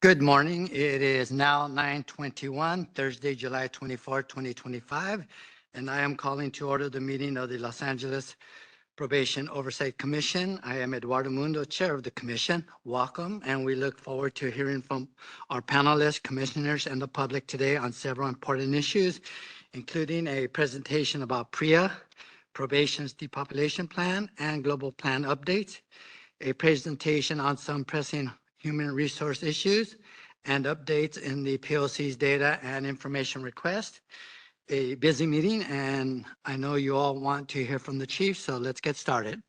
Good morning. It is now 9:21, Thursday, July 24, 2025, and I am calling to order the meeting of the Los Angeles Probation Oversight Commission. I am Eduardo Mundo, Chair of the Commission. Welcome, and we look forward to hearing from our panelists, commissioners, and the public today on several important issues, including a presentation about PREA, Probation's Depopulation Plan, and Global Plan Updates, a presentation on some pressing human resource issues, and updates in the POC's data and information request. A busy meeting, and I know you all want to hear from the chief, so let's get started.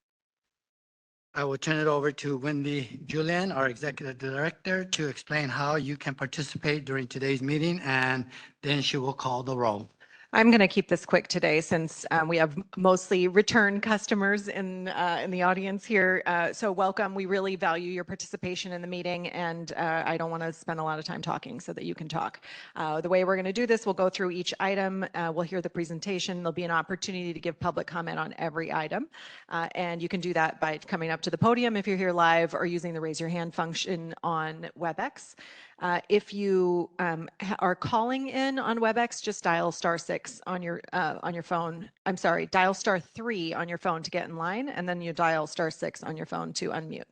I will turn it over to Wendy Julian, our Executive Director, to explain how you can participate during today's meeting, and then she will call the roll. I'm going to keep this quick today since we have mostly return customers in the audience here. So welcome. We really value your participation in the meeting, and I don't want to spend a lot of time talking so that you can talk. The way we're going to do this, we'll go through each item. We'll hear the presentation. There'll be an opportunity to give public comment on every item. And you can do that by coming up to the podium if you're here live or using the raise your hand function on WebEx. If you are calling in on WebEx, just dial *6 on your phone. I'm sorry, dial *3 on your phone to get in line, and then you dial *6 on your phone to unmute.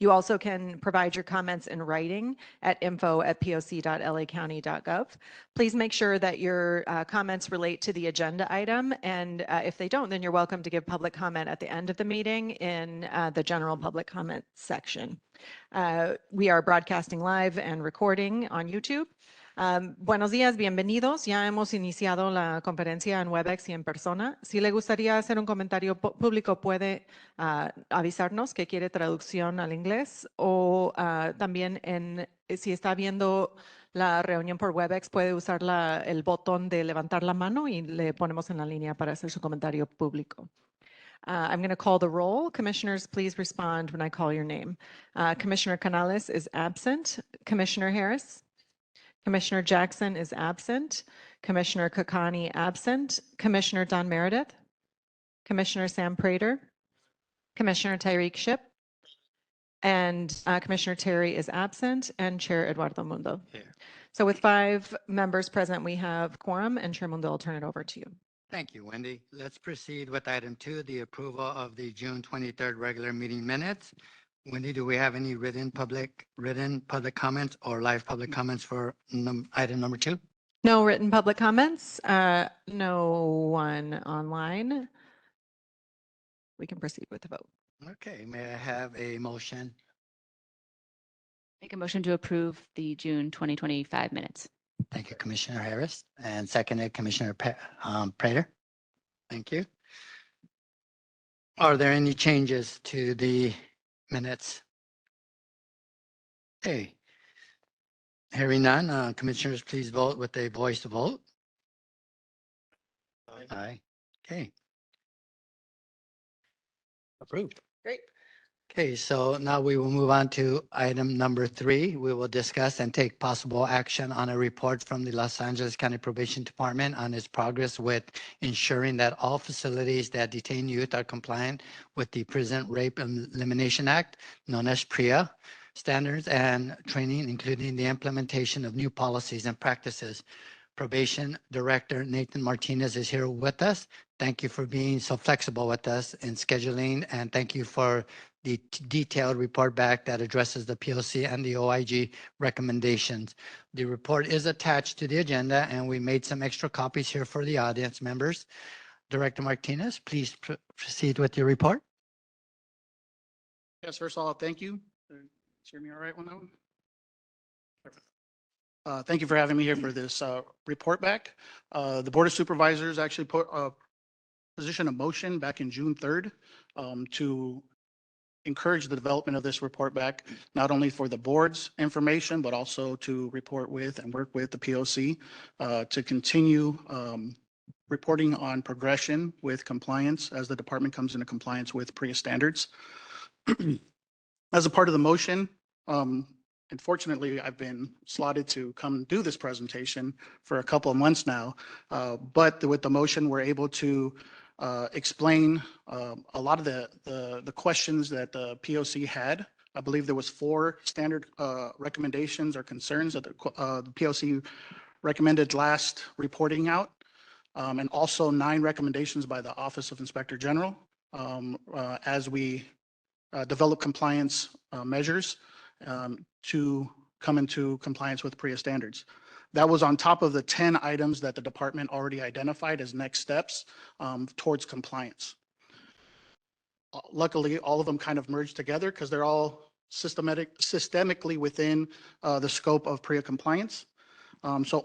You also can provide your comments in writing at info@poc.lacounty.gov. Please make sure that your comments relate to the agenda item, and if they don't, then you're welcome to give public comment at the end of the meeting in the general public comment section. We are broadcasting live and recording on YouTube. Buenos días, bienvenidos. Ya hemos iniciado la conferencia en WebEx y en persona. Si le gustaría hacer un comentario público, puede avisarnos que quiere traducción al inglés o también si está viendo la reunión por WebEx, puede usar el botón de levantar la mano y le ponemos en la línea para hacer su comentario público. I'm going to call the roll. Commissioners, please respond when I call your name. Commissioner Canales is absent. Commissioner Harris? Commissioner Jackson is absent. Commissioner Kakani absent. Commissioner Don Meredith? Commissioner Sam Prater? Commissioner Tyreek Shipp? And Commissioner Terry is absent, and Chair Eduardo Mundo. Here. So with 5 members present, we have quorum, and Chair Mundo, I'll turn it over to you. Thank you, Wendy. Let's proceed with item 2, the approval of the June 23rd regular meeting minutes. Wendy, do we have any written public comments or live public comments for item number 2? No written public comments. No one online. We can proceed with the vote. Okay, may I have a motion? Make a motion to approve the June 2025 minutes. Thank you, Commissioner Harris, and seconded Commissioner Prater. Thank you. Are there any changes to the minutes? Okay. Hearing none, commissioners, please vote with a voice vote. Aye. Okay. Approved. Great. Okay, so now we will move on to item number 3. We will discuss and take possible action on a report from the Los Angeles County Probation Department on its progress with ensuring that all facilities that detain youth are compliant with the Prison Rape Elimination Act, known as PREA, standards and training, including the implementation of new policies and practices. Probation Director Nathan Martinez is here with us. Thank you for being so flexible with us in scheduling, and thank you for the detailed report back that addresses the POC and the OIG recommendations. The report is attached to the agenda, and we made some extra copies here for the audience members. Director Martinez, please proceed with your report. Yes, first of all, thank you. Hear me all right on that one? Thank you for having me here for this report back. The Board of Supervisors actually positioned a motion back in June 3rd to encourage the development of this report back, not only for the board's information, but also to report with and work with the POC to continue reporting on progression with compliance as the department comes into compliance with PREA standards. As a part of the motion, unfortunately, I've been slotted to come do this presentation for a couple of months now, but with the motion, we're able to explain a lot of the questions that the POC had I believe there was 4 standard recommendations or concerns that the POC recommended last reporting out, and also 9 recommendations by the Office of Inspector General as we develop compliance measures to come into compliance with PREA standards. That was on top of the 10 items that the department already identified as next steps towards compliance. Luckily, all of them kind of merged together because they're all systemically within the scope of PREA compliance. So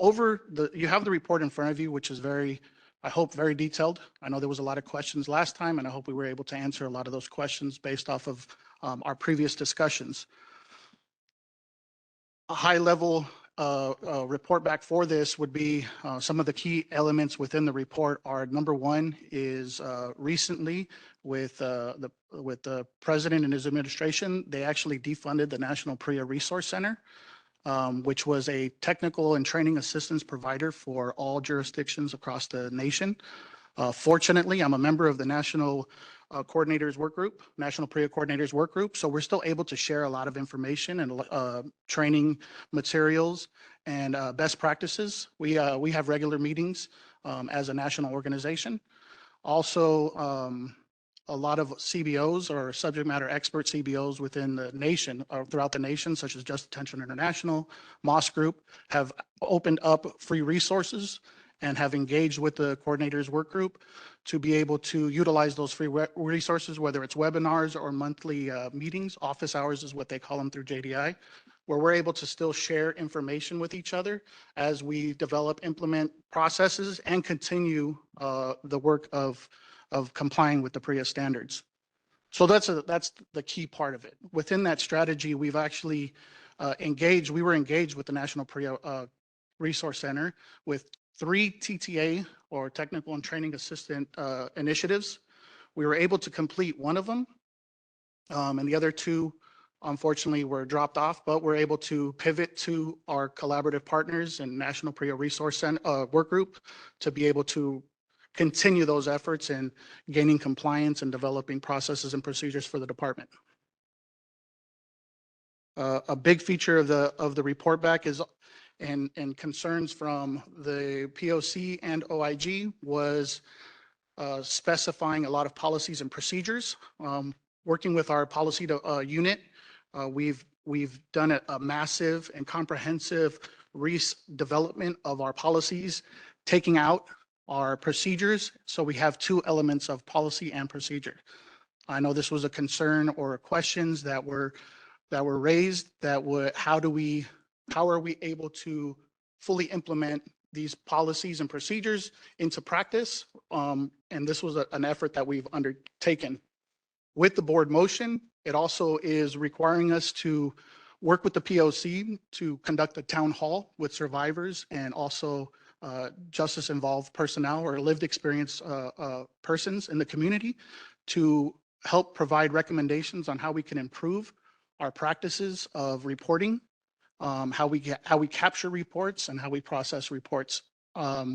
you have the report in front of you, which is I hope very detailed. I know there was a lot of questions last time, and I hope we were able to answer a lot of those questions based off of our previous discussions. A high-level report back for this would be some of the key elements within the report are, number one is recently with the president and his administration, they actually defunded the National PREA Resource Center, which was a technical and training assistance provider for all jurisdictions across the nation. Fortunately, I'm a member of the National Coordinators Work Group, National PREA Coordinators Work Group, so we're still able to share a lot of information and training materials and best practices. We have regular meetings as a national organization. Also, a lot of CBOs or subject matter expert CBOs within the nation or throughout the nation, such as Just Detention International, Moss Group, have opened up free resources and have engaged with the coordinators work group to be able to utilize those free resources, whether it's webinars or monthly meetings. Office hours is what they call them through JDI, where we're able to still share information with each other as we develop, implement processes, and continue the work of complying with the PREA standards. So that's the key part of it. Within that strategy, we've actually we were engaged with the National PREA Resource Center with 3 TTA or Technical and Training Assistant initiatives. We were able to complete one of them, and the other 2, unfortunately, were dropped off, but we're able to pivot to our collaborative partners and National PREA Resource Center work group to be able to continue those efforts in gaining compliance and developing processes and procedures for the department. A big feature of the report back is and concerns from the POC and OIG was specifying a lot of policies and procedures. Working with our policy unit, we've done a massive and comprehensive development of our policies, taking out our procedures. So we have 2 elements of policy and procedure. I know this was a concern or questions that were raised how are we able to fully implement these policies and procedures into practice? And this was an effort that we've undertaken. With the board motion, it also is requiring us to work with the POC to conduct a town hall with survivors and also justice involved personnel or lived experience persons in the community to help provide recommendations on how we can improve our practices of reporting, how we capture reports and how we process reports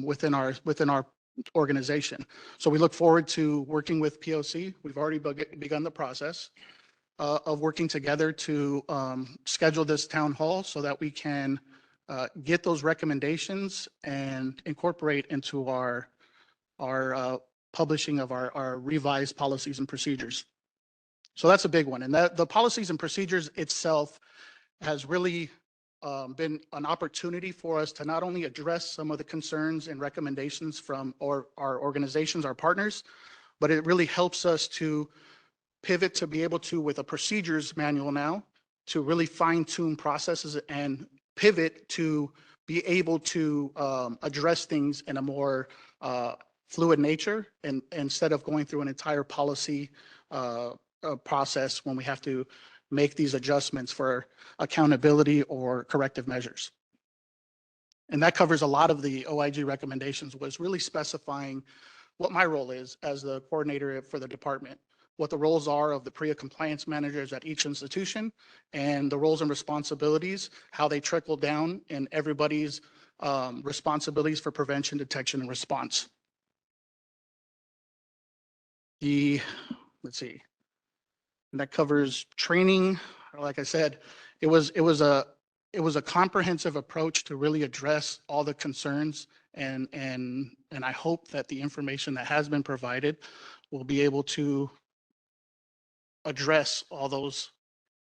within our organization. So we look forward to working with POC. We've already begun the process of working together to schedule this town hall so that we can get those recommendations and incorporate into our publishing of our revised policies and procedures. So that's a big one. And the policies and procedures itself has really been an opportunity for us to not only address some of the concerns and recommendations from our organizations, our partners, but it really helps us to pivot to be able to, with a procedures manual now, to really fine tune processes and pivot to be able to address things in a more fluid nature and instead of going through an entire policy process when we have to make these adjustments for accountability or corrective measures. And that covers a lot of the OIG recommendations, was really specifying what my role is as the coordinator for the department, what the roles are of the PREA compliance managers at each institution, and the roles and responsibilities, how they trickle down in everybody's responsibilities for prevention, detection, and response. Let's see, and that covers training, Like I said, it was a comprehensive approach to really address all the concerns, and I hope that the information that has been provided will be able to address all those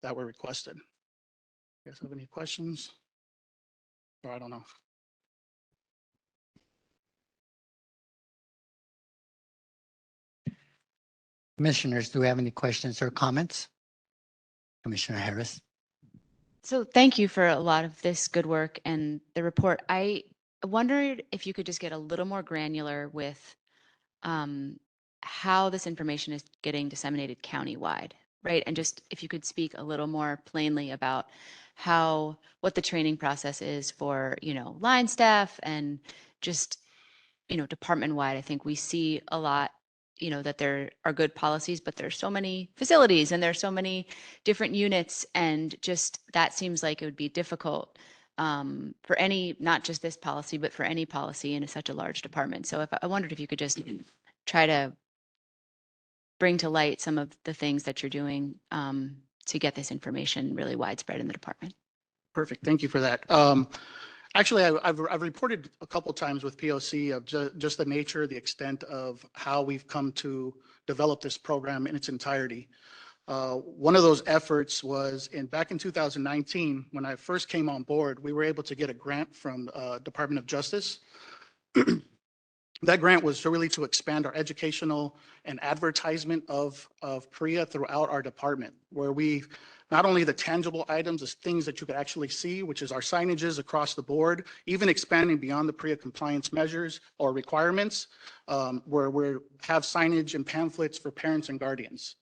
that were requested. You guys have any questions? Or I don't know. Commissioners, do we have any questions or comments? Commissioner Harris? So thank you for a lot of this good work and the report. I wondered if you could just get a little more granular with how this information is getting disseminated countywide, right? And just if you could speak a little more plainly about what the training process is for, line staff and just, department-wide. I think we see a lot, that there are good policies, but there's so many facilities and there's so many different units, and just that seems like it would be difficult for any, not just this policy, but for any policy in such a large department. So I wondered if you could just try to bring to light some of the things that you're doing to get this information really widespread in the department. Perfect. Thank you for that. Actually, I've reported a couple times with POC of just the nature, the extent of how we've come to develop this program in its entirety. One of those efforts was back in 2019, when I first came on board, we were able to get a grant from Department of Justice. That grant was really to expand our educational and advertisement of PREA throughout our department, where we not only the tangible items, the things that you could actually see, which is our signages across the board, even expanding beyond the PREA compliance measures or requirements, where we have signage and pamphlets for parents and guardians,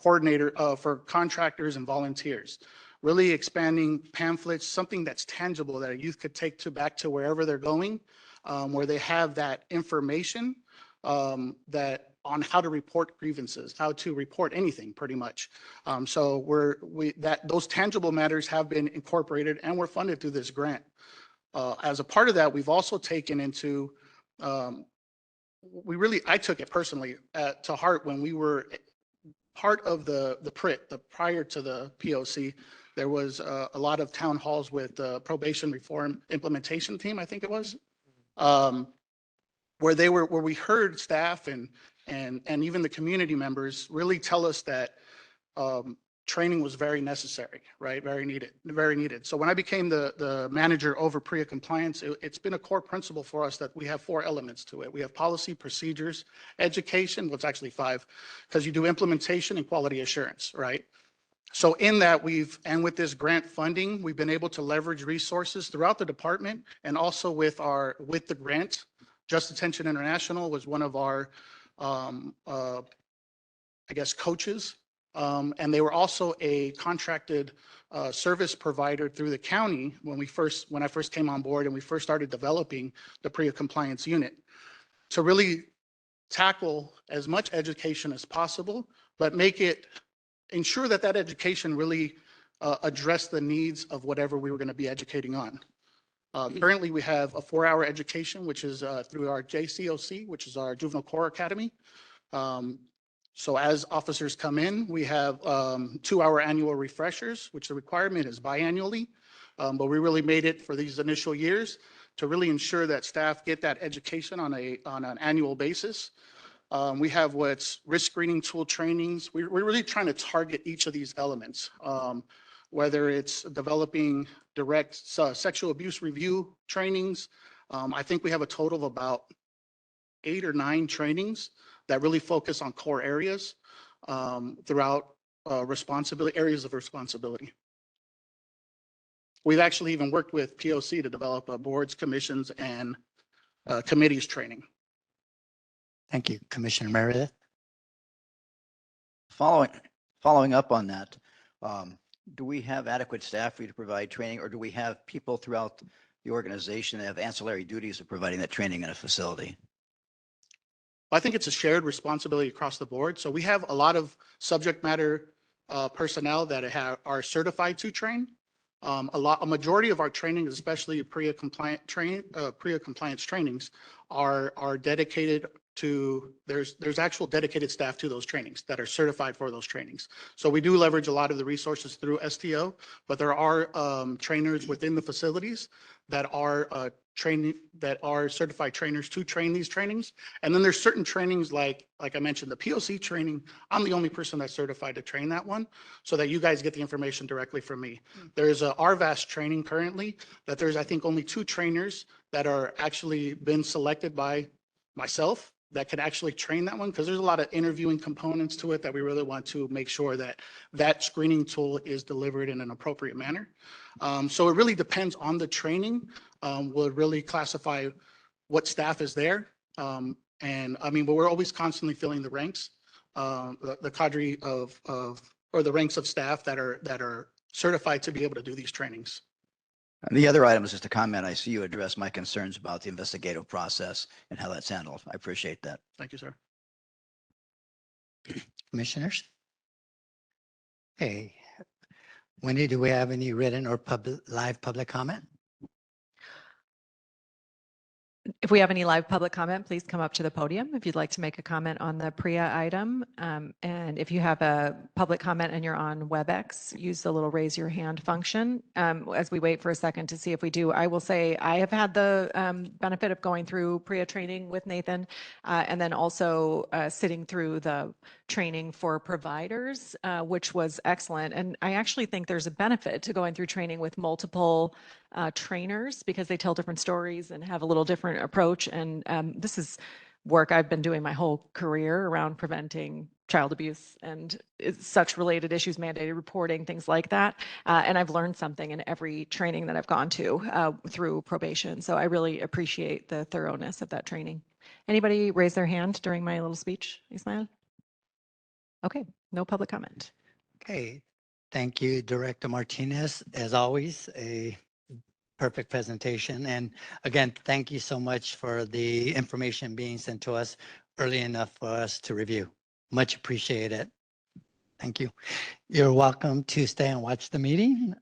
coordinator for contractors and volunteers, really expanding pamphlets, something that's tangible that a youth could take back to wherever they're going, where they have that information that on how to report grievances, how to report anything pretty much. So those tangible matters have been incorporated and we're funded through this grant. As a part of that, we've also taken into, I took it personally to heart when we were part of the PREA, prior to the POC. There was a lot of town halls with the probation reform implementation team, I think it was, where we heard staff and even the community members really tell us that training was very necessary, right? Very needed. So when I became the manager over PREA compliance, it's been a core principle for us that we have 4 elements to it. We have policy, procedures, education, well, it's actually 5, because you do implementation and quality assurance, right? So in that and with this grant funding, we've been able to leverage resources throughout the department, and also with the grant. Just Attention International was one of our, coaches. And they were also a contracted service provider through the county when I first came on board and we first started developing the PREA compliance unit, to really tackle as much education as possible, but ensure that education really addressed the needs of whatever we were going to be educating on. Currently, we have a 4-hour education, which is through our JCOC, which is our Juvenile Corps Academy. So as officers come in, we have 2-hour annual refreshers, which the requirement is biannually. But we really made it for these initial years to really ensure that staff get that education on an annual basis. We have what's risk screening tool trainings. We're really trying to target each of these elements, whether it's developing direct sexual abuse review trainings. I think we have a total of about 8 or 9 trainings that really focus on core areas throughout areas of responsibility. We've actually even worked with POC to develop boards, commissions, and committees training. Thank you. Commissioner Meredith? Following up on that, do we have adequate staff for you to provide training, or do we have people throughout the organization that have ancillary duties of providing that training in a facility? I think it's a shared responsibility across the board. So we have a lot of subject matter personnel that are certified to train. A majority of our training, especially PREA compliance trainings, are dedicated there's actual dedicated staff to those trainings that are certified for those trainings. So we do leverage a lot of the resources through STO, but there are trainers within the facilities that are certified trainers to train these trainings. And then there's certain trainings like I mentioned, the POC training, I'm the only person that's certified to train that one so that you guys get the information directly from me. There's a RVAS training currently that there's, I think, only 2 trainers that are actually been selected by myself that can actually train that one, because there's a lot of interviewing components to it that we really want to make sure that that screening tool is delivered in an appropriate manner. So it really depends on the training. We'll really classify what staff is there. And I mean, but we're always constantly filling the ranks, the cadre or the ranks of staff that are certified to be able to do these trainings. And the other item is just a comment. I see you address my concerns about the investigative process and how that's handled. I appreciate that. Thank you, sir. Commissioners? Hey, Wendy, do we have any written or live public comment? If we have any live public comment, please come up to the podium if you'd like to make a comment on the PREA item. And if you have a public comment and you're on WebEx, use the little raise your hand function. As we wait for a second to see if we do, I will say I have had the benefit of going through PREA training with Nathan and then also sitting through the training for providers, which was excellent. And I actually think there's a benefit to going through training with multiple trainers because they tell different stories and have a little different approach. And this is work I've been doing my whole career around preventing child abuse and such related issues, mandated reporting, things like that. And I've learned something in every training that I've gone to through probation. So I really appreciate the thoroughness of that training. Anybody raise their hand during my little speech, Ismael? Okay, no public comment. Okay, thank you, Director Martinez. As always, a perfect presentation. And again, thank you so much for the information being sent to us early enough for us to review. Much appreciated. Thank you. You're welcome to stay and watch the meeting.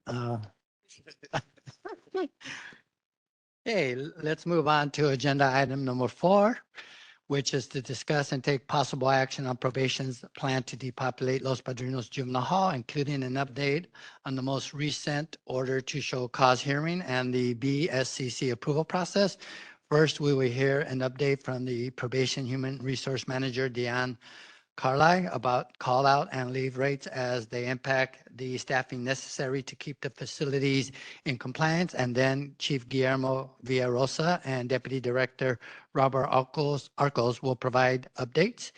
Okay, let's move on to agenda item number 4, which is to discuss and take possible action on probation's plan to depopulate Los Padrinos Juvenile Hall, including an update on the most recent order to show cause hearing and the BSCC approval process. First, we will hear an update from the Probation Human Resource Manager, Deanne Carly, about call out and leave rates as they impact the staffing necessary to keep the facilities in compliance. And then Chief Guillermo Villarosa and Deputy Director Robert Arcos will provide updates.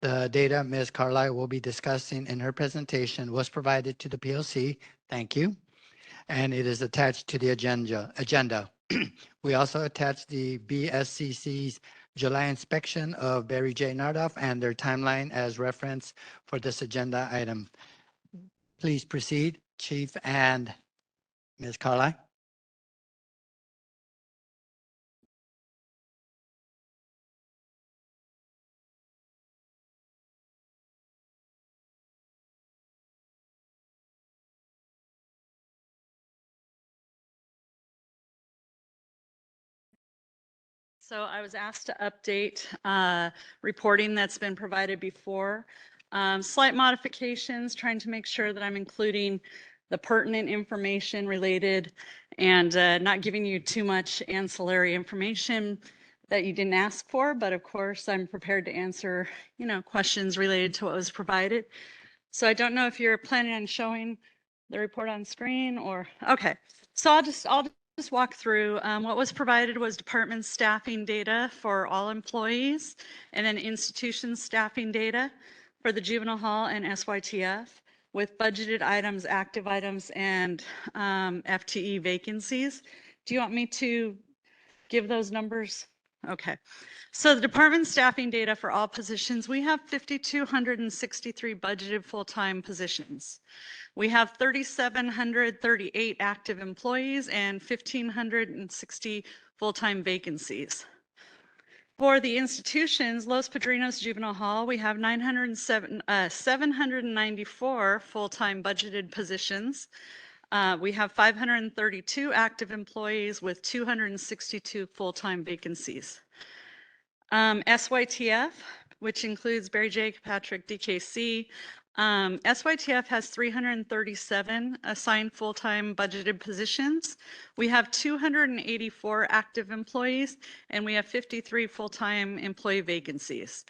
The data Ms. Carly will be discussing in her presentation was provided to the POC. Thank you. And it is attached to the agenda. We also attached the BSCC's July inspection of Barry J. Nardoff and their timeline as reference for this agenda item. Please proceed, Chief and Ms. Carly. So I was asked to update reporting that's been provided before. Slight modifications, trying to make sure that I'm including the pertinent information related and not giving you too much ancillary information that you didn't ask for. But of course, I'm prepared to answer, questions related to what was provided. So I don't know if you're planning on showing the report on screen or, okay. So I'll just walk through. What was provided was department staffing data for all employees and then institution staffing data for the juvenile hall and SYTF with budgeted items, active items, and FTE vacancies. Do you want me to give those numbers? Okay. So the department staffing data for all positions, we have 5,263 budgeted full-time positions. We have 3,738 active employees and 1,560 full-time vacancies. For the institutions, Los Padrinos Juvenile Hall, we have 794 full-time budgeted positions. We have 532 active employees with 262 full-time vacancies. SYTF, which includes Barry J. Patrick, DKC. SYTF has 337 assigned full-time budgeted positions. We have 284 active employees, and we have 53 full-time employee vacancies.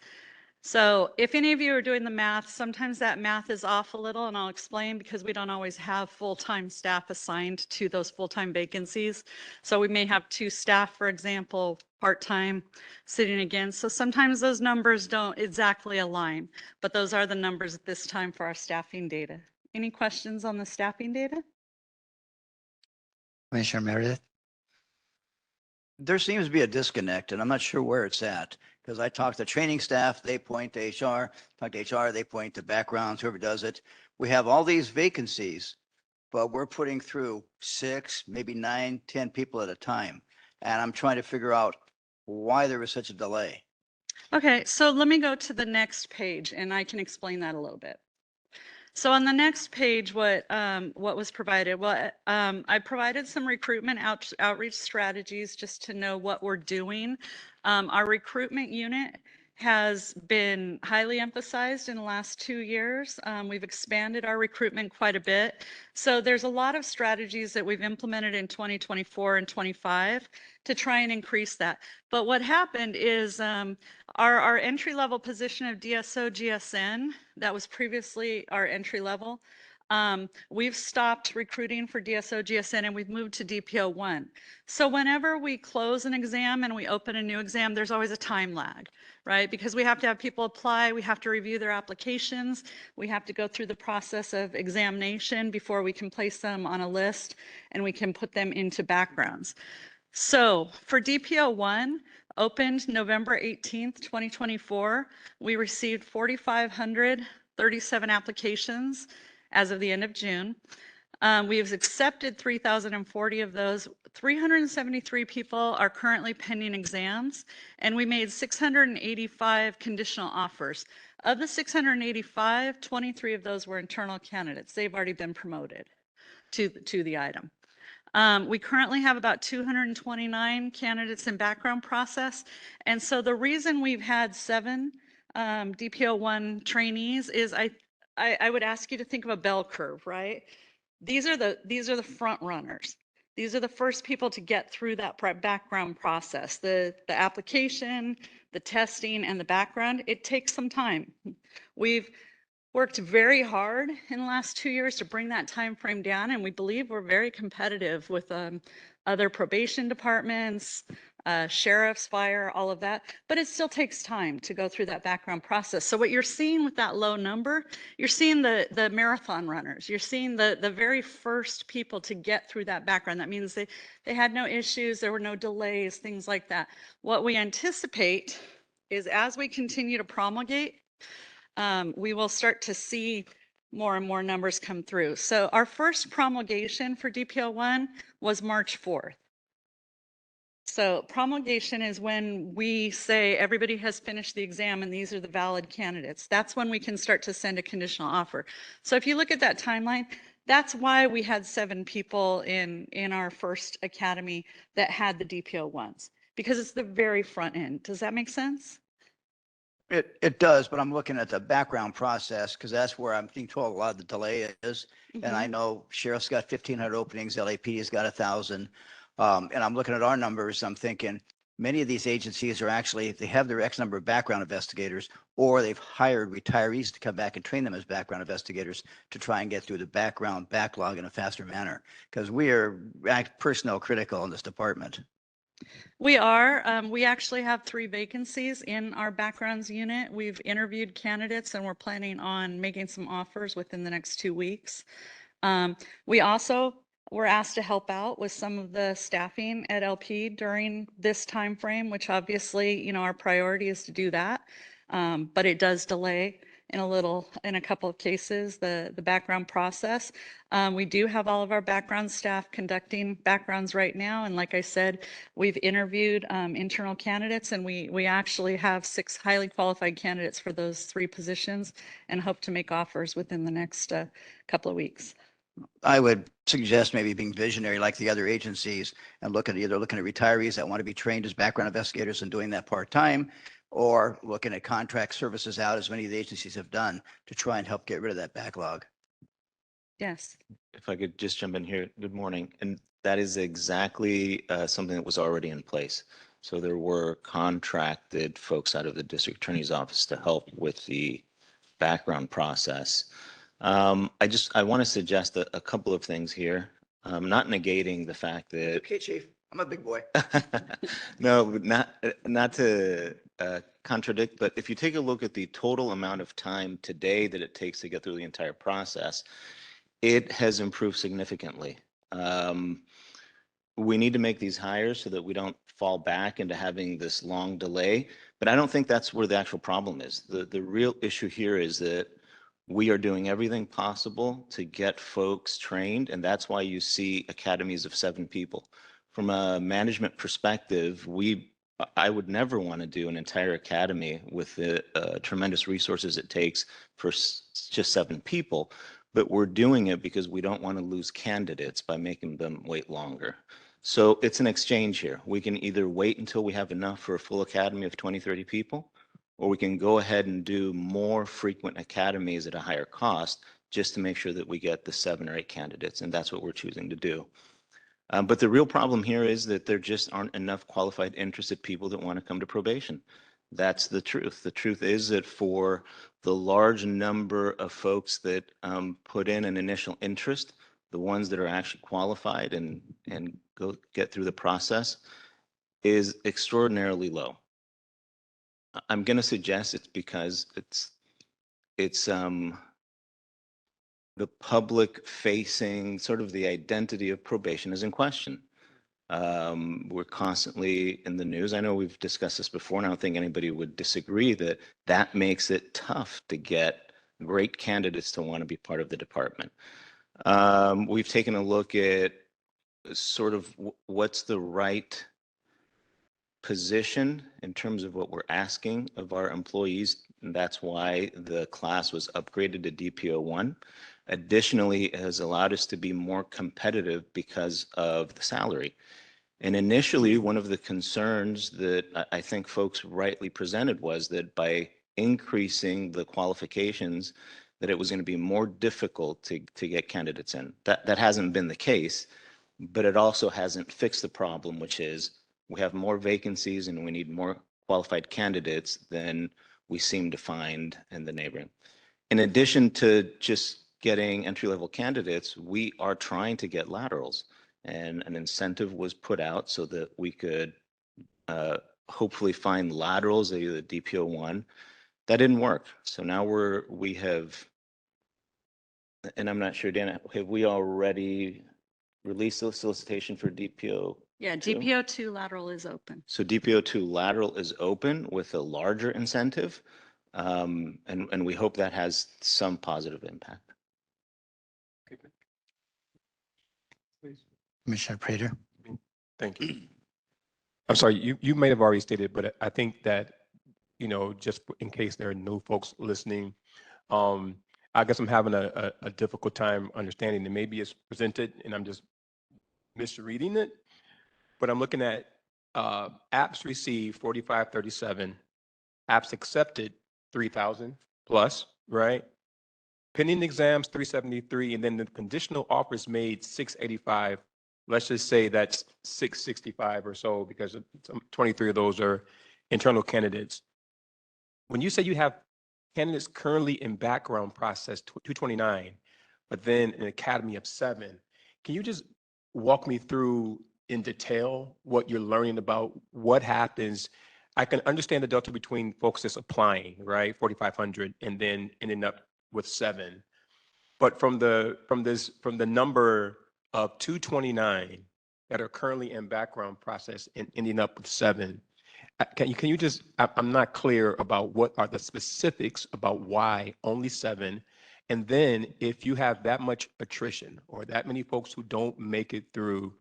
So if any of you are doing the math, sometimes that math is off a little, and I'll explain because we don't always have full-time staff assigned to those full-time vacancies. So we may have 2 staff, for example, part-time sitting again. So sometimes those numbers don't exactly align, but those are the numbers at this time for our staffing data. Any questions on the staffing data? Commissioner Meredith? There seems to be a disconnect, and I'm not sure where it's at, because I talk to training staff, they point to HR, talk to HR, they point to backgrounds, whoever does it. We have all these vacancies, but we're putting through 6, maybe 9, 10 people at a time. And I'm trying to figure out why there was such a delay. Okay, so let me go to the next page and I can explain that a little bit. So on the next page, what was provided? Well, I provided some recruitment outreach strategies just to know what we're doing. Our recruitment unit has been highly emphasized in the last 2 years. We've expanded our recruitment quite a bit. So there's a lot of strategies that we've implemented in 2024 and 25 to try and increase that. But what happened is our entry-level position of DSO GSN, that was previously our entry level, we've stopped recruiting for DSO GSN and we've moved to DPO 1. So whenever we close an exam and we open a new exam, there's always a time lag, right? Because we have to have people apply, we have to review their applications, we have to go through the process of examination before we can place them on a list and we can put them into backgrounds. So for DPO 1, opened November 18th, 2024, we received 4,537 applications as of the end of June. We have accepted 3,040 of those. 373 people are currently pending exams, and we made 685 conditional offers. Of the 685, 23 of those were internal candidates. They've already been promoted to the item. We currently have about 229 candidates in background process. And so the reason we've had 7 DPO 1 trainees is I would ask you to think of a bell curve, right? These are the front runners. These are the first people to get through that background process. The application, the testing, and the background, it takes some time. We've worked very hard in the last 2 years to bring that time frame down, and we believe we're very competitive with other probation departments, sheriff's, fire, all of that, but it still takes time to go through that background process. So what you're seeing with that low number, you're seeing the marathon runners, you're seeing the very first people to get through that background. That means they had no issues, there were no delays, things like that. What we anticipate is as we continue to promulgate, we will start to see more and more numbers come through. So our first promulgation for DPO 1 was March 4th. So promulgation is when we say everybody has finished the exam and these are the valid candidates. That's when we can start to send a conditional offer. So if you look at that timeline, that's why we had 7 people in our first academy that had the DPO 1s, because it's the very front end. Does that make sense? It does, but I'm looking at the background process because that's where I'm being told a lot of the delay is. And I know sheriff's got 1,500 openings, LAPD's got 1,000. And I'm looking at our numbers. I'm thinking many of these agencies are actually, they have their X number of background investigators, or they've hired retirees to come back and train them as background investigators to try and get through the background backlog in a faster manner. Because we are personnel critical in this department. We are. We actually have 3 vacancies in our backgrounds unit. We've interviewed candidates and we're planning on making some offers within the next 2 weeks. We also were asked to help out with some of the staffing at LP during this time frame, which obviously, you know, our priority is to do that. But it does delay in a couple of cases, the background process. We do have all of our background staff conducting backgrounds right now. And like I said, we've interviewed internal candidates, and we actually have 6 highly qualified candidates for those 3 positions and hope to make offers within the next couple of weeks. I would suggest maybe being visionary like the other agencies and looking at retirees that want to be trained as background investigators and doing that part-time, or looking at contract services out, as many of the agencies have done, to try and help get rid of that backlog. Yes. If I could just jump in here, good morning. And that is exactly something that was already in place. So there were contracted folks out of the district attorney's office to help with the background process. I want to suggest a couple of things here, not negating the fact that Okay, Chief, I'm a big boy. no, not to contradict, but if you take a look at the total amount of time today that it takes to get through the entire process, it has improved significantly. We need to make these hires so that we don't fall back into having this long delay, but I don't think that's where the actual problem is. The real issue here is that we are doing everything possible to get folks trained, and that's why you see academies of 7 people. From a management perspective, I would never want to do an entire academy with the tremendous resources it takes for just 7 people, but we're doing it because we don't want to lose candidates by making them wait longer. So it's an exchange here. We can either wait until we have enough for a full academy of 20, 30 people, or we can go ahead and do more frequent academies at a higher cost just to make sure that we get the 7 or 8 candidates. And that's what we're choosing to do. But the real problem here is that there just aren't enough qualified, interested people that want to come to probation. That's the truth. The truth is that for the large number of folks that put in an initial interest, the ones that are actually qualified and go get through the process is extraordinarily low. I'm going to suggest it's because it's the public facing sort of the identity of probation is in question. We're constantly in the news. I know we've discussed this before, and I don't think anybody would disagree that that makes it tough to get great candidates to want to be part of the department. We've taken a look at sort of what's the right position in terms of what we're asking of our employees. And that's why the class was upgraded to DPO 1. Additionally, it has allowed us to be more competitive because of the salary. And initially, one of the concerns that I think folks rightly presented was that by increasing the qualifications, that it was going to be more difficult to get candidates in. That hasn't been the case, but it also hasn't fixed the problem, which is we have more vacancies and we need more qualified candidates than we seem to find in the neighboring. In addition to just getting entry-level candidates, we are trying to get laterals, and an incentive was put out so that we could hopefully find laterals at either DPO 1. That didn't work. So now we have, and I'm not sure, Dana, have we already released the solicitation for DPO? Yeah, DPO 2 lateral is open. So DPO 2 lateral is open with a larger incentive, and we hope that has some positive impact. Commissioner Prater. Thank you. I'm sorry, you may have already stated, but I think that, just in case there are no folks listening, I guess I'm having a difficult time understanding it. Maybe it's presented and I'm just misreading it, but I'm looking at apps received 4537, apps accepted 3,000 plus, right? Pending exams 373, and then the conditional offers made 685. Let's just say that's 665 or so, because 23 of those are internal candidates. When you say you have candidates currently in background process 229, but then an academy of 7, can you just walk me through in detail what you're learning about what happens? I can understand the delta between folks that's applying, right, 4,500, and then ending up with 7. But from the number of 229 that are currently in background process and ending up with 7, can you just, I'm not clear about what are the specifics about why only 7. And then if you have that much attrition or that many folks who don't make it through,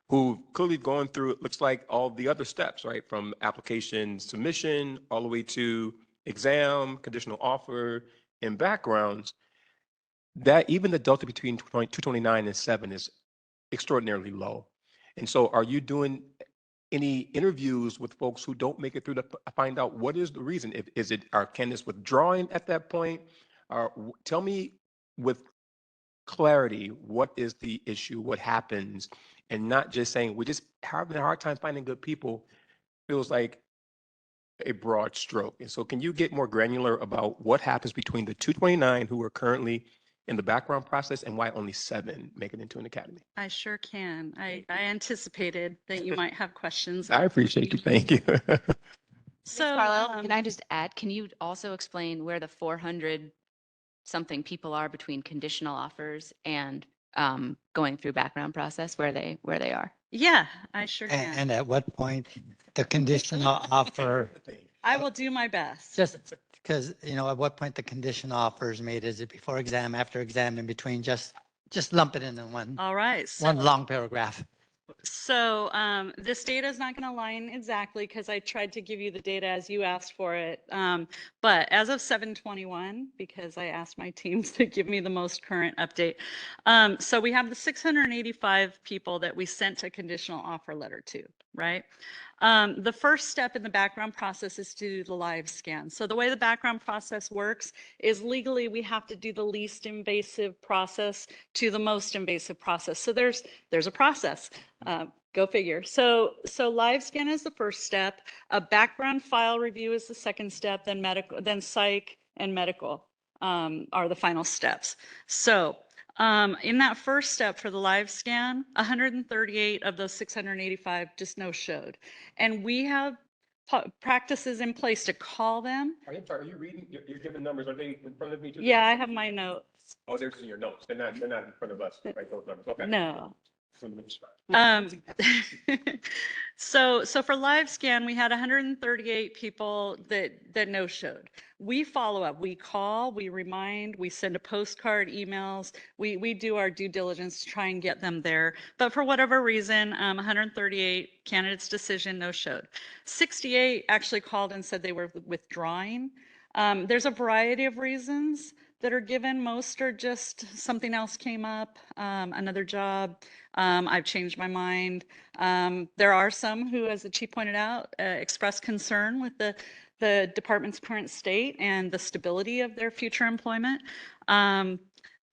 who clearly gone through, it looks like all the other steps, right? From application submission all the way to exam, conditional offer, and backgrounds. that even the delta between 229 and 7 is extraordinarily low. And so are you doing any interviews with folks who don't make it through to find out what is the reason? Is it, are candidates withdrawing at that point? Tell me with clarity, what is the issue, what happens, and not just saying we're just having a hard time finding good people feels like a broad stroke. And so can you get more granular about what happens between the 229 who are currently in the background process and why only 7 make it into an academy? I sure can. I anticipated that you might have questions. I appreciate you. Thank you. So, Carlisle, can I just add, can you also explain where the 400 something people are between conditional offers and going through background process, where they are? yeah, I sure And, can. and at what point the conditional offer, I will do my best. just because, at what point the conditional offer is made? Is it before exam, after exam, in between? Just lump it in one, All right. one long paragraph. So this data is not going to align exactly because I tried to give you the data as you asked for it. But as of 7/21, because I asked my team to give me the most current update. So we have the 685 people that we sent a conditional offer letter to, right? The first step in the background process is to do the live scan. So the way the background process works is legally we have to do the least invasive process to the most invasive process. So there's a process. Go figure. So live scan is the first step. A background file review is the second step. Then medical, then psych and medical are the final steps. So in that first step for the live scan, 138 of those 685 just no-showed. And we have practices in place to call them. Are you reading? You're giving numbers. Are they in front of me too? Yeah, I have my notes. Oh, they're in your notes. They're not in front of us, right? Those numbers. Okay. No. So for live scan, we had 138 people that no-showed. We follow up, we call, we remind, we send a postcard, emails, we do our due diligence to try and get them there. But for whatever reason, 138 candidates decision no-showed. 68 actually called and said they were withdrawing. There's a variety of reasons that are given. Most are just something else came up, another job. I've changed my mind. There are some who, as the chief pointed out, expressed concern with the department's current state and the stability of their future employment.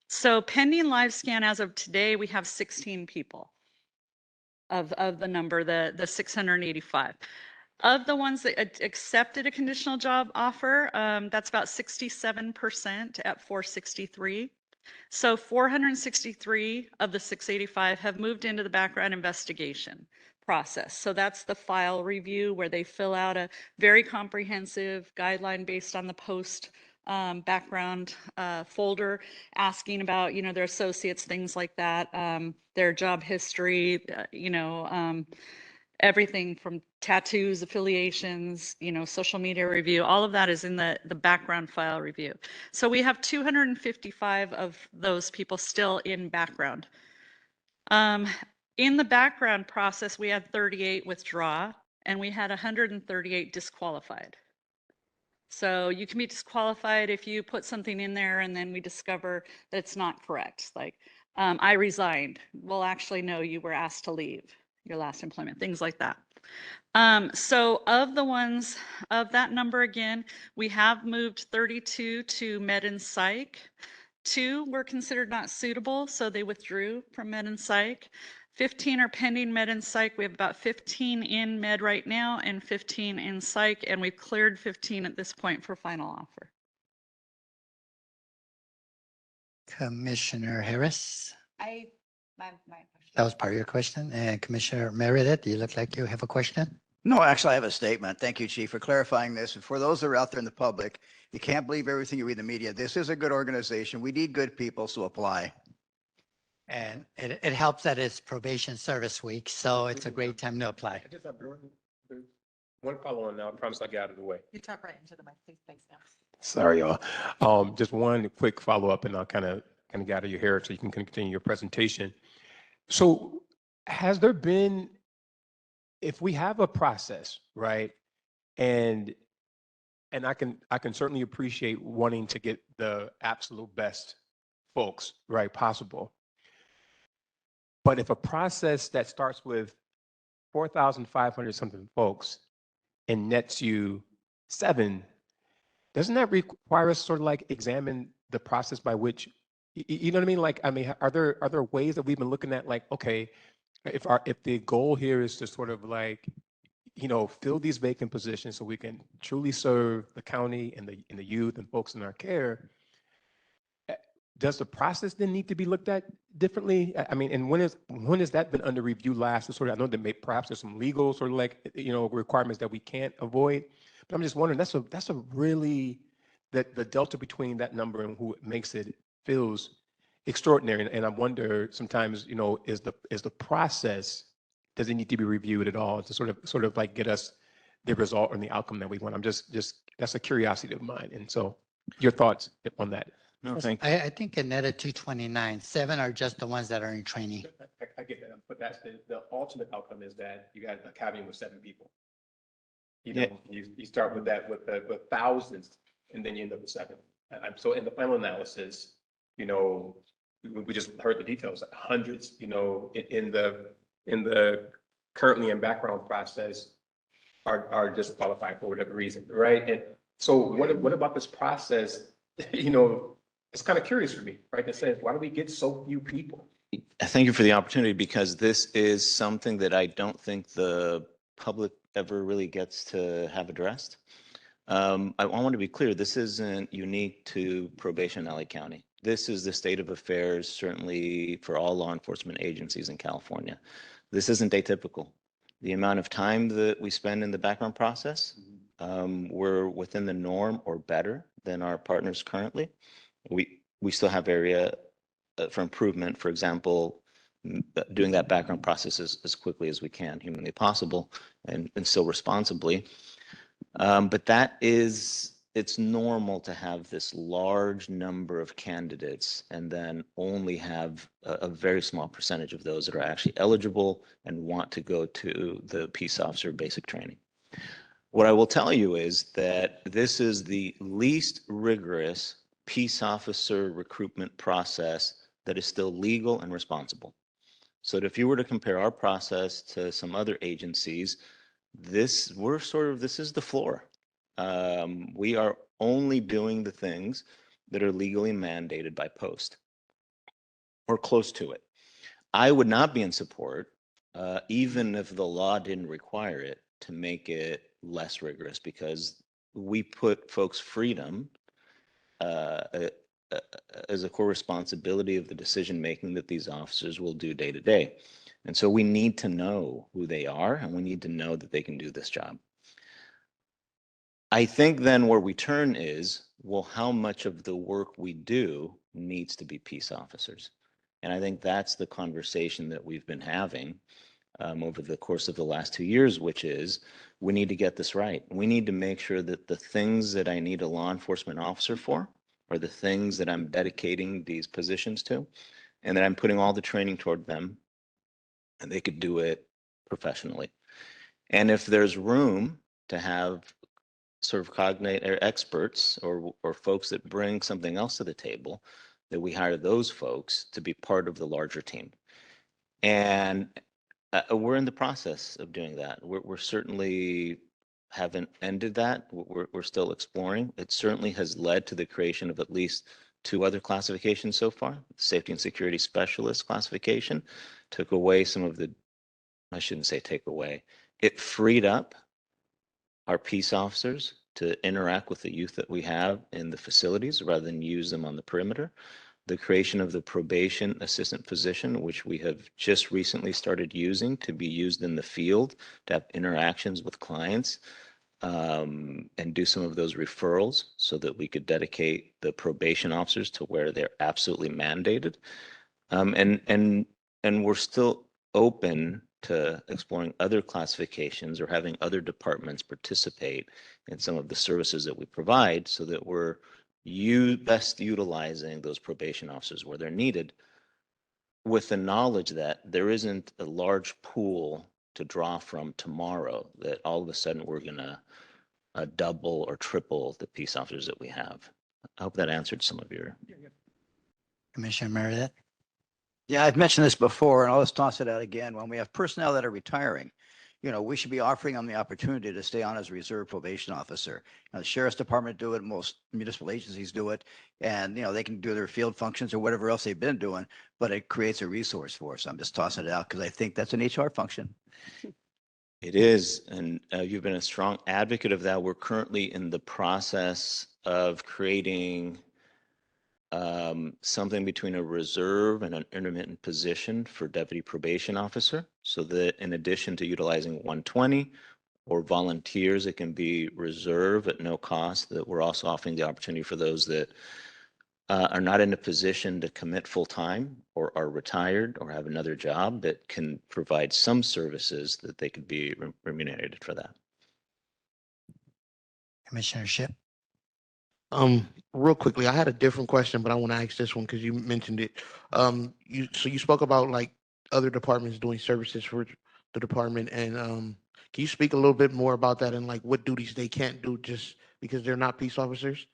So pending live scan as of today, we have 16 people of the number, the 685. Of the ones that accepted a conditional job offer, that's about 67% at 463. So 463 of the 685 have moved into the background investigation process. So that's the file review where they fill out a very comprehensive guideline based on the post background folder, asking about, their associates, things like that, their job history, everything from tattoos, affiliations, social media review, all of that is in the background file review. So we have 255 of those people still in background. In the background process, we had 38 withdraw and we had 138 disqualified. So you can be disqualified if you put something in there and then we discover that it's not correct. Like, I resigned. Well, actually, no, you were asked to leave your last employment, things like that. So of the ones, of that number again, we have moved 32 to med and psych. 2 were considered not suitable, so they withdrew from med and psych. 15 are pending med and psych. We have about 15 in med right now and 15 in psych, and we've cleared 15 at this point for final offer. Commissioner Harris, My question. that was part of your question. And Commissioner Meredith, you look like you have a question. No, actually, I have a statement. Thank you, Chief, for clarifying this. And for those that are out there in the public, you can't believe everything you read in the media. This is a good organization. We need good people, so apply. And it helps that it's probation service week, so it's a great time to apply. I just have one follow on now. I promise I'll get out of the way. You talk right into the mic, please. Thanks, now. Sorry, y'all. Just one quick follow up and I'll kind of gather your hair so you can continue your presentation. So has there been, if we have a process, right? And I can certainly appreciate wanting to get the absolute best folks, right, possible. But if a process that starts with 4,500 something folks and nets you 7, doesn't that require us sort of like examine the process by which, you know what I mean? Like, I mean, are there ways that we've been looking at, like, okay, if the goal here is to sort of like, fill these vacant positions so we can truly serve the county and the youth and folks in our care, does the process then need to be looked at differently? I mean, and when has that been under review last? To sort of, I know that perhaps there's some legal sort of like, requirements that we can't avoid, but I'm just wondering, that's a really, that the delta between that number and who makes it feels extraordinary. And I wonder sometimes, is the process, does it need to be reviewed at all to sort of like get us the result and the outcome that we want? I'm just that's a curiosity of mine. And so your thoughts on that? No, thank I think it netted 229. 7 are just the ones that are in training. I get that, but that's the ultimate outcome is that you got a cabinet with 7 people. Yeah. You start with that with thousands, and then you end up with 7. So in the final analysis, we just heard the details, hundreds, in the currently in background process are disqualified for whatever reason, right? And so what about this process? It's kind of curious for me, right? That says, why do we get so few people? Thank you for the opportunity, because this is something that I don't think the public ever really gets to have addressed. I want to be clear, this isn't unique to probation in LA County. This is the state of affairs, certainly for all law enforcement agencies in California. This isn't atypical. The amount of time that we spend in the background process, we're within the norm or better than our partners currently. We still have area for improvement. For example, doing that background process as quickly as we can, humanly possible, and still responsibly. But it's normal to have this large number of candidates and then only have a very small percentage of those that are actually eligible and want to go to the peace officer basic training. What I will tell you is that this is the least rigorous peace officer recruitment process that is still legal and responsible. So that if you were to compare our process to some other agencies, this is the floor. We are only doing the things that are legally mandated by post or close to it. I would not be in support, even if the law didn't require it, to make it less rigorous, because we put folks' freedom as a core responsibility of the decision making that these officers will do day to day. And so we need to know who they are, and we need to know that they can do this job. I think then where we turn is, well, how much of the work we do needs to be peace officers? And I think that's the conversation that we've been having over the course of the last 2 years, which is we need to get this right. We need to make sure that the things that I need a law enforcement officer for are the things that I'm dedicating these positions to, and that I'm putting all the training toward them, and they could do it professionally. And if there's room to have sort of cognate or experts or folks that bring something else to the table, that we hire those folks to be part of the larger team. And we're in the process of doing that. We're certainly haven't ended that. We're still exploring. It certainly has led to the creation of at least 2 other classifications so far. Safety and security specialist classification took away some of the, I shouldn't say take away, it freed up our peace officers to interact with the youth that we have in the facilities rather than use them on the perimeter. The creation of the probation assistant position, which we have just recently started using to be used in the field to have interactions with clients, and do some of those referrals so that we could dedicate the probation officers to where they're absolutely mandated. And we're still open to exploring other classifications or having other departments participate in some of the services that we provide, so that we're best utilizing those probation officers where they're needed, with the knowledge that there isn't a large pool to draw from tomorrow, that all of a sudden we're going to double or triple the peace officers that we have. I hope that answered some of your. Commissioner Meredith? Yeah, I've mentioned this before, and I'll just toss it out again. When we have personnel that are retiring, we should be offering them the opportunity to stay on as a reserve probation officer. The sheriff's department do it, most municipal agencies do it, and they can do their field functions or whatever else they've been doing, but it creates a resource for us. I'm just tossing it out because I think that's an HR function. It is, and you've been a strong advocate of that. We're currently in the process of creating something between a reserve and an intermittent position for deputy probation officer, so that in addition to utilizing 120 or volunteers, it can be reserve at no cost, that we're also offering the opportunity for those that are not in a position to commit full time or are retired or have another job that can provide some services that they could be remunerated for that. Commissioner Ship? Real quickly, I had a different question, but I want to ask this one because you mentioned it. You spoke about like other departments doing services for the department, and can you speak a little bit more about that and like what duties they can't do just because they're not peace officers?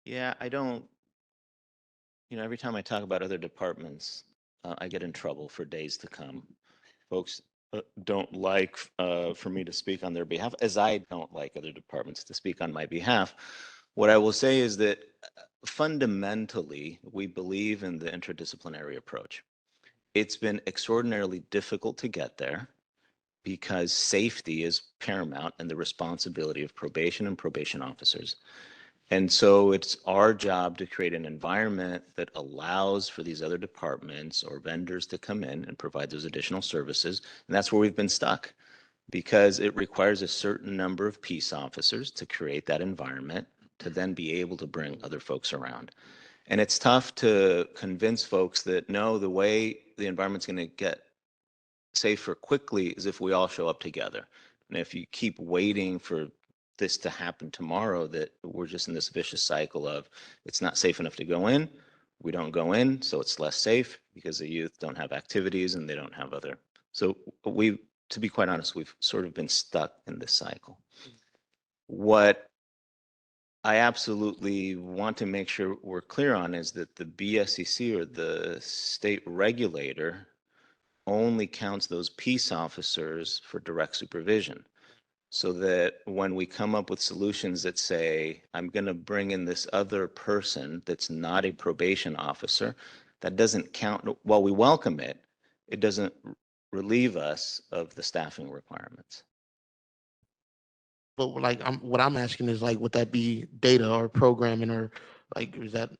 Yeah, I don't, every time I talk about other departments, I get in trouble for days to come. Folks don't like for me to speak on their behalf, as I don't like other departments to speak on my behalf. What I will say is that fundamentally, we believe in the interdisciplinary approach. It's been extraordinarily difficult to get there because safety is paramount and the responsibility of probation and probation officers. And so it's our job to create an environment that allows for these other departments or vendors to come in and provide those additional services. And that's where we've been stuck, because it requires a certain number of peace officers to create that environment to then be able to bring other folks around. And it's tough to convince folks that no, the way the environment's going to get safer quickly is if we all show up together. And if you keep waiting for this to happen tomorrow, that we're just in this vicious cycle of it's not safe enough to go in, we don't go in, so it's less safe because the youth don't have activities and they don't have other. So to be quite honest, we've sort of been stuck in this cycle. What I absolutely want to make sure we're clear on is that the BSCC, or the state regulator, only counts those peace officers for direct supervision. So that when we come up with solutions that say, I'm going to bring in this other person that's not a probation officer, that doesn't count. While we welcome it, it doesn't relieve us of the staffing requirements. But like what I'm asking is like, would that be data or programming or like is that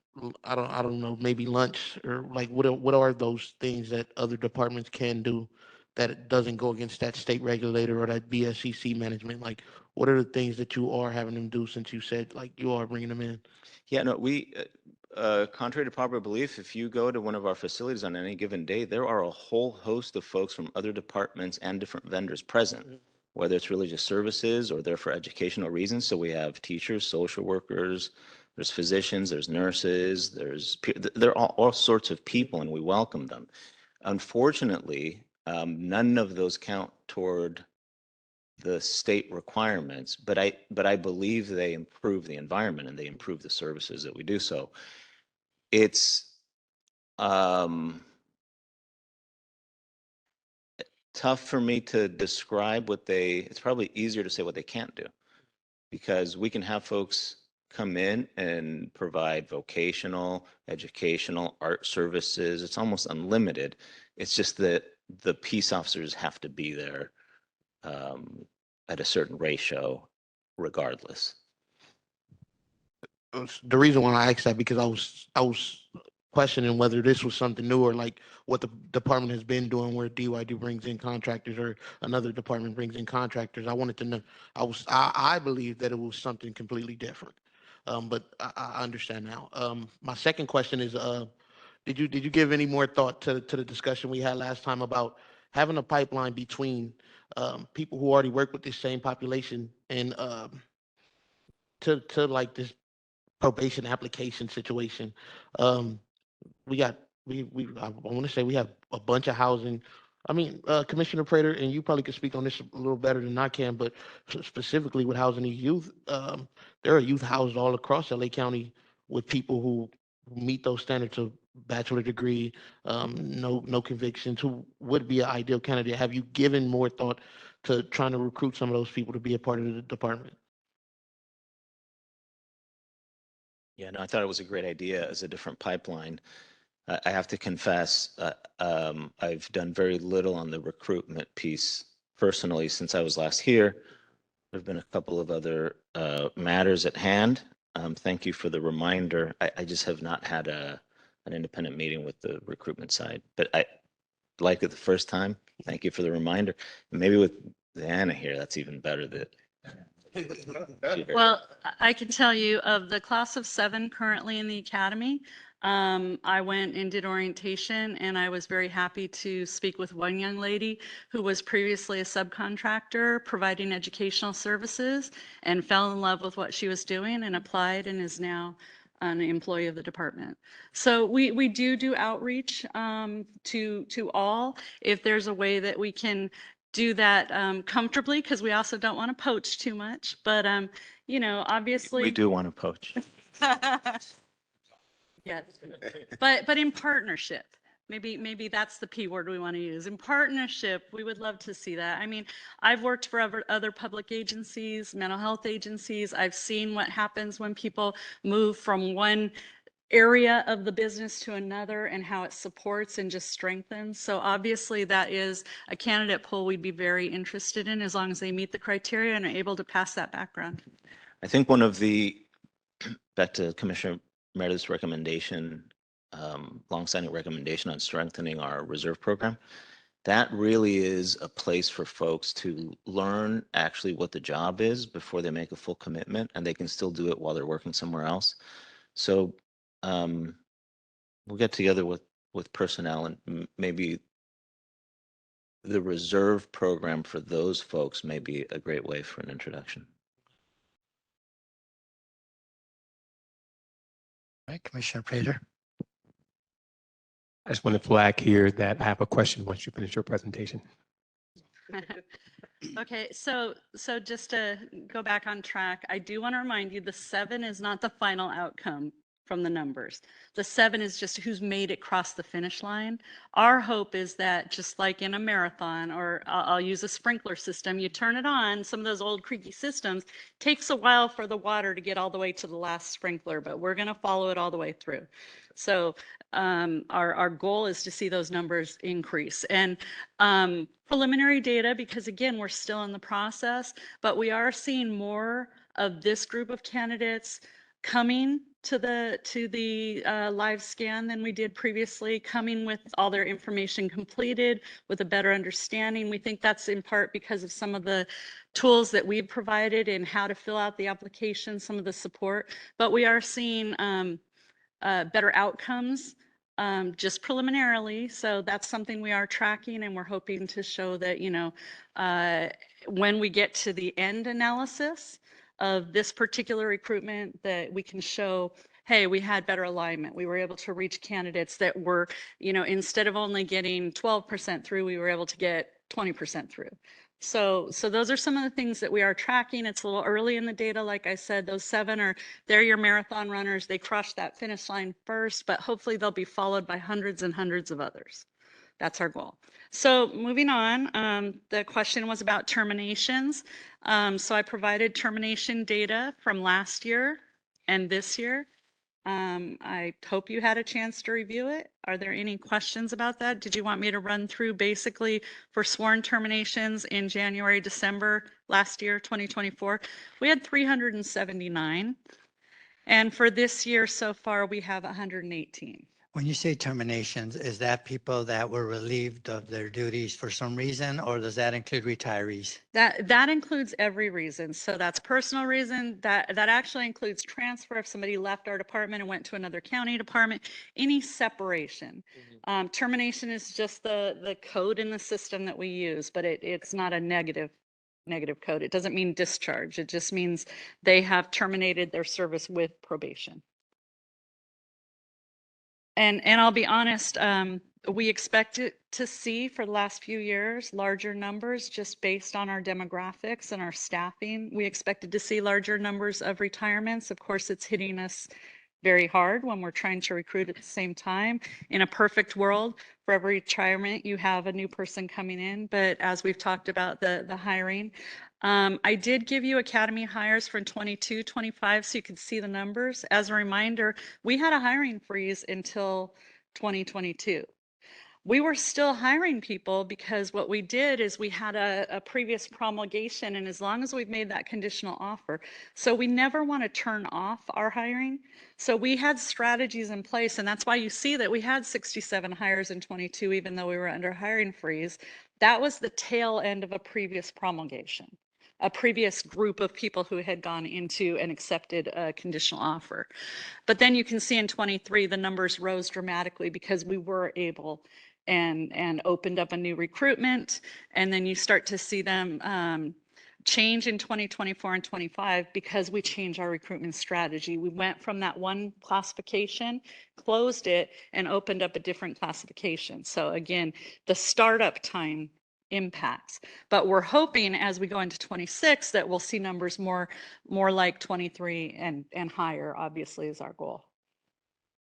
I don't know, maybe lunch or like what are those things that other departments can do that it doesn't go against that state regulator or that BSCC management? Like what are the things that you are having them do, since you said like you are bringing them in? Yeah, no, we, contrary to popular belief, if you go to one of our facilities on any given day, there are a whole host of folks from other departments and different vendors present, whether it's religious services or they're for educational reasons. So we have teachers, social workers, there's physicians, there's nurses, there are all sorts of people, and we welcome them. Unfortunately, none of those count toward the state requirements, but I believe they improve the environment and they improve the services that we do. So it's tough for me to describe it's probably easier to say what they can't do, because we can have folks come in and provide vocational, educational, art services. It's almost unlimited. It's just that the peace officers have to be there at a certain ratio regardless. The reason why I asked that because I was questioning whether this was something new or like what the department has been doing, where DYD brings in contractors or another department brings in contractors. I wanted to know. I believe that it was something completely different, but I understand now. My second question is, did you give any more thought to the discussion we had last time about having a pipeline between people who already work with the same population and to like this probation application situation? We got I want to say we have a bunch of housing. I mean, Commissioner Prater, and you probably could speak on this a little better than I can, but specifically with housing these youth, there are youth housed all across LA County with people who meet those standards of bachelor degree, no convictions, who would be an ideal candidate? Have you given more thought to trying to recruit some of those people to be a part of the department? Yeah, no, I thought it was a great idea as a different pipeline. I have to confess, I've done very little on the recruitment piece personally since I was last here. There have been a couple of other matters at hand. Thank you for the reminder. I just have not had an independent meeting with the recruitment side, but I liked it the first time. Thank you for the reminder. And maybe with Diana here, that's even better that. Well, I can tell you of the class of 7 currently in the academy, I went and did orientation, and I was very happy to speak with one young lady who was previously a subcontractor providing educational services and fell in love with what she was doing and applied and is now an employee of the department. So we do outreach to all. If there's a way that we can do that comfortably, because we also don't want to poach too much, but you know, obviously We do want to poach. yes, but in partnership. Maybe that's the P word we want to use. In partnership, we would love to see that. I mean, I've worked for other public agencies, mental health agencies. I've seen what happens when people move from one area of the business to another and how it supports and just strengthens. So obviously that is a candidate pool we'd be very interested in, as long as they meet the criteria and are able to pass that background. I think one of the, back to Commissioner Meredith's recommendation, longstanding recommendation on strengthening our reserve program, that really is a place for folks to learn actually what the job is before they make a full commitment, and they can still do it while they're working somewhere else. So we'll get together with personnel, and maybe the reserve program for those folks may be a great way for an introduction. All right, Commissioner Prater. I just want to flag here that I have a question once you finish your presentation. Okay, so just to go back on track, I do want to remind you the 7 is not the final outcome from the numbers. The 7 is just who's made it cross the finish line. Our hope is that, just like in a marathon, or I'll use a sprinkler system, you turn it on, some of those old creaky systems, takes a while for the water to get all the way to the last sprinkler, but we're going to follow it all the way through. So our goal is to see those numbers increase. And preliminary data, because again, we're still in the process, but we are seeing more of this group of candidates coming to the live scan than we did previously, coming with all their information completed with a better understanding. We think that's in part because of some of the tools that we've provided in how to fill out the application, some of the support, but we are seeing better outcomes just preliminarily. So that's something we are tracking, and we're hoping to show that, you know, when we get to the end analysis of this particular recruitment, that we can show, hey, we had better alignment. We were able to reach candidates that were, you know, instead of only getting 12% through, we were able to get 20% through. So those are some of the things that we are tracking. It's a little early in the data. Like I said, those 7 they're your marathon runners. They crush that finish line first, but hopefully they'll be followed by hundreds and hundreds of others. That's our goal. So moving on, the question was about terminations. So I provided termination data from last year and this year. I hope you had a chance to review it. Are there any questions about that? Did you want me to run through basically for sworn terminations in January, December last year, 2024? We had 379. And for this year so far, we have 118. When you say terminations, is that people that were relieved of their duties for some reason, or does that include retirees? That includes every reason. So that's personal reason. That actually includes transfer. If somebody left our department and went to another county department, any separation. Termination is just the code in the system that we use, but it's not a negative code. It doesn't mean discharge. It just means they have terminated their service with probation. And I'll be honest, we expected to see for the last few years larger numbers just based on our demographics and our staffing. We expected to see larger numbers of retirements. Of course, it's hitting us very hard when we're trying to recruit at the same time. In a perfect world, for every retirement, you have a new person coming in. But as we've talked about the hiring, I did give you academy hires for 22, 25, so you could see the numbers. As a reminder, we had a hiring freeze until 2022. We were still hiring people because what we did is we had a previous promulgation, and as long as we've made that conditional offer, so we never want to turn off our hiring. So we had strategies in place, and that's why you see that we had 67 hires in 22, even though we were under hiring freeze. That was the tail end of a previous promulgation, a previous group of people who had gone into and accepted a conditional offer. But then you can see in 23, the numbers rose dramatically because we were able and opened up a new recruitment. And then you start to see them change in 2024 and 25 because we changed our recruitment strategy. We went from that one classification, closed it, and opened up a different classification. So again, the startup time impacts, but we're hoping as we go into 26 that we'll see numbers more like 23 and higher, obviously, is our goal.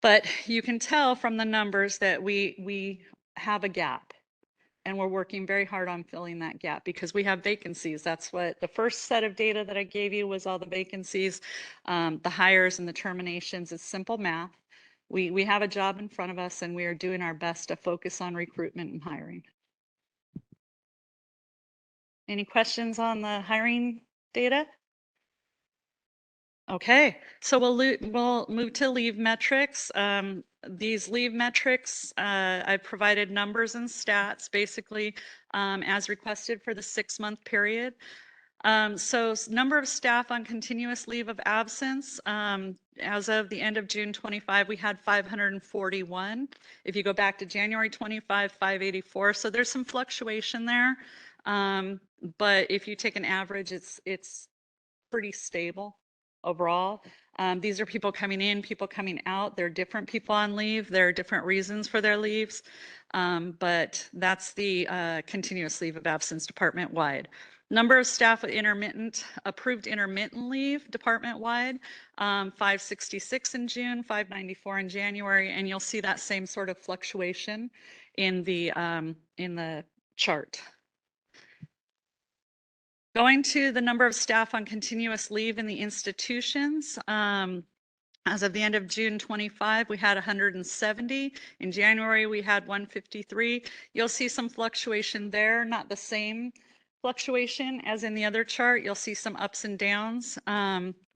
But you can tell from the numbers that we have a gap, and we're working very hard on filling that gap because we have vacancies. That's what the first set of data that I gave you was, all the vacancies, the hires and the terminations. It's simple math. We have a job in front of us, and we are doing our best to focus on recruitment and hiring. Any questions on the hiring data? Okay, so we'll move to leave metrics. These leave metrics, I've provided numbers and stats basically as requested for the 6-month period. So number of staff on continuous leave of absence, as of the end of June 25, we had 541. If you go back to January 25, 584. So there's some fluctuation there. But if you take an average, it's pretty stable overall. These are people coming in, people coming out. There are different people on leave. There are different reasons for their leaves. But that's the continuous leave of absence department-wide. Number of staff with approved intermittent leave department-wide, 566 in June, 594 in January, and you'll see that same sort of fluctuation in the chart. Going to the number of staff on continuous leave in the institutions, as of the end of June 25, we had 170. In January, we had 153. You'll see some fluctuation there, not the same fluctuation as in the other chart. You'll see some ups and downs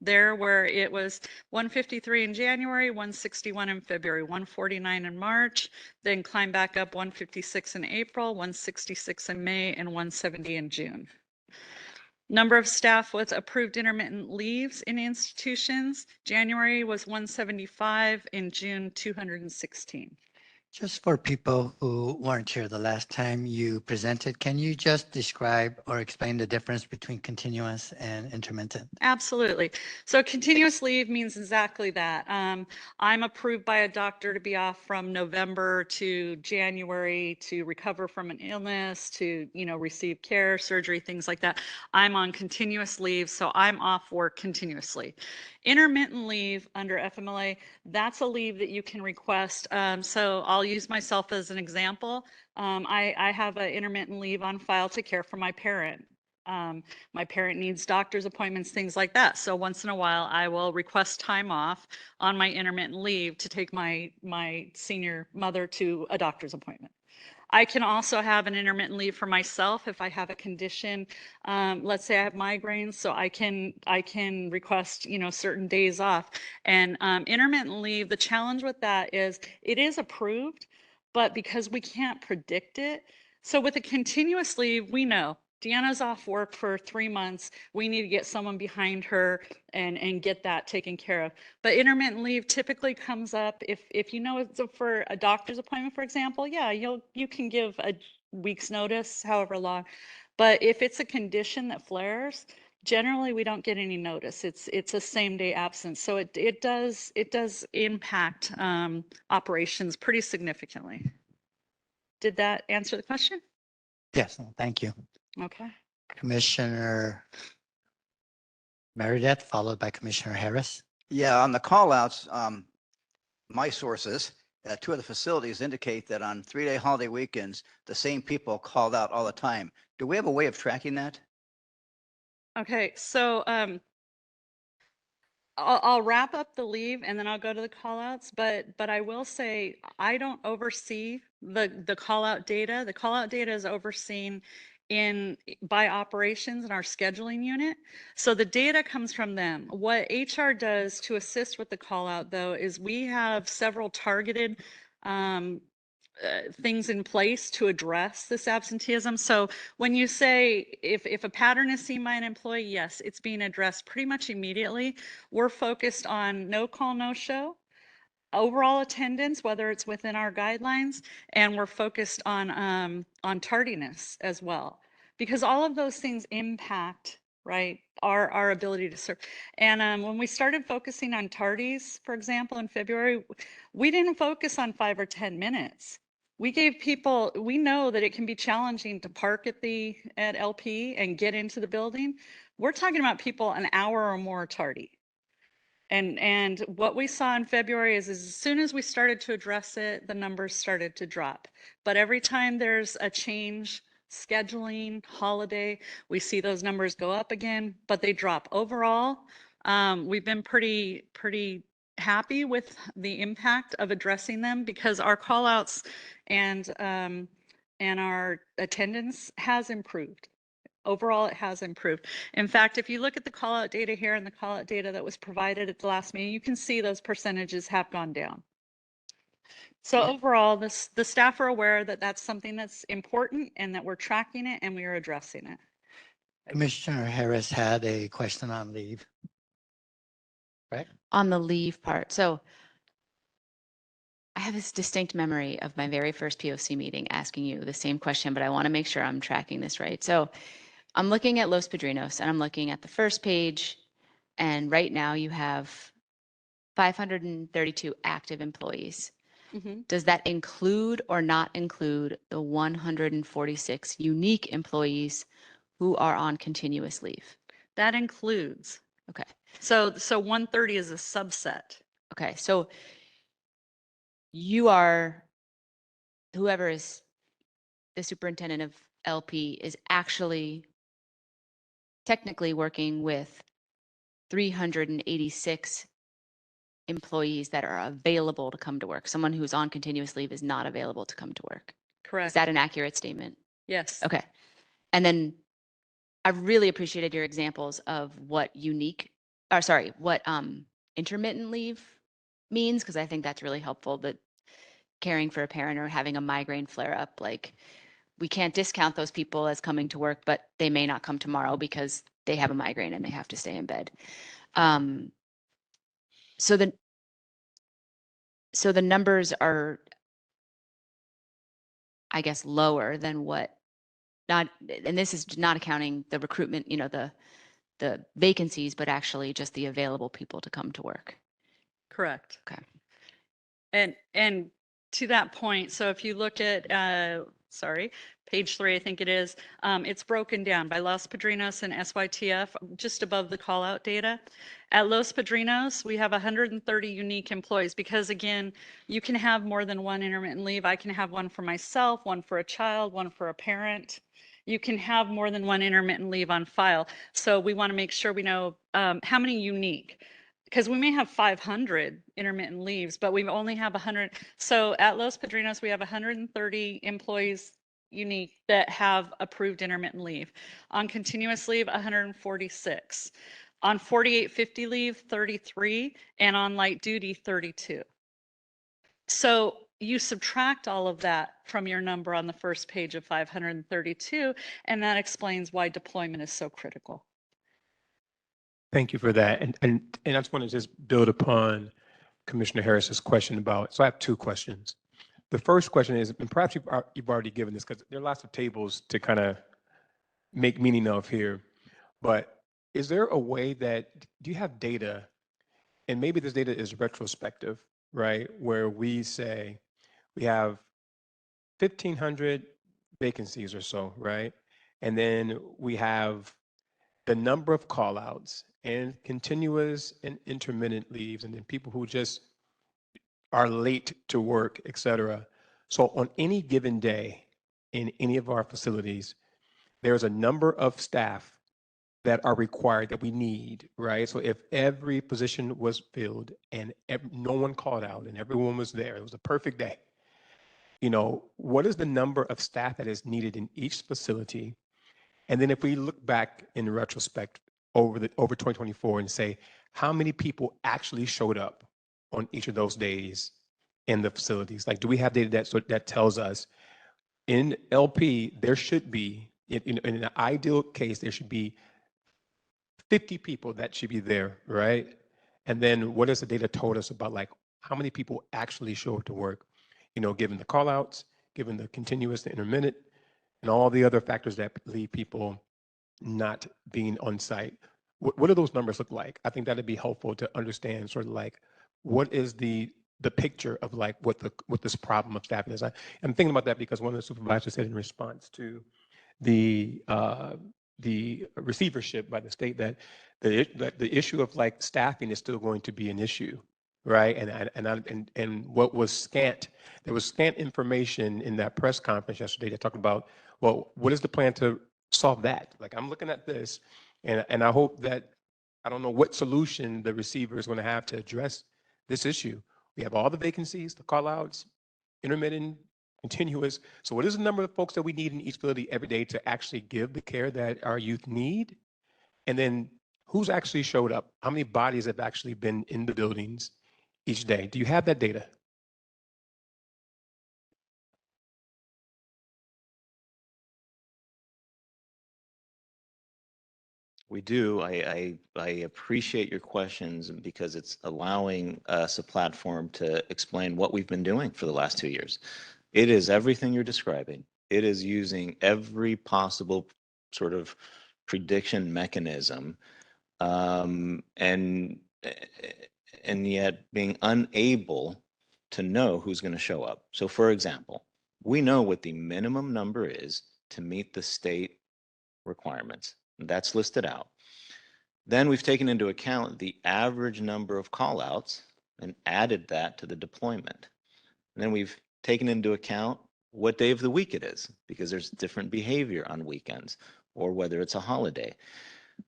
there, where it was 153 in January, 161 in February, 149 in March, then climb back up 156 in April, 166 in May, and 170 in June. Number of staff with approved intermittent leaves in institutions, January was 175, in June 216. Just for people who weren't here the last time you presented, can you just describe or explain the difference between continuous and intermittent? Absolutely. So continuous leave means exactly that. I'm approved by a doctor to be off from November to January to recover from an illness, to receive care, surgery, things like that. I'm on continuous leave, so I'm off work continuously. Intermittent leave under FMLA, that's a leave that you can request. So I'll use myself as an example. I have an intermittent leave on file to care for my parent. My parent needs doctor's appointments, things like that. So once in a while, I will request time off on my intermittent leave to take my senior mother to a doctor's appointment. I can also have an intermittent leave for myself if I have a condition. Let's say I have migraines, so I can request certain days off. And intermittent leave, the challenge with that is it is approved, but because we can't predict it. So with a continuous leave, we know Deanna's off work for 3 months. We need to get someone behind her and get that taken care of. But intermittent leave typically comes up if it's for a doctor's appointment, for example. Yeah, you can give a week's notice, however long. But if it's a condition that flares, generally we don't get any notice. It's a same day absence. So it does impact operations pretty significantly. Did that answer the question? Yes, thank you. Okay. Commissioner Meredith, followed by Commissioner Harris. Yeah, on the call outs, my sources, two of the facilities indicate that on 3-day holiday weekends, the same people called out all the time. Do we have a way of tracking that? Okay, so I'll wrap up the leave and then I'll go to the call outs, but I will say I don't oversee the call out data. The call out data is overseen by operations in our scheduling unit. So the data comes from them. What HR does to assist with the call out though is we have several targeted things in place to address this absenteeism. So when you say if a pattern is seen by an employee, yes, it's being addressed pretty much immediately. We're focused on no call, no show, overall attendance, whether it's within our guidelines, and we're focused on tardiness as well, because all of those things impact, right, our ability to serve. And when we started focusing on tardies, for example, in February, we didn't focus on 5 or 10 minutes. We gave people, we know that it can be challenging to park at LP and get into the building. We're talking about people an hour or more tardy. And what we saw in February is as soon as we started to address it, the numbers started to drop. But every time there's a change, scheduling, holiday, we see those numbers go up again, but they drop. Overall, we've been pretty happy with the impact of addressing them, because our call outs and our attendance has improved. Overall, it has improved. In fact, if you look at the call out data here and the call out data that was provided at the last meeting, you can see those percentages have gone down. So overall, the staff are aware that that's something that's important and that we're tracking it and we are addressing it. Commissioner Harris had a question on leave. Right? On the leave part. So I have this distinct memory of my very first POC meeting asking you the same question, but I want to make sure I'm tracking this right. So I'm looking at Los Padrinos and I'm looking at the first page, and right now you have 532 active employees. Mm-hmm. Does that include or not include the 146 unique employees who are on continuous leave? That includes. Okay. So 130 is a subset. Okay. So you are, whoever is the superintendent of LP is actually technically working with 386 employees that are available to come to work. Someone who's on continuous leave is not available to come to work. Correct. Is that an accurate statement? Yes. Okay. And then I really appreciated your examples of what intermittent leave means, because I think that's really helpful, that caring for a parent or having a migraine flare up, like we can't discount those people as coming to work, but they may not come tomorrow because they have a migraine and they have to stay in bed. So the numbers are, I guess, lower than what, not, and this is not accounting the recruitment, the vacancies, but actually just the available people to come to work. Correct. Okay. And to that point, so if you look at, page 3, I think it is, it's broken down by Los Padrinos and SYTF, just above the call out data. At Los Padrinos, we have 130 unique employees, because again, you can have more than one intermittent leave. I can have one for myself, one for a child, one for a parent. You can have more than one intermittent leave on file. So we want to make sure we know how many unique, because we may have 500 intermittent leaves, but we only have 100. So at Los Padrinos, we have 130 employees unique that have approved intermittent leave. On continuous leave, 146. On 4850 leave, 33. And on light duty, 32. So you subtract all of that from your number on the first page of 532, and that explains why deployment is so critical. Thank you for that. And I just want to just build upon Commissioner Harris's question about, so I have two questions. The first question is, and perhaps you've already given this because there are lots of tables to kind of make meaning of here, but is there a way that, do you have data, and maybe this data is retrospective, right? Where we say we have 1,500 vacancies or so, right? And then we have the number of call outs and continuous and intermittent leaves, and then people who just are late to work, et cetera. So on any given day in any of our facilities, there's a number of staff that are required that we need, right? So if every position was filled and no one called out and everyone was there, it was a perfect day. You know, what is the number of staff that is needed in each facility? And then if we look back in retrospect over 2024 and say, how many people actually showed up on each of those days in the facilities? Like, do we have data that tells us in LP, there should be, in an ideal case, there should be 50 people that should be there, right? And then what has the data told us about like how many people actually show up to work, you know, given the call outs, given the continuous, the intermittent, and all the other factors that leave people not being on site. What do those numbers look like? I think that'd be helpful to understand sort of like what is the picture of like what this problem of staffing is. I'm thinking about that because one of the supervisors said in response to the receivership by the state that the issue of like staffing is still going to be an issue, right? And what was scant, there was scant information in that press conference yesterday that talked about, well, what is the plan to solve that? Like I'm looking at this, and I hope that I don't know what solution the receiver is going to have to address this issue. We have all the vacancies, the call outs, intermittent, continuous. So what is the number of folks that we need in each facility every day to actually give the care that our youth need? And then who's actually showed up? How many bodies have actually been in the buildings each day? Do you have that data? We do. I appreciate your questions because it's allowing us a platform to explain what we've been doing for the last 2 years. It is everything you're describing. It is using every possible sort of prediction mechanism, and yet being unable to know who's going to show up. So, for example, we know what the minimum number is to meet the state requirements. That's listed out. Then we've taken into account the average number of callouts and added that to the deployment. And then we've taken into account what day of the week it is, because there's different behavior on weekends or whether it's a holiday.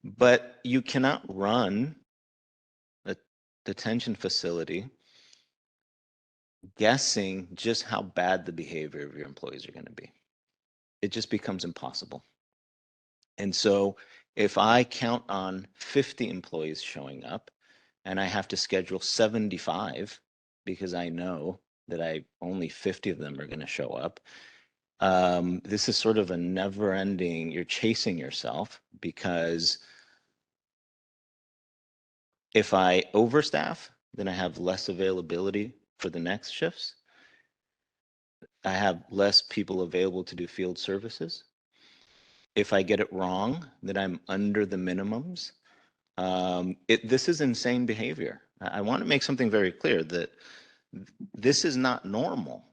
But you cannot run a detention facility guessing just how bad the behavior of your employees are going to be. It just becomes impossible. And so if I count on 50 employees showing up and I have to schedule 75 because I know that only 50 of them are going to show up, this is sort of a never ending, you're chasing yourself, because if I overstaff, then I have less availability for the next shifts. I have less people available to do field services. If I get it wrong, then I'm under the minimums. This is insane behavior. I want to make something very clear that this is not normal.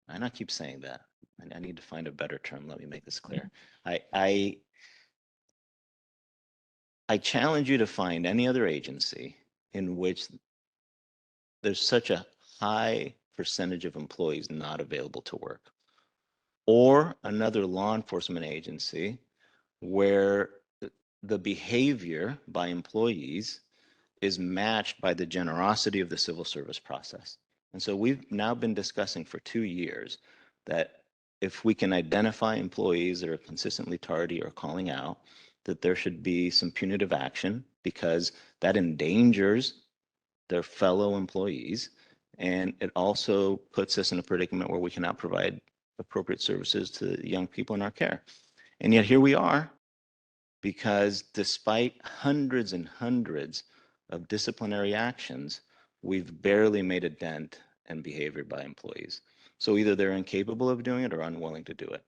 And I keep saying that. And I need to find a better term. Let me make this clear. I challenge you to find any other agency in which there's such a high percentage of employees not available to work, or another law enforcement agency where the behavior by employees is matched by the generosity of the civil service process. And so we've now been discussing for 2 years that if we can identify employees that are consistently tardy or calling out, that there should be some punitive action, because that endangers their fellow employees. And it also puts us in a predicament where we cannot provide appropriate services to young people in our care. And yet here we are, because despite hundreds and hundreds of disciplinary actions, we've barely made a dent in behavior by employees. So either they're incapable of doing it or unwilling to do it.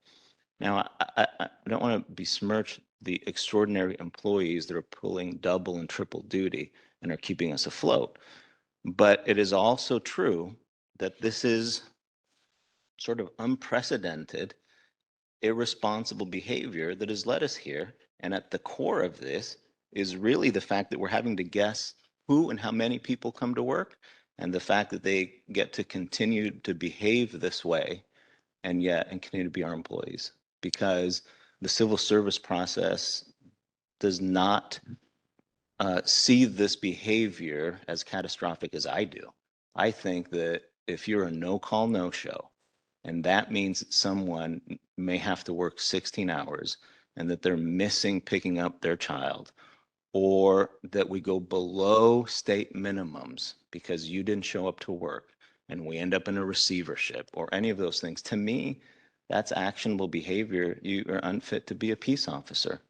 Now, I don't want to besmirch the extraordinary employees that are pulling double and triple duty and are keeping us afloat. But it is also true that this is sort of unprecedented, irresponsible behavior that has led us here. And at the core of this is really the fact that we're having to guess who and how many people come to work, and the fact that they get to continue to behave this way and continue to be our employees, because the civil service process does not see this behavior as catastrophic as I do. I think that if you're a no-call, no-show, and that means that someone may have to work 16 hours and that they're missing picking up their child, or that we go below state minimums because you didn't show up to work and we end up in a receivership or any of those things, to me, that's actionable behavior. You are unfit to be a peace officer.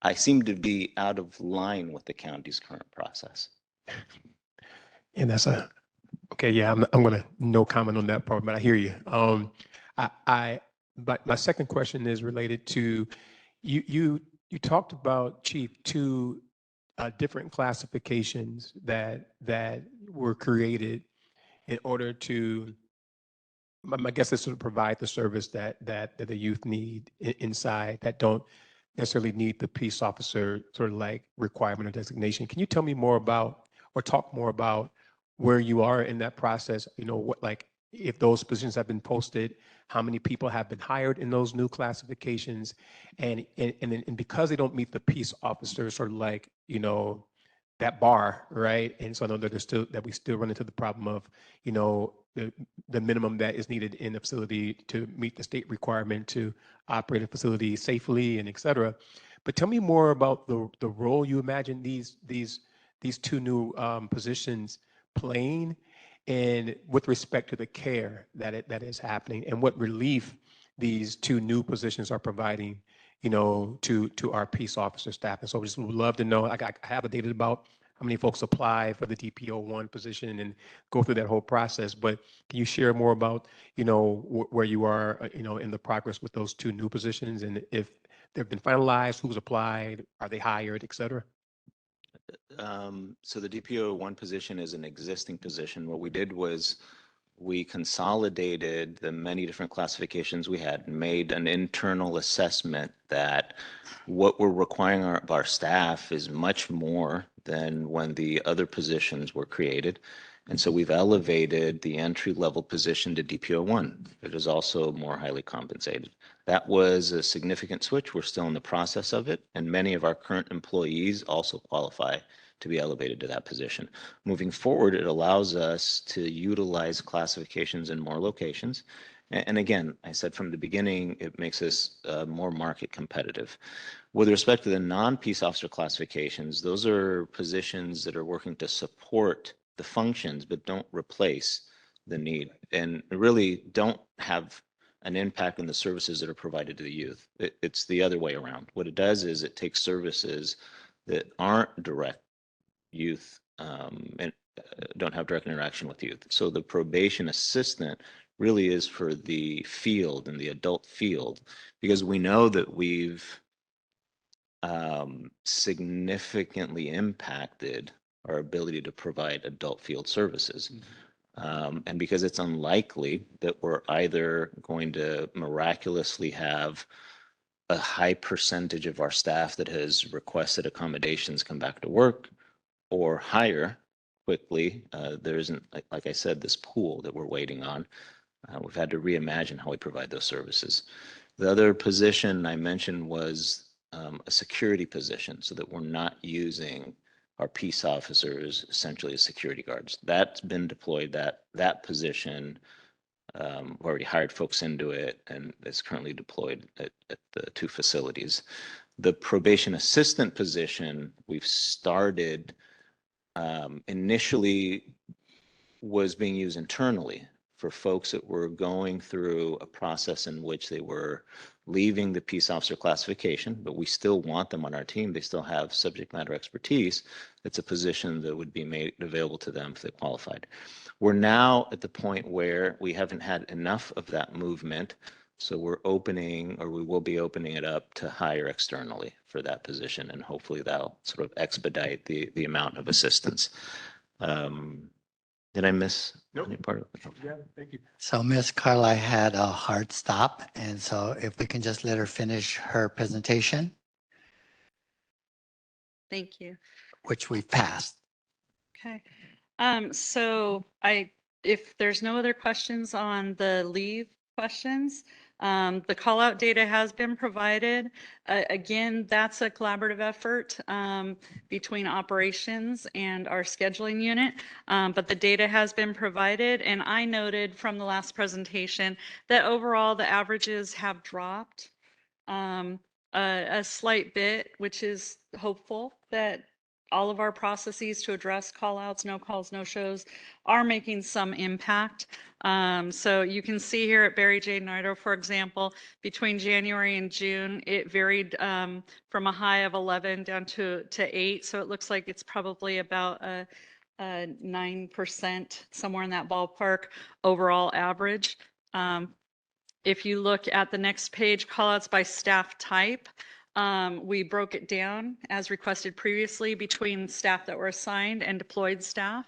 I seem to be out of line with the county's current process. And that's okay. Yeah, I'm going to no comment on that part, but I hear you. But my second question is related to you talked about, Chief, two different classifications that were created in order to, my guess is to provide the service that the youth need inside, that don't necessarily need the peace officer sort of like requirement or designation. Can you tell me more about, or talk more about where you are in that process? You know, what, like, if those positions have been posted, how many people have been hired in those new classifications, and because they don't meet the peace officer sort of like, you know, that bar, right? And so I know that we still run into the problem of, you know, the minimum that is needed in a facility to meet the state requirement to operate a facility safely and et cetera. But tell me more about the role you imagine these two new positions playing, and with respect to the care that is happening, and what relief these two new positions are providing, you know, to our peace officer staff. And so we just would love to know, I have a data about how many folks apply for the DPO1 position and go through that whole process. But can you share more about, you know, where you are, you know, in the progress with those two new positions, and if they've been finalized, who's applied, are they hired, et cetera? So the DPO1 position is an existing position. What we did was we consolidated the many different classifications we had and made an internal assessment that what we're requiring of our staff is much more than when the other positions were created. And so we've elevated the entry-level position to DPO1. It is also more highly compensated. That was a significant switch. We're still in the process of it, and many of our current employees also qualify to be elevated to that position. Moving forward, it allows us to utilize classifications in more locations. And again, I said from the beginning, it makes us more market competitive. With respect to the non-peace officer classifications, those are positions that are working to support the functions, but don't replace the need, and really don't have an impact on the services that are provided to the youth. It's the other way around. What it does is it takes services that aren't direct youth and don't have direct interaction with youth. So the probation assistant really is for the field and the adult field, because we know that we've significantly impacted our ability to provide adult field services. And because it's unlikely that we're either going to miraculously have a high percentage of our staff that has requested accommodations come back to work, or hire quickly, there isn't, like I said, this pool that we're waiting on. We've had to reimagine how we provide those services. The other position I mentioned was a security position, so that we're not using our peace officers essentially as security guards. That's been deployed. That position, we already hired folks into it, and it's currently deployed at the two facilities. The probation assistant position we've started initially was being used internally for folks that were going through a process in which they were leaving the peace officer classification, but we still want them on our team. They still have subject matter expertise. It's a position that would be made available to them if they qualified. We're now at the point where we haven't had enough of that movement, so we're opening, or we will be opening it up to hire externally for that position, and hopefully that'll sort of expedite the amount of assistance. Did I miss any part of it? Yeah, thank you. So Ms. Carla had a hard stop, and so if we can just let her finish her presentation. Thank you. which we passed. Okay. So if there's no other questions on the leave questions, the call out data has been provided. Again, that's a collaborative effort between operations and our scheduling unit. But the data has been provided, and I noted from the last presentation that overall the averages have dropped a slight bit, which is hopeful that all of our processes to address call outs, no calls, no shows are making some impact. So you can see here at Barry J. Nido, for example, between January and June, it varied from a high of 11 down to 8. So it looks like it's probably about a 9%, somewhere in that ballpark, overall average. If you look at the next page, callouts by staff type, we broke it down as requested previously between staff that were assigned and deployed staff.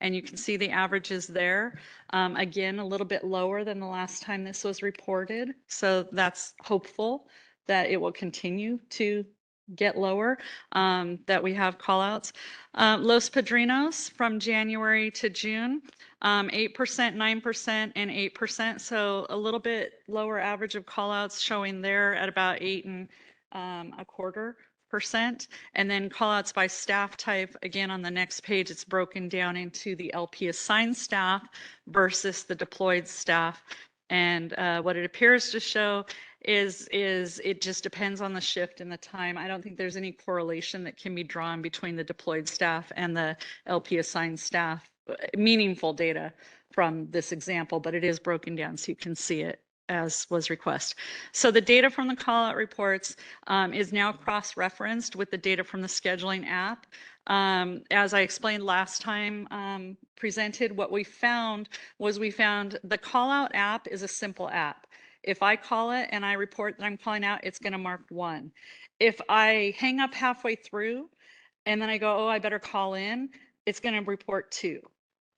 And you can see the averages there. Again, a little bit lower than the last time this was reported. So that's hopeful that it will continue to get lower, that we have callouts. Los Padrinos from January to June, 8%, 9%, and 8%. So a little bit lower average of callouts showing there at about 8.25%. And then callouts by staff type, again, on the next page, it's broken down into the LP assigned staff versus the deployed staff. And what it appears to show is it just depends on the shift in the time. I don't think there's any correlation that can be drawn between the deployed staff and the LP assigned staff, meaningful data from this example, but it is broken down so you can see it as was requested. So the data from the call out reports is now cross-referenced with the data from the scheduling app. As I explained last time presented, what we found was the call out app is a simple app. If I call it and I report that I'm calling out, it's going to mark 1. If I hang up halfway through and then I go, oh, I better call in, it's going to report 2.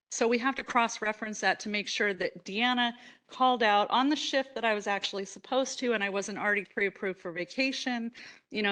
So we have to cross-reference that to make sure that Deanna called out on the shift that I was actually supposed to, and I wasn't already pre-approved for vacation.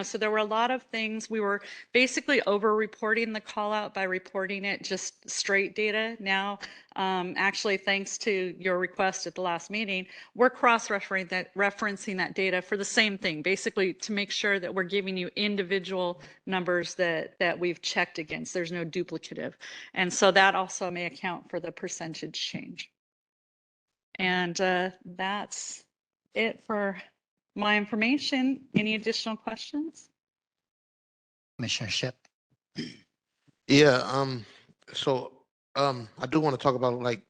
So there were a lot of things. We were basically over-reporting the call out by reporting it just straight data. Now, actually, thanks to your request at the last meeting, we're cross-referencing that data for the same thing, basically to make sure that we're giving you individual numbers that we've checked against. There's no duplicative. And so that also may account for the percentage change. And that's it for my information. Any additional questions? Commissioner Ship. Yeah, so I do want to talk about like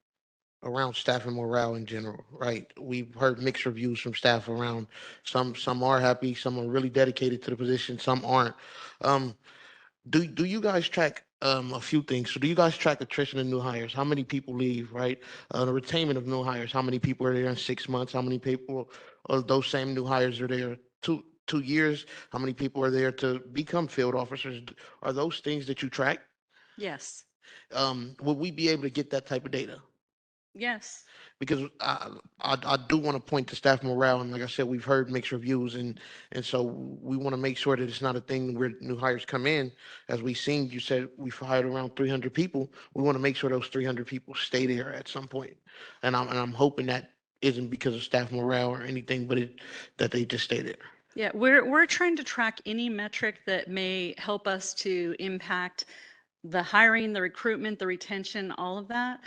around staff and morale in general, right? We've heard mixed reviews from staff around some are happy, some are really dedicated to the position, some aren't. Do you guys track a few things? So do you guys track attrition of new hires? How many people leave, right? The retainment of new hires, how many people are there in 6 months? How many people of those same new hires are there 2 years? How many people are there to become field officers? Are those things that you track? Yes. Would we be able to get that type of data? Yes. Because I do want to point to staff morale, and like I said, we've heard mixed reviews, and so we want to make sure that it's not a thing where new hires come in. As we've seen, you said we've hired around 300 people. We want to make sure those 300 people stay there at some point, and I'm hoping that isn't because of staff morale or anything, but that they just stay there. Yeah, we're trying to track any metric that may help us to impact the hiring, the recruitment, the retention, all of that.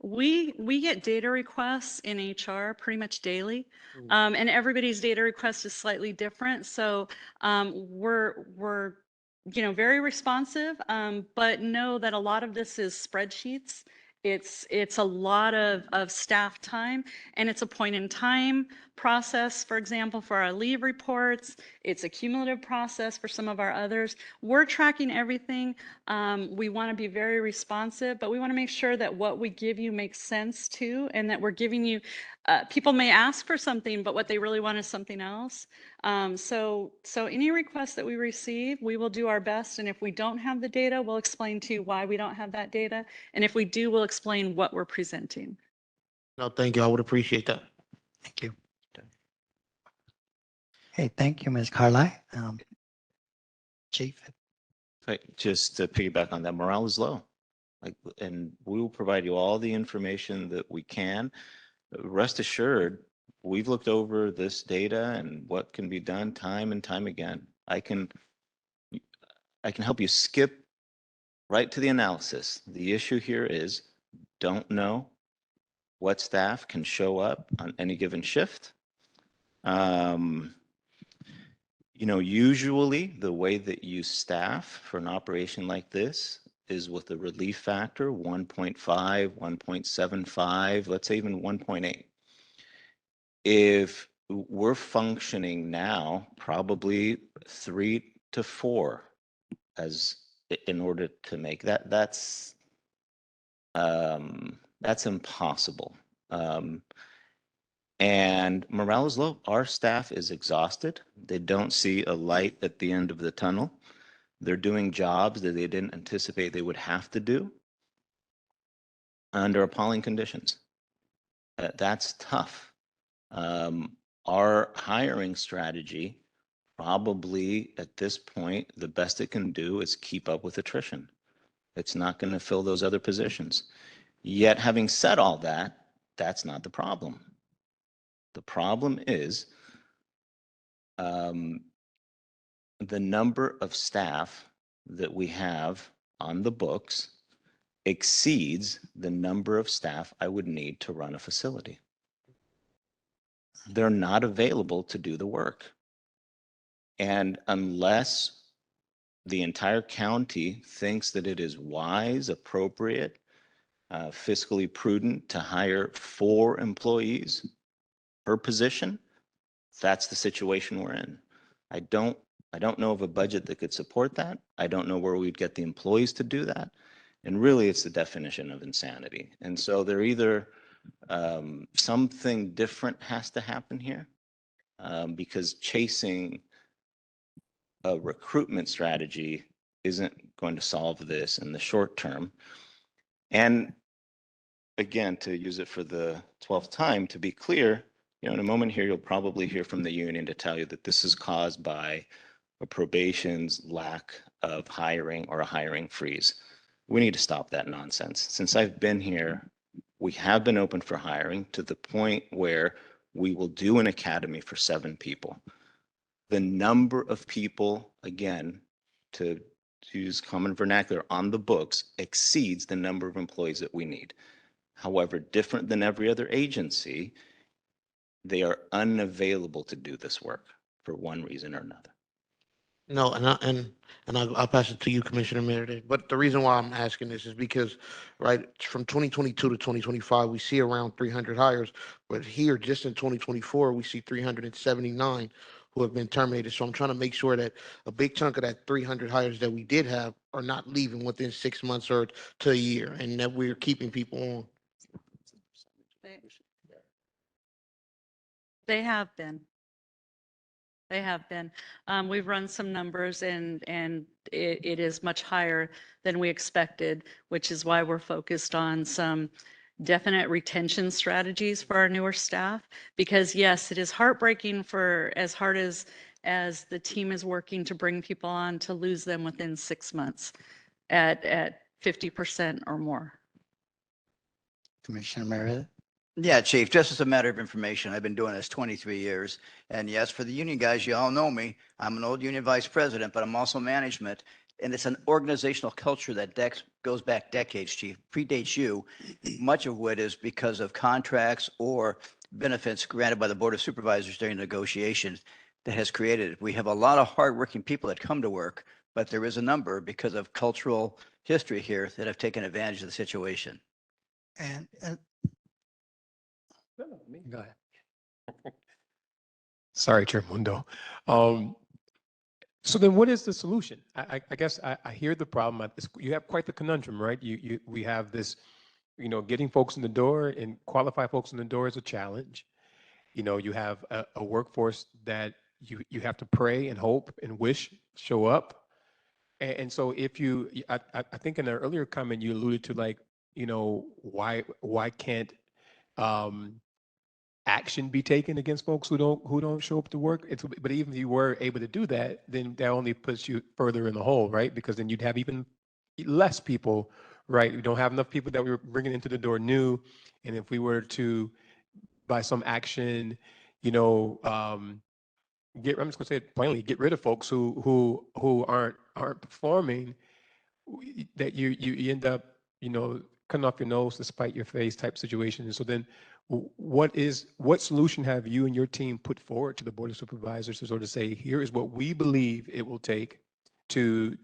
We get data requests in HR pretty much daily, and everybody's data request is slightly different. So we're very responsive, but know that a lot of this is spreadsheets. It's a lot of staff time, and it's a point in time process, for example, for our leave reports. It's a cumulative process for some of our others. We're tracking everything. We want to be very responsive, but we want to make sure that what we give you makes sense too, and that we're giving you, people may ask for something, but what they really want is something else. So any requests that we receive, we will do our best. And if we don't have the data, we'll explain to you why we don't have that data. And if we do, we'll explain what we're presenting. No, thank you. I would appreciate that. Thank you. Okay, thank you, Ms. Carly. Chief. Right, just to piggyback on that, morale is low. Like, and we will provide you all the information that we can. Rest assured, we've looked over this data and what can be done time and time again. I can help you skip right to the analysis. The issue here is don't know what staff can show up on any given shift. Usually the way that you staff for an operation like this is with a relief factor, 1.5, 1.75, let's say even 1.8. If we're functioning now, probably 3 to 4 as in order to make that, that's impossible. And morale is low. Our staff is exhausted. They don't see a light at the end of the tunnel. They're doing jobs that they didn't anticipate they would have to do under appalling conditions. That's tough. Our hiring strategy, probably at this point, the best it can do is keep up with attrition. It's not going to fill those other positions. Yet, having said all that, that's not the problem. The problem is the number of staff that we have on the books exceeds the number of staff I would need to run a facility. They're not available to do the work. And unless the entire county thinks that it is wise, appropriate, fiscally prudent to hire 4 employees per position, that's the situation we're in. I don't know of a budget that could support that. I don't know where we'd get the employees to do that. And really, it's the definition of insanity. And so they're either something different has to happen here because chasing a recruitment strategy isn't going to solve this in the short term. And again, to use it for the 12th time, to be clear, in a moment here, you'll probably hear from the union to tell you that this is caused by a probation's lack of hiring or a hiring freeze. We need to stop that nonsense. Since I've been here, we have been open for hiring to the point where we will do an academy for 7 people. The number of people, again, to use common vernacular, on the books exceeds the number of employees that we need. However, different than every other agency, they are unavailable to do this work for one reason or another. No, I'll pass it to you, Commissioner Meredith. But the reason why I'm asking this is because, right, from 2022 to 2025, we see around 300 hires, but here, just in 2024, we see 379 who have been terminated. So I'm trying to make sure that a big chunk of that 300 hires that we did have are not leaving within 6 months or to a year, and that we're keeping people on. They have been. They have been. We've run some numbers and it is much higher than we expected, which is why we're focused on some definite retention strategies for our newer staff. Because yes, it is heartbreaking for as hard as the team is working to bring people on, to lose them within 6 months at 50% or more. Commissioner Meredith? Yeah, Chief, just as a matter of information, I've been doing this 23 years. And yes, for the union guys, you all know me. I'm an old union vice president, but I'm also management. And it's an organizational culture that goes back decades, Chief, predates you. Much of what is because of contracts or benefits granted by the Board of Supervisors during negotiations that has created it. We have a lot of hardworking people that come to work, but there is a number because of cultural history here that have taken advantage of the situation. And go ahead. Sorry, Chair Mundo. So then what is the solution? I guess I hear the problem. You have quite the conundrum, right? We have this, getting folks in the door and qualify folks in the door is a challenge. You have a workforce that you have to pray and hope and wish show up. And so if I think in an earlier comment, you alluded to why can't action be taken against folks who don't show up to work. But even if you were able to do that, then that only puts you further in the hole, right? Because then you'd have even less people, right? We don't have enough people that we're bringing into the door new. And if we were to, by some action, you know, I'm just gonna say it plainly, get rid of folks who aren't performing, that you end up, you know, cutting off your nose to spite your face type situation. And so then what solution have you and your team put forward to the Board of Supervisors to sort of say, here is what we believe it will take to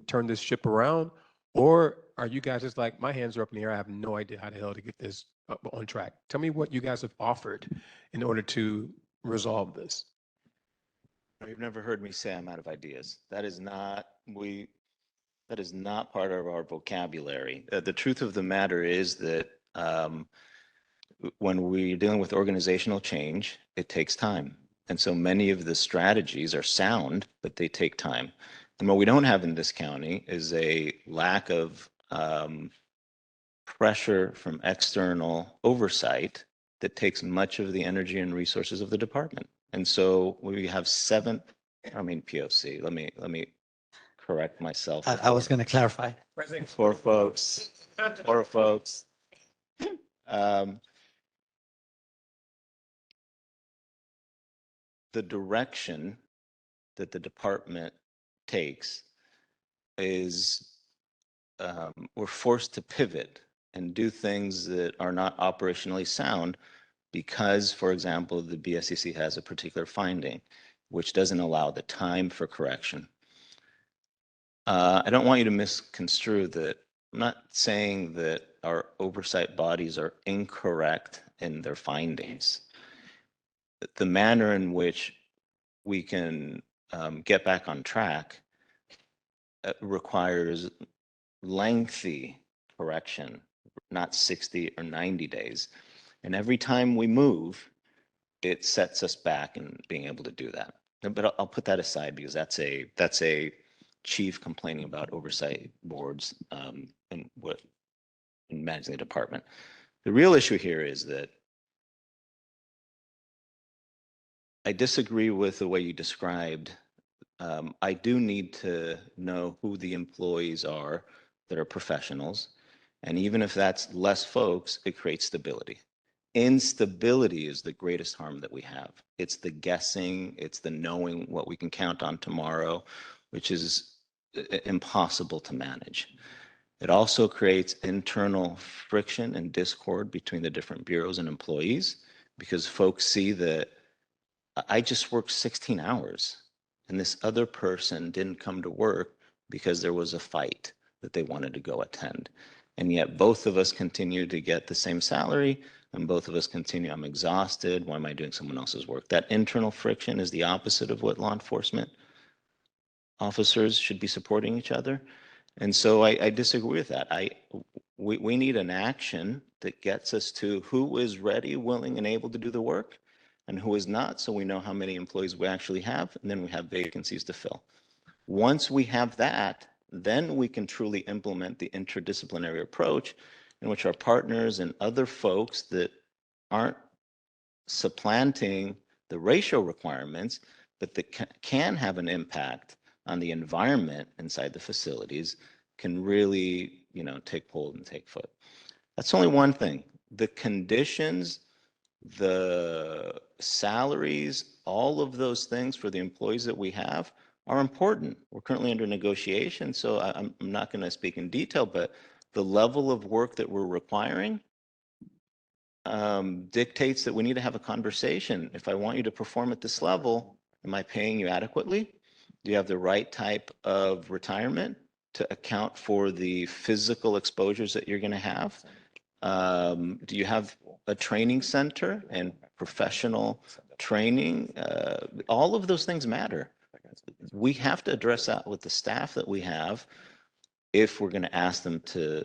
turn this ship around? Or are you guys just like, my hands are up in the air, I have no idea how the hell to get this on track? Tell me what you guys have offered in order to resolve this. You've never heard me say I'm out of ideas. That is not part of our vocabulary. The truth of the matter is that when we're dealing with organizational change, it takes time. And so many of the strategies are sound, but they take time. And what we don't have in this county is a lack of pressure from external oversight that takes much of the energy and resources of the department. And so we have POC. Let me correct myself. I was going to clarify. For folks. The direction that the department takes is we're forced to pivot and do things that are not operationally sound because, for example, the BSCC has a particular finding which doesn't allow the time for correction. I don't want you to misconstrue that. I'm not saying that our oversight bodies are incorrect in their findings. The manner in which we can get back on track requires lengthy correction, not 60 or 90 days. And every time we move, it sets us back in being able to do that. But I'll put that aside because that's a chief complaining about oversight boards and managing the department. The real issue here is that I disagree with the way you described. I do need to know who the employees are that are professionals. And even if that's less folks, it creates stability. Instability is the greatest harm that we have. It's the guessing, it's the knowing what we can count on tomorrow, which is impossible to manage. It also creates internal friction and discord between the different bureaus and employees because folks see that I just worked 16 hours and this other person didn't come to work because there was a fight that they wanted to go attend. And yet both of us continue to get the same salary and both of us continue, I'm exhausted, why am I doing someone else's work? That internal friction is the opposite of what law enforcement officers should be supporting each other. And so I disagree with that. We need an action that gets us to who is ready, willing, and able to do the work and who is not, so we know how many employees we actually have, and then we have vacancies to fill. Once we have that, then we can truly implement the interdisciplinary approach in which our partners and other folks that aren't supplanting the ratio requirements, but that can have an impact on the environment inside the facilities can really, take hold and take foot. That's only one thing. The conditions, the salaries, all of those things for the employees that we have are important. We're currently under negotiation, so I'm not going to speak in detail, but the level of work that we're requiring dictates that we need to have a conversation. If I want you to perform at this level, am I paying you adequately? Do you have the right type of retirement to account for the physical exposures that you're going to have? Do you have a training center and professional training? All of those things matter. We have to address that with the staff that we have if we're going to ask them to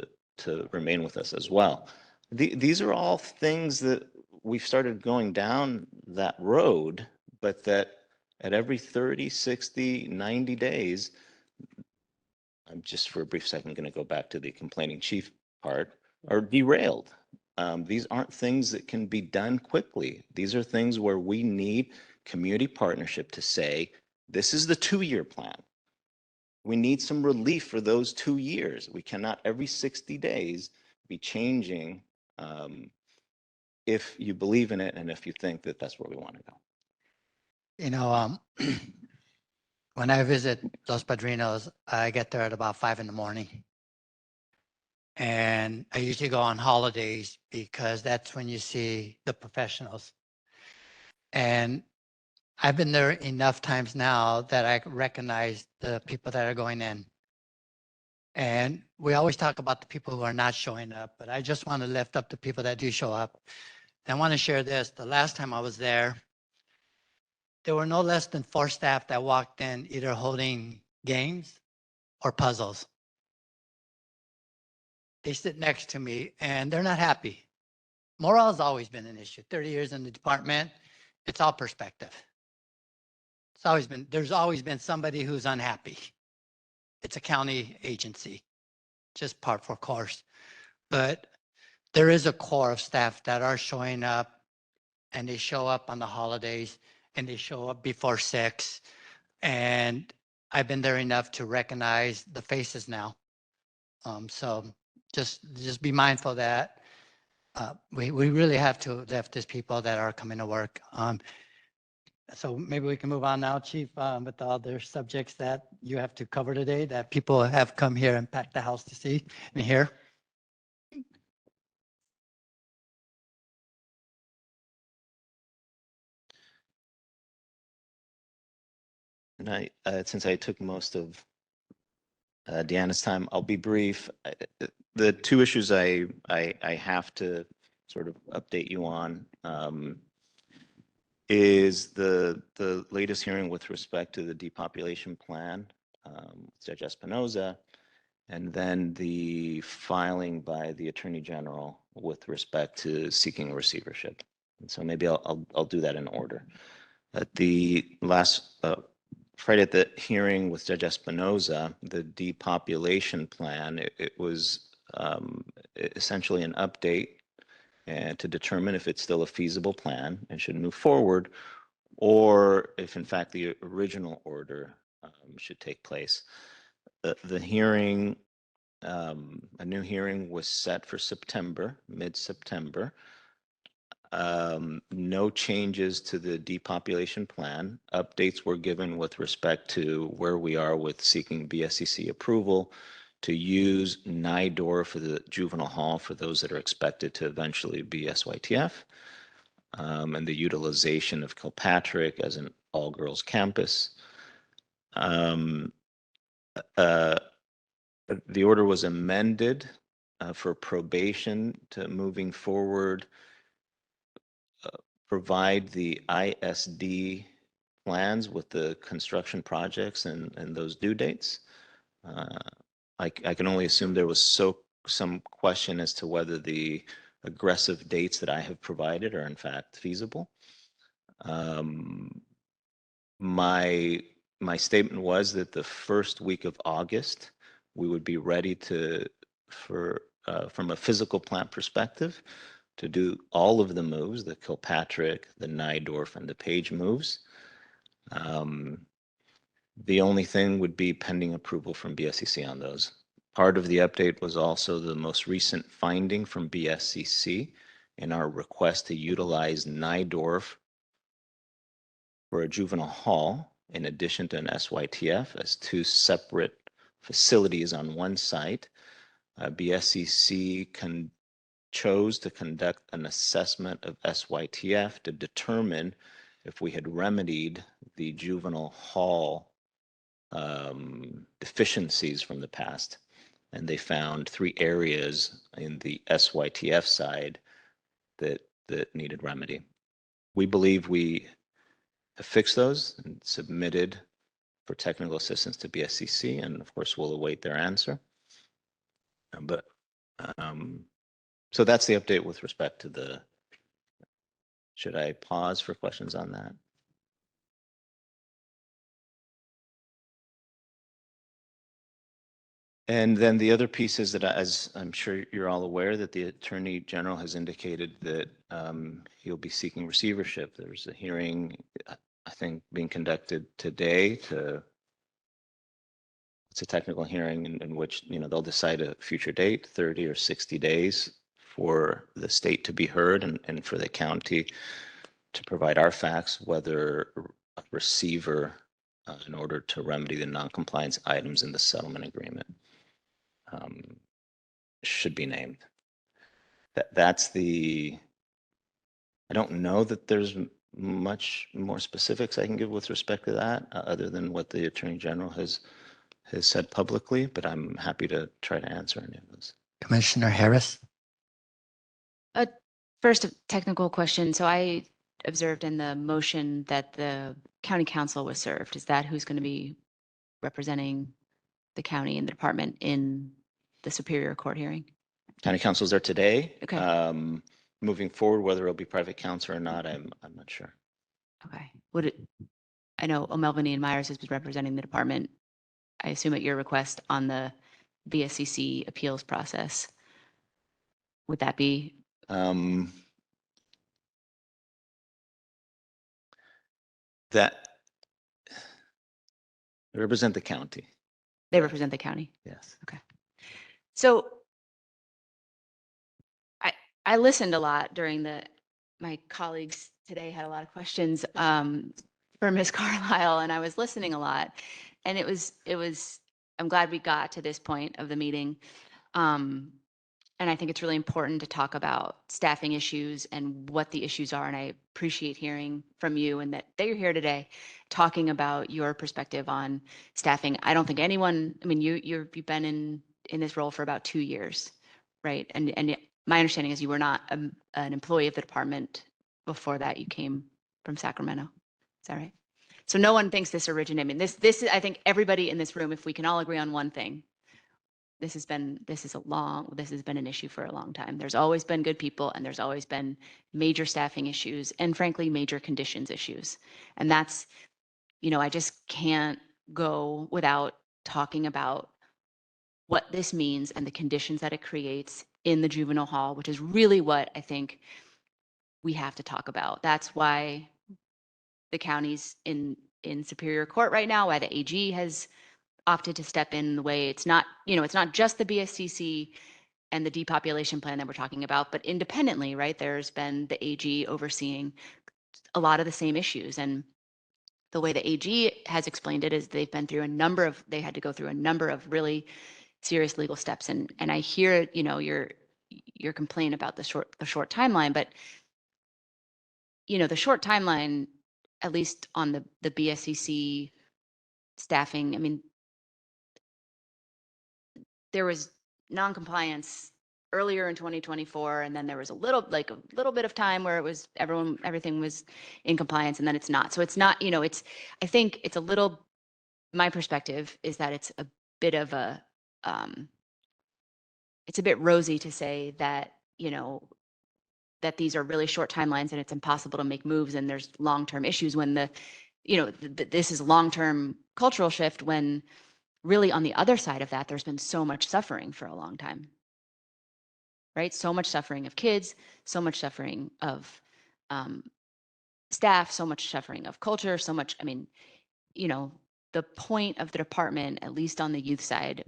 remain with us as well. These are all things that we've started going down that road, but that at every 30, 60, 90 days, I'm just for a brief second going to go back to the complaining chief part, are derailed. These aren't things that can be done quickly. These are things where we need community partnership to say, this is the 2-year plan. We need some relief for those 2 years. We cannot every 60 days be changing if you believe in it and if you think that that's where we want to go. You know, when I visit Los Padrinos, I get there at about 5 a.m. And I usually go on holidays because that's when you see the professionals. And I've been there enough times now that I recognize the people that are going in. And we always talk about the people who are not showing up, but I just want to lift up the people that do show up. I want to share this. The last time I was there were no less than 4 staff that walked in either holding games or puzzles. They sit next to me and they're not happy. Morale has always been an issue. 30 years in the department, it's all perspective. There's always been somebody who's unhappy. It's a county agency, just part for course. But there is a core of staff that are showing up, and they show up on the holidays and they show up before 6. And I've been there enough to recognize the faces now. So just be mindful that we really have to lift these people that are coming to work. So maybe we can move on now, Chief, with the other subjects that you have to cover today that people have come here and packed the house to see and hear. And since I took most of Deanna's time, I'll be brief. The 2 issues I have to sort of update you on is the latest hearing with respect to the depopulation plan, Judge Espinoza, and then the filing by the Attorney General with respect to seeking receivership. And so maybe I'll do that in order. At the last Friday at the hearing with Judge Espinoza, the depopulation plan, it was essentially an update and to determine if it's still a feasible plan and should move forward, or if in fact the original order should take place. The hearing, a new hearing was set for September, mid-September. No changes to the depopulation plan. Updates were given with respect to where we are with seeking BSCC approval to use NIDOR for the juvenile hall for those that are expected to eventually be SYTF, and the utilization of Kilpatrick as an all-girls campus. The order was amended for probation to moving forward, provide the ISD plans with the construction projects and those due dates. I can only assume there was some question as to whether the aggressive dates that I have provided are in fact feasible. My statement was that the first week of August, we would be ready from a physical plant perspective, to do all of the moves, the Kilpatrick, the Nydorf, and the Page moves. The only thing would be pending approval from BSCC on those. Part of the update was also the most recent finding from BSCC in our request to utilize Nydorf for a juvenile hall in addition to an SYTF as 2 separate facilities on one site. BSCC chose to conduct an assessment of SYTF to determine if we had remedied the juvenile hall deficiencies from the past. And they found 3 areas in the SYTF side that needed remedy. We believe we have fixed those and submitted for technical assistance to BSCC, and of course we'll await their answer. So that's the update with respect to the, should I pause for questions on that? And then the other piece is that, as I'm sure you're all aware, that the Attorney General has indicated that he'll be seeking receivership. There's a hearing, I think, being conducted today it's a technical hearing in which, they'll decide a future date, 30 or 60 days for the state to be heard and for the county to provide our facts, whether a receiver in order to remedy the noncompliance items in the settlement agreement should be named. That's I don't know that there's much more specifics I can give with respect to that, other than what the Attorney General has said publicly, but I'm happy to try to answer any of those. Commissioner Harris? First, a technical question. So I observed in the motion that the county council was served. Is that who's going to be representing the county and the department in the Superior Court hearing? County council's there today. Okay. Moving forward, whether it'll be private counsel or not, I'm not sure. Okay. I know O'Melveny and Myers has been representing the department, I assume at your request, on the BSCC appeals process. Would that be? That they represent the county. They represent the county? Yes. Okay. So I listened a lot during my colleagues today had a lot of questions for Ms. Carlisle, and I was listening a lot. And it was, I'm glad we got to this point of the meeting. And I think it's really important to talk about staffing issues and what the issues are. And I appreciate hearing from you and that you're here today talking about your perspective on staffing. I don't think anyone, I mean, you've been in this role for about 2 years, right? And my understanding is you were not an employee of the department before that. You came from Sacramento. Is that right? So no one thinks this originated. I mean, this is, I think everybody in this room, if we can all agree on one thing, this has been an issue for a long time. There's always been good people, and there's always been major staffing issues and frankly, major conditions issues. And that's, I just can't go without talking about what this means and the conditions that it creates in the juvenile hall, which is really what I think we have to talk about. That's why the county's in Superior Court right now, why the AG has opted to step in the way. It's not, it's not just the BSCC and the depopulation plan that we're talking about, but independently, right? There's been the AG overseeing a lot of the same issues. And the way the AG has explained it is they had to go through a number of really serious legal steps. And I hear, your complaint about the short timeline, but the short timeline, at least on the BSCC staffing, I mean, there was non-compliance earlier in 2024, and then there was a little bit of time where it was everything was in compliance, and then it's not. So it's not, I think it's a little, my perspective is that it's a bit of it's a bit rosy to say that, that these are really short timelines and it's impossible to make moves and there's long-term issues when this is long-term cultural shift, when really on the other side of that, there's been so much suffering for a long time, right? So much suffering of kids, so much suffering of staff, so much suffering of culture, so much, I mean, the point of the department, at least on the youth side,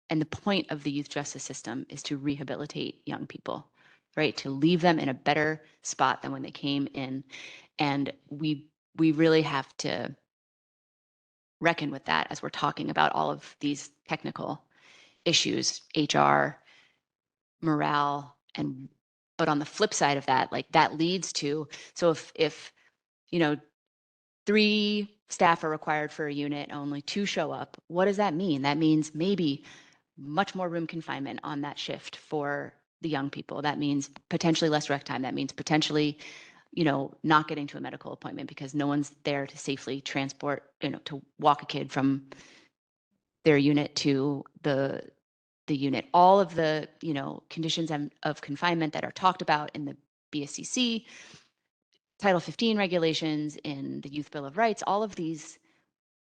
and the point of the youth justice system is to rehabilitate young people, right? To leave them in a better spot than when they came in. And we really have to reckon with that as we're talking about all of these technical issues, HR, morale, but on the flip side of that, like that leads to, so if 3 staff are required for a unit, only 2 show up, what does that mean? That means maybe much more room confinement on that shift for the young people. That means potentially less rec time. That means potentially, not getting to a medical appointment because no one's there to safely transport, to walk a kid from their unit to the unit. All of the, conditions of confinement that are talked about in the BSCC, Title 15 regulations, in the Youth Bill of Rights, all of these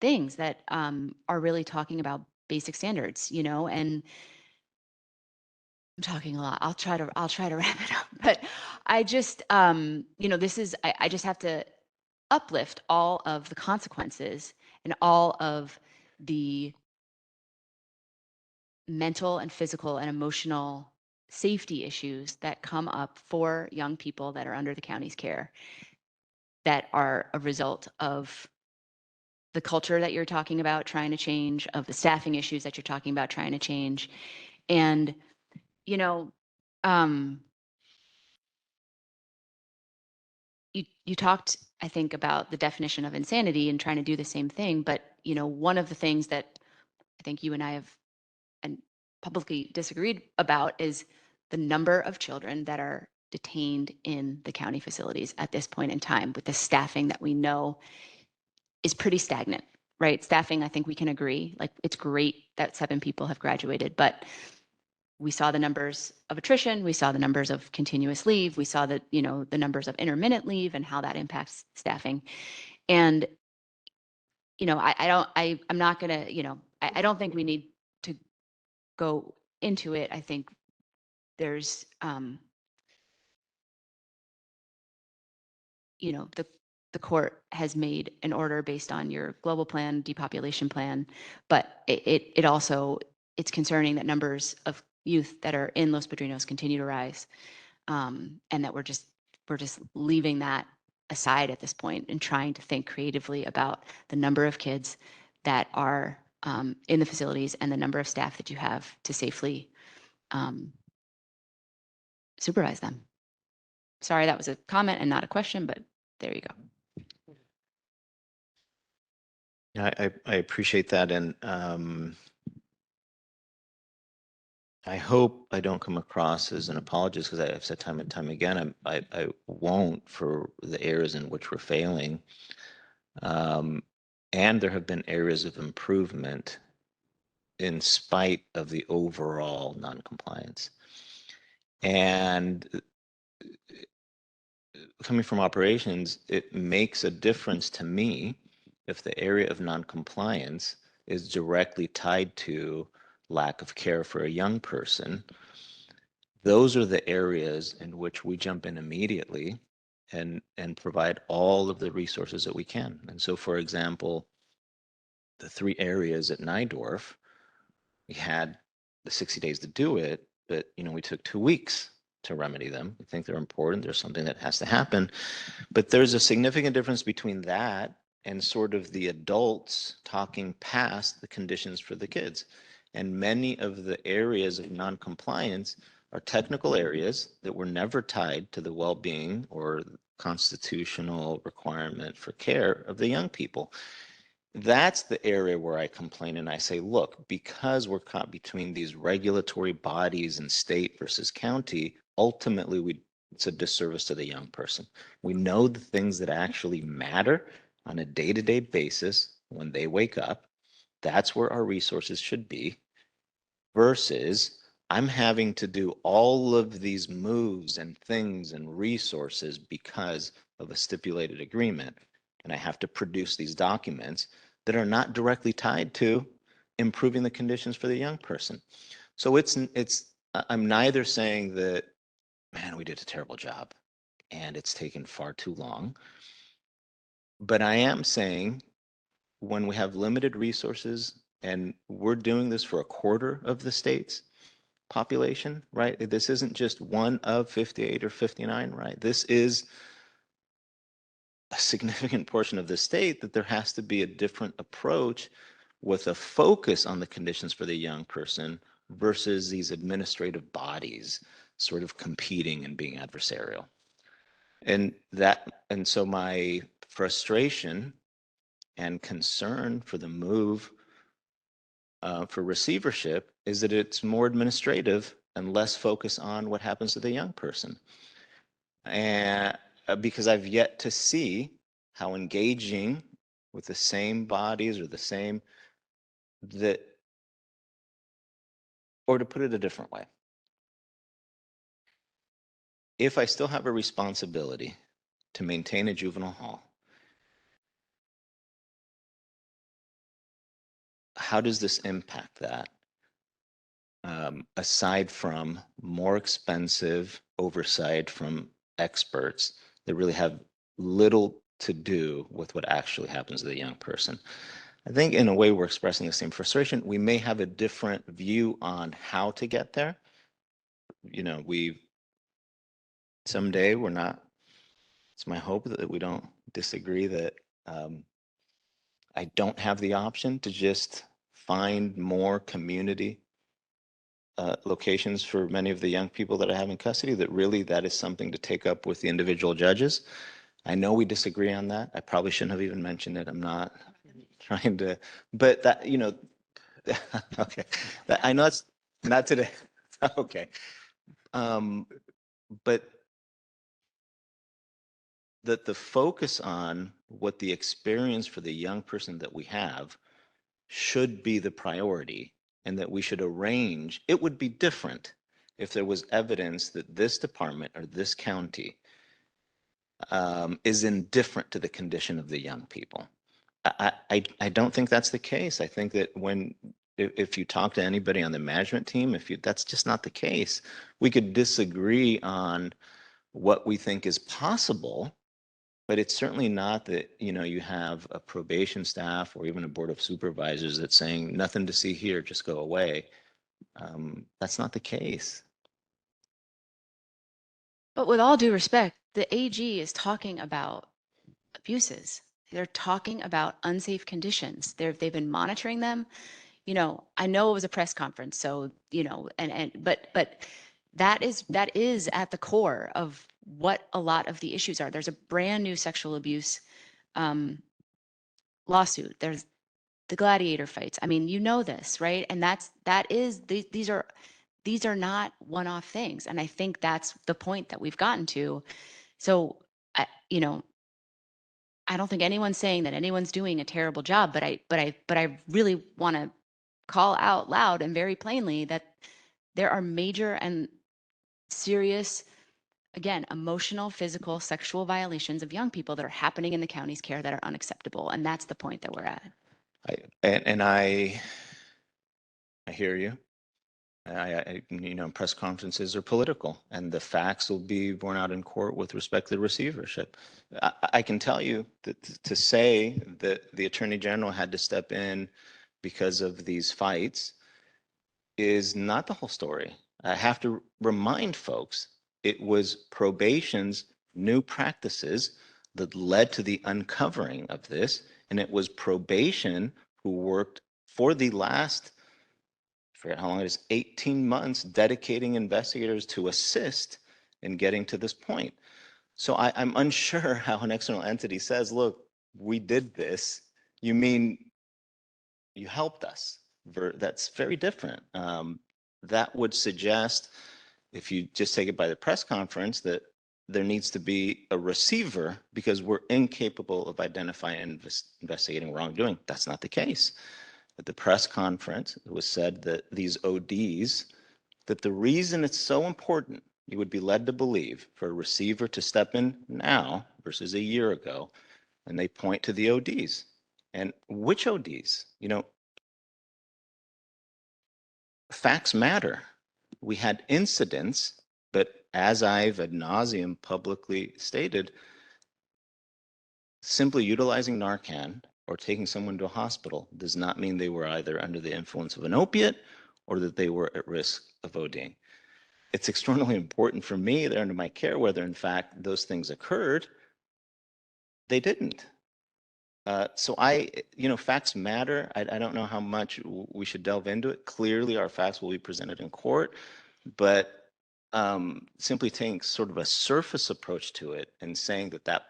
things that are really talking about basic standards, you know, and I'm talking a lot. I'll try to wrap it up, but I just, you know, I just have to uplift all of the consequences and all of the mental and physical and emotional safety issues that come up for young people that are under the county's care that are a result of the culture that you're talking about trying to change, of the staffing issues that you're talking about trying to change. And, you know, you talked, I think, about the definition of insanity and trying to do the same thing. But, you know, one of the things that I think you and I have and publicly disagreed about is the number of children that are detained in the county facilities at this point in time with the staffing that we know is pretty stagnant, right? Staffing, I think we can agree, like it's great that 7 people have graduated, but we saw the numbers of attrition, we saw the numbers of continuous leave, we saw that, you know, the numbers of intermittent leave and how that impacts staffing. And, you know, I'm not gonna, you know, I don't think we need to go into it. I think there's, you know, the court has made an order based on your global plan, depopulation plan, but it also, it's concerning that numbers of youth that are in Los Padrinos continue to rise, and that we're just leaving that aside at this point and trying to think creatively about the number of kids that are in the facilities and the number of staff that you have to safely supervise them. Sorry, that was a comment and not a question, but there you go. I appreciate that. And I hope I don't come across as an apologist, because I've said time and time again, I won't, for the areas in which we're failing. And there have been areas of improvement in spite of the overall noncompliance. And coming from operations, it makes a difference to me if the area of noncompliance is directly tied to lack of care for a young person. Those are the areas in which we jump in immediately and provide all of the resources that we can. And so, for example, the 3 areas at Nydorf, we had the 60 days to do it, but, you know, we took 2 weeks to remedy them. We think they're important. There's something that has to happen. But there's a significant difference between that and sort of the adults talking past the conditions for the kids. And many of the areas of noncompliance are technical areas that were never tied to the well-being or constitutional requirement for care of the young people. That's the area where I complain and I say, look, because we're caught between these regulatory bodies and state versus county, ultimately it's a disservice to the young person. We know the things that actually matter on a day-to-day basis when they wake up. That's where our resources should be, versus I'm having to do all of these moves and things and resources because of a stipulated agreement. And I have to produce these documents that are not directly tied to improving the conditions for the young person. So I'm neither saying that, man, we did a terrible job and it's taken far too long, but I am saying when we have limited resources and we're doing this for a quarter of the state's population, right? This isn't just one of 58 or 59, right? This is a significant portion of the state, that there has to be a different approach with a focus on the conditions for the young person versus these administrative bodies sort of competing and being adversarial. And so my frustration and concern for the move for receivership is that it's more administrative and less focus on what happens to the young person. And because I've yet to see how engaging with the same bodies or or to put it a different way, if I still have a responsibility to maintain a juvenile hall, how does this impact that? Aside from more expensive oversight from experts that really have little to do with what actually happens to the young person. I think in a way we're expressing the same frustration. We may have a different view on how to get there. You know, someday we're not, it's my hope that we don't disagree that I don't have the option to just find more community locations for many of the young people that I have in custody, that really that is something to take up with the individual judges. I know we disagree on that. I probably shouldn't have even mentioned it. I'm not trying to, but that, you know, okay. I know it's not today. Okay. But that the focus on what the experience for the young person that we have should be the priority, and that we should arrange, it would be different if there was evidence that this department or this county is indifferent to the condition of the young people. I don't think that's the case. I think that if you talk to anybody on the management team, that's just not the case. We could disagree on what we think is possible, but it's certainly not that, you know, you have a probation staff or even a board of supervisors that's saying nothing to see here, just go away. That's not the case. But with all due respect, the AG is talking about abuses. They're talking about unsafe conditions. They've been monitoring them. You know, I know it was a press conference, so, you know, but that is at the core of what a lot of the issues are. There's a brand new sexual abuse lawsuit. There's the gladiator fights. I mean, you know this, right? And these are not one-off things. And I think that's the point that we've gotten to. So, you know, I don't think anyone's saying that anyone's doing a terrible job, but I really want to call out loud and very plainly that there are major and serious, again, emotional, physical, sexual violations of young people that are happening in the county's care that are unacceptable. And that's the point that we're at. I hear you. You know, press conferences are political, and the facts will be borne out in court with respect to the receivership. I can tell you that to say that the Attorney General had to step in because of these fights is not the whole story. I have to remind folks, it was probation's new practices that led to the uncovering of this, and it was probation who worked for the last, I forget how long it is, 18 months, dedicating investigators to assist in getting to this point. So I'm unsure how an external entity says, look, we did this. You mean you helped us? That's very different. That would suggest, if you just take it by the press conference, that there needs to be a receiver because we're incapable of identifying and investigating wrongdoing. That's not the case. At the press conference, it was said that these ODs, that the reason it's so important, you would be led to believe, for a receiver to step in now versus a year ago, and they point to the ODs. And which ODs? You know, facts matter. We had incidents, but as I've ad nauseum publicly stated, simply utilizing Narcan or taking someone to a hospital does not mean they were either under the influence of an opiate or that they were at risk of ODing. It's extraordinarily important for me, they're under my care, whether in fact those things occurred. They didn't. So you know, facts matter. I don't know how much we should delve into it. Clearly, our facts will be presented in court, but simply taking sort of a surface approach to it and saying that that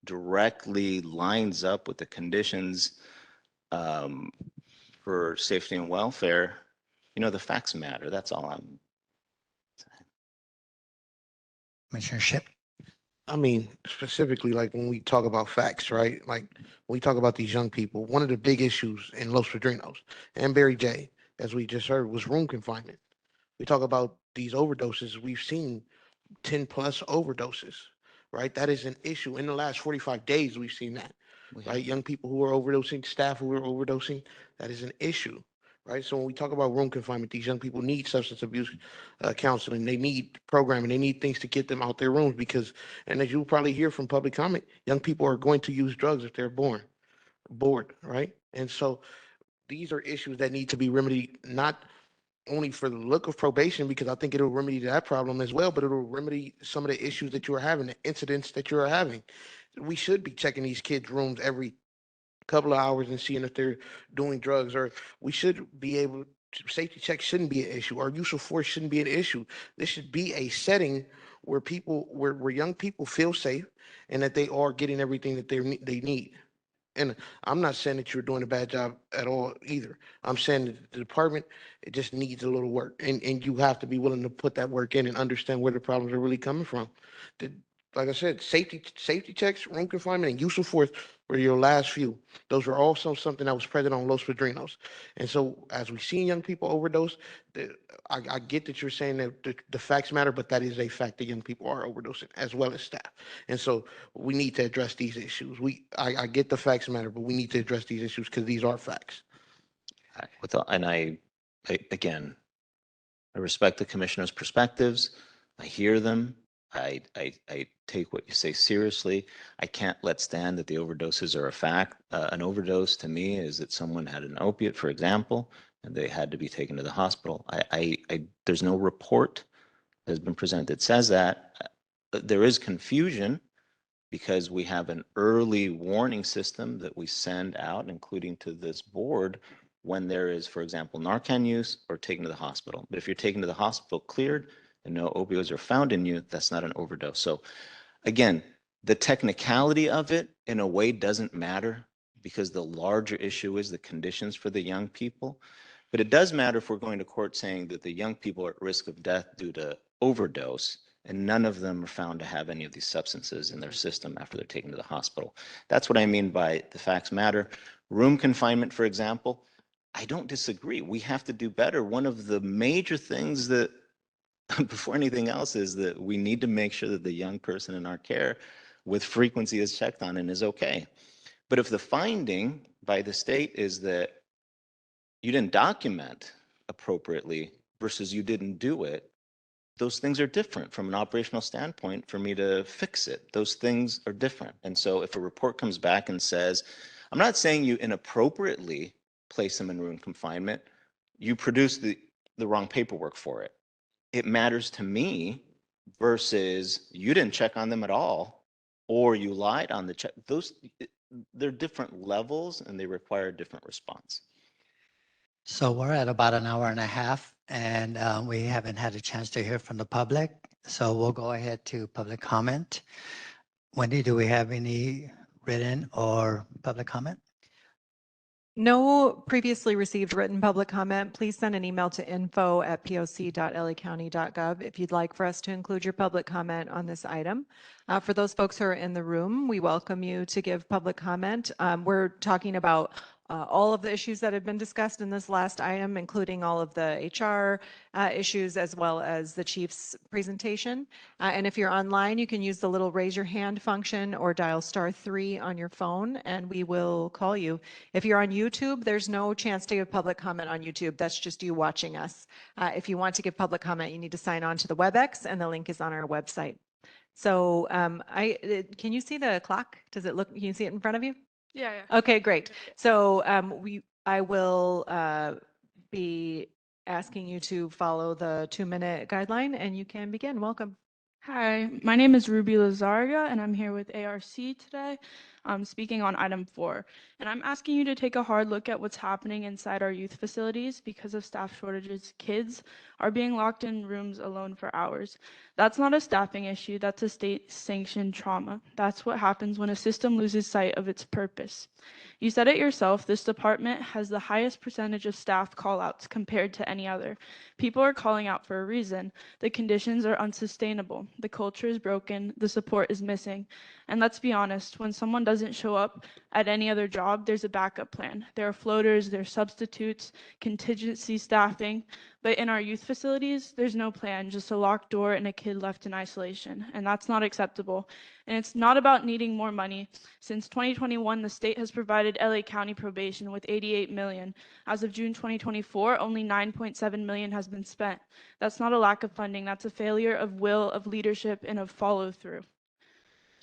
directly lines up with the conditions for safety and welfare, you know, the facts matter. That's all I'm saying. Commissioner Ship. I mean, specifically, like when we talk about facts, right? Like when we talk about these young people, one of the big issues in Los Padrinos and Barry J, as we just heard, was room confinement. We talk about these overdoses. We've seen 10 plus overdoses, right? That is an issue. In the last 45 days, we've seen that, right? Young people who are overdosing, staff who are overdosing, that is an issue, right? So when we talk about room confinement, these young people need substance abuse counseling. They need programming. They need things to get them out their rooms because, and as you'll probably hear from public comment, young people are going to use drugs if they're bored, right? And so these are issues that need to be remedied, not only for the look of probation, because I think it'll remedy that problem as well, but it'll remedy some of the issues that you are having, the incidents that you are having. We should be checking these kids' rooms every couple of hours and seeing if they're doing drugs, or we should be able to, safety checks shouldn't be an issue, or use of force shouldn't be an issue. This should be a setting where where young people feel safe and that they are getting everything that they need. And I'm not saying that you're doing a bad job at all either. I'm saying that the department, it just needs a little work. And you have to be willing to put that work in and understand where the problems are really coming from. The, like I said, safety checks, room confinement, and use of force were your last few. Those were also something that was present on Los Padrinos. And so as we see young people overdose, I get that you're saying that the facts matter, but that is a fact that young people are overdosing as well as staff. And so we need to address these issues. I get the facts matter, but we need to address these issues because these are facts. And again, I respect the commissioner's perspectives. I hear them. I take what you say seriously. I can't let stand that the overdoses are a fact. An overdose to me is that someone had an opiate, for example, and they had to be taken to the hospital. There's no report that has been presented that says that. There is confusion because we have an early warning system that we send out, including to this board, when there is, for example, Narcan use or taken to the hospital. But if you're taken to the hospital cleared and no opioids are found in you, that's not an overdose. So again, the technicality of it in a way doesn't matter because the larger issue is the conditions for the young people. But it does matter if we're going to court saying that the young people are at risk of death due to overdose, and none of them are found to have any of these substances in their system after they're taken to the hospital. That's what I mean by the facts matter. Room confinement, for example, I don't disagree. We have to do better. One of the major things that, before anything else, is that we need to make sure that the young person in our care with frequency is checked on and is okay. But if the finding by the state is that you didn't document appropriately versus you didn't do it, those things are different from an operational standpoint for me to fix it. Those things are different. And so if a report comes back and says, I'm not saying you inappropriately place them in room confinement, you produce the wrong paperwork for it. It matters to me versus you didn't check on them at all, or you lied on the check. They're different levels and they require a different response. So we're at about an hour and a half, and we haven't had a chance to hear from the public. So we'll go ahead to public comment. Wendy, do we have any written or public comment? No previously received written public comment. Please send an email to info@poc.lacounty.gov if you'd like for us to include your public comment on this item. For those folks who are in the room, we welcome you to give public comment. We're talking about all of the issues that have been discussed in this last item, including all of the HR issues as well as the chief's presentation. And if you're online, you can use the little raise your hand function or dial *3 on your phone and we will call you. If you're on YouTube, there's no chance to give public comment on YouTube. That's just you watching us. If you want to give public comment, you need to sign on to the WebEx and the link is on our website. So can you see the clock? Does it look, can you see it in front of you? Yeah. Okay, great. So I will be asking you to follow the 2-minute guideline and you can begin. Welcome. Hi, my name is Ruby Lazarga and I'm here with ARC today. I'm speaking on item 4. And I'm asking you to take a hard look at what's happening inside our youth facilities because of staff shortages. Kids are being locked in rooms alone for hours. That's not a staffing issue, that's a state-sanctioned trauma. That's what happens when a system loses sight of its purpose. You said it yourself, this department has the highest percentage of staff call-outs compared to any other. People are calling out for a reason. The conditions are unsustainable. The culture is broken. The support is missing. And let's be honest, when someone doesn't show up at any other job, there's a backup plan. There are floaters, there are substitutes, contingency staffing. But in our youth facilities, there's no plan, just a locked door and a kid left in isolation. And that's not acceptable. And it's not about needing more money. Since 2021, the state has provided LA County probation with $88 million. As of June 2024, only $9.7 million has been spent. That's not a lack of funding, that's a failure of will, of leadership, and of follow through.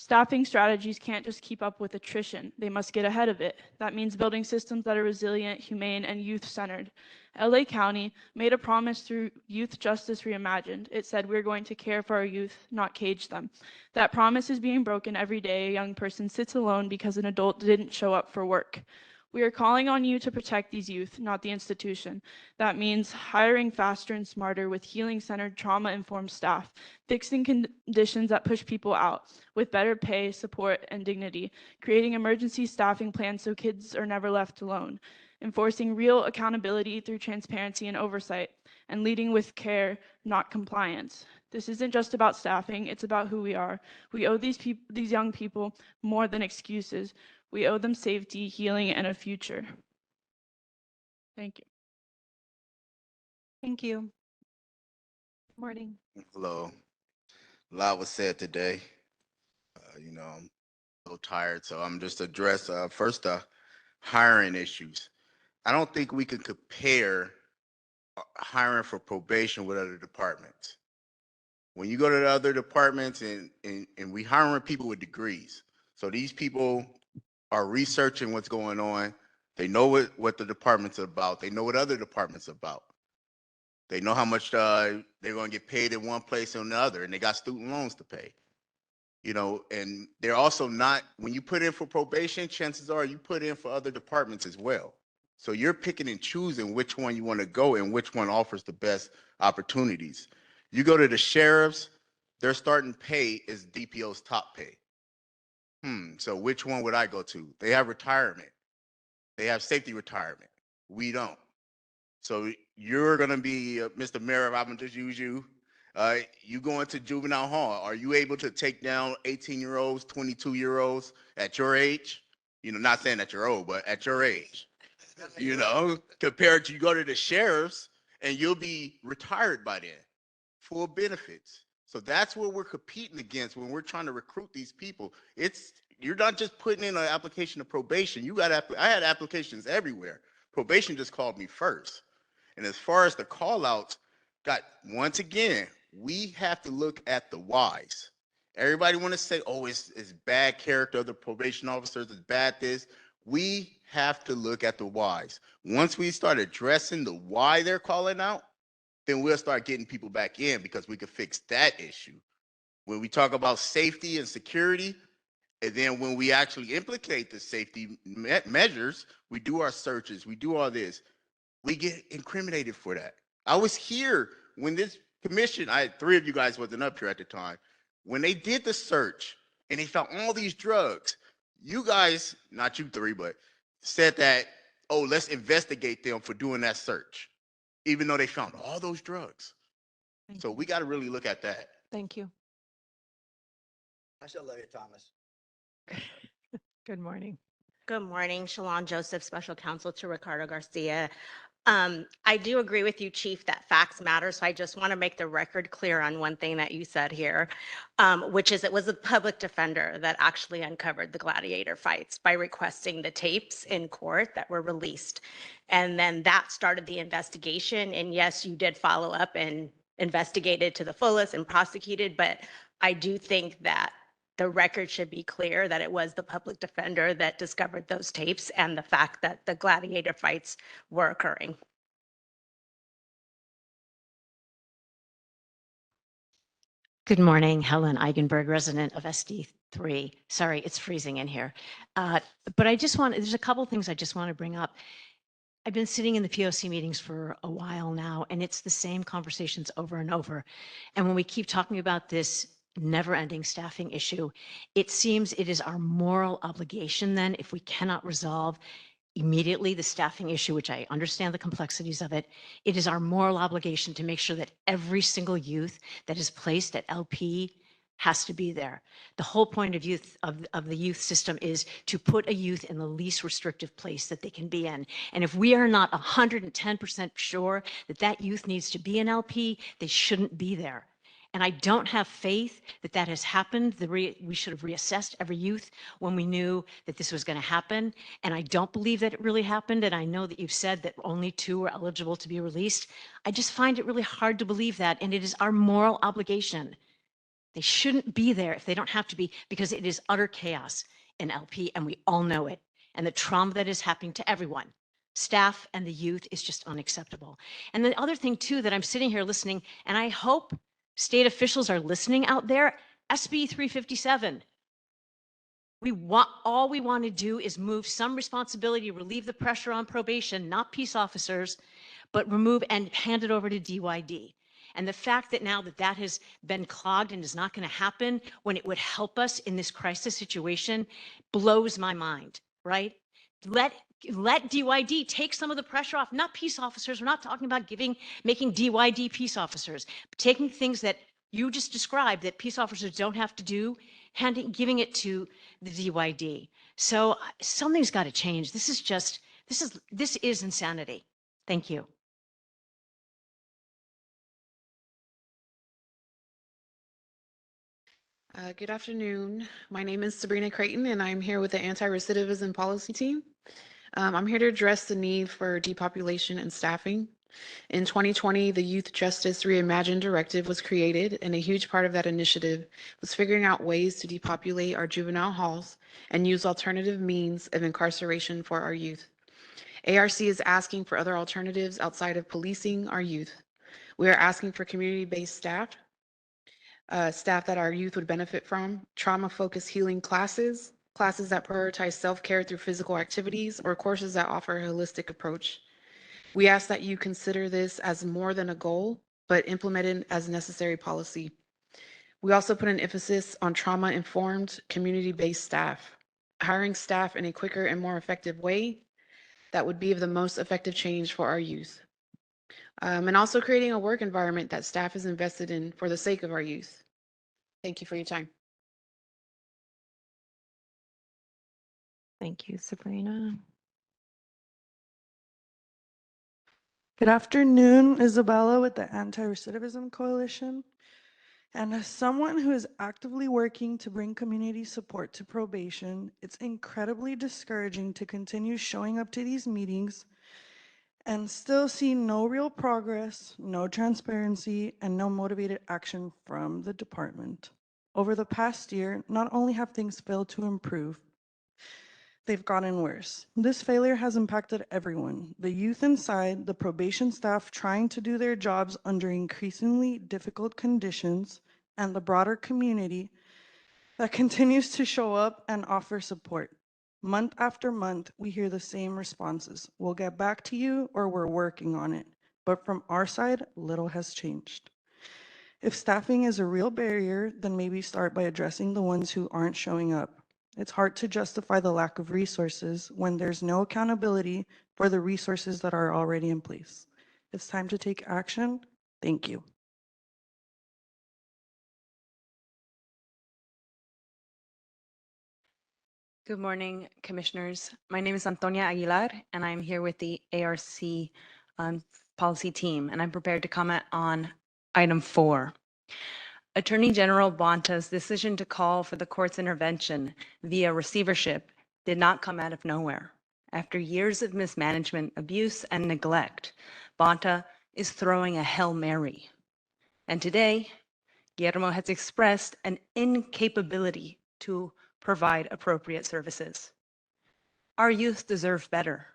Staffing strategies can't just keep up with attrition. They must get ahead of it. That means building systems that are resilient, humane, and youth-centered. LA County made a promise through Youth Justice Reimagined. It said we're going to care for our youth, not cage them. That promise is being broken every day. A young person sits alone because an adult didn't show up for work. We are calling on you to protect these youth, not the institution. That means hiring faster and smarter with healing-centered, trauma-informed staff, fixing conditions that push people out with better pay, support, and dignity, creating emergency staffing plans so kids are never left alone, enforcing real accountability through transparency and oversight, and leading with care, not compliance. This isn't just about staffing, it's about who we are. We owe these young people more than excuses. We owe them safety, healing, and a future. Thank you. Thank you. Morning. Hello. A lot was said today. I'm so tired, so I'm just address first hiring issues. I don't think we can compare hiring for probation with other departments. When you go to the other departments and we hiring people with degrees, so these people are researching what's going on. They know what the department's about. They know what other departments are about. They know how much they're going to get paid in one place or another, and they got student loans to pay. And they're also not, when you put in for probation, chances are you put in for other departments as well. So you're picking and choosing which one you want to go and which one offers the best opportunities. You go to the sheriffs, their starting pay is DPO's top pay. So which one would I go to? They have retirement. They have safety retirement. We don't. So you're going to be, Mr. Mayor, if I'm going to just use you, you go into juvenile hall. Are you able to take down 18-year-olds, 22-year-olds at your age? Not saying that you're old, but at your age, compared to you go to the sheriffs and you'll be retired by then, full benefits. So that's what we're competing against when we're trying to recruit these people. You're not just putting in an application of probation. I had applications everywhere. Probation just called me first. And as far as the call outs, once again, we have to look at the whys. Everybody want to say, oh, it's bad character of the probation officers, it's bad this. We have to look at the whys. Once we start addressing the why they're calling out, then we'll start getting people back in because we could fix that issue. When we talk about safety and security, and then when we actually implicate the safety measures, we do our searches, we do all this, we get incriminated for that. I was here when this commission, I had 3 of you guys wasn't up here at the time, when they did the search and they found all these drugs, you guys, not you 3, but said that, oh, let's investigate them for doing that search, even though they found all those drugs. So we got to really look at that. Thank you. I still love you, Thomas. Good morning. Good morning, Shalon Joseph, Special Counsel to Ricardo Garcia. I do agree with you, Chief, that facts matter. So I just want to make the record clear on one thing that you said here, which is it was a public defender that actually uncovered the gladiator fights by requesting the tapes in court that were released. And then that started the investigation. And yes, you did follow up and investigated to the fullest and prosecuted. But I do think that the record should be clear that it was the public defender that discovered those tapes and the fact that the gladiator fights were occurring. Good morning, Helen Eigenberg, resident of SD3. Sorry, it's freezing in here. But there's a couple things I just want to bring up. I've been sitting in the POC meetings for a while now, and it's the same conversations over and over. And when we keep talking about this never-ending staffing issue, it seems it is our moral obligation then, if we cannot resolve immediately the staffing issue, which I understand the complexities of it, it is our moral obligation to make sure that every single youth that is placed at LP has to be there. The whole point of the youth system is to put a youth in the least restrictive place that they can be in. And if we are not 110% sure that that youth needs to be in LP, they shouldn't be there. And I don't have faith that that has happened. We should have reassessed every youth when we knew that this was going to happen. And I don't believe that it really happened. And I know that you've said that only 2 were eligible to be released. I just find it really hard to believe that. And it is our moral obligation. They shouldn't be there if they don't have to be, because it is utter chaos in LP, and we all know it. And the trauma that is happening to everyone, staff and the youth, is just unacceptable. And the other thing, too, that I'm sitting here listening, and I hope state officials are listening out there, SB 357. All we want to do is move some responsibility, relieve the pressure on probation, not peace officers, but remove and hand it over to DYD. And the fact that now that has been clogged and is not going to happen when it would help us in this crisis situation blows my mind, right? Let DYD take some of the pressure off, not peace officers. We're not talking about making DYD peace officers, but taking things that you just described that peace officers don't have to do, giving it to the DYD. So something's got to change. This is insanity. Thank you. Good afternoon. My name is Sabrina Creighton, and I'm here with the Anti-Recidivism Policy Team. I'm here to address the need for depopulation and staffing. In 2020, the Youth Justice Reimagined Directive was created, and a huge part of that initiative was figuring out ways to depopulate our juvenile halls and use alternative means of incarceration for our youth. ARC is asking for other alternatives outside of policing our youth. We are asking for community-based staff that our youth would benefit from, trauma-focused healing classes that prioritize self-care through physical activities, or courses that offer a holistic approach. We ask that you consider this as more than a goal, but implemented as necessary policy. We also put an emphasis on trauma-informed, community-based staff, hiring staff in a quicker and more effective way that would be of the most effective change for our youth. And also creating a work environment that staff is invested in for the sake of our youth. Thank you for your time. Thank you, Sabrina. Good afternoon, Isabella with the Anti-Recidivism Coalition. And as someone who is actively working to bring community support to probation, it's incredibly discouraging to continue showing up to these meetings and still see no real progress, no transparency, and no motivated action from the department. Over the past year, not only have things failed to improve, they've gotten worse. This failure has impacted everyone, the youth inside, the probation staff trying to do their jobs under increasingly difficult conditions, and the broader community that continues to show up and offer support. Month after month, we hear the same responses. We'll get back to you, or we're working on it. But from our side, little has changed. If staffing is a real barrier, then maybe start by addressing the ones who aren't showing up. It's hard to justify the lack of resources when there's no accountability for the resources that are already in place. It's time to take action. Thank you. Good morning, commissioners. My name is Antonia Aguilar, and I'm here with the ARC policy team, and I'm prepared to comment on item 4. Attorney General Bonta's decision to call for the court's intervention via receivership did not come out of nowhere. After years of mismanagement, abuse, and neglect, Bonta is throwing a Hail Mary. And today, Guillermo has expressed an incapability to provide appropriate services. Our youth deserve better.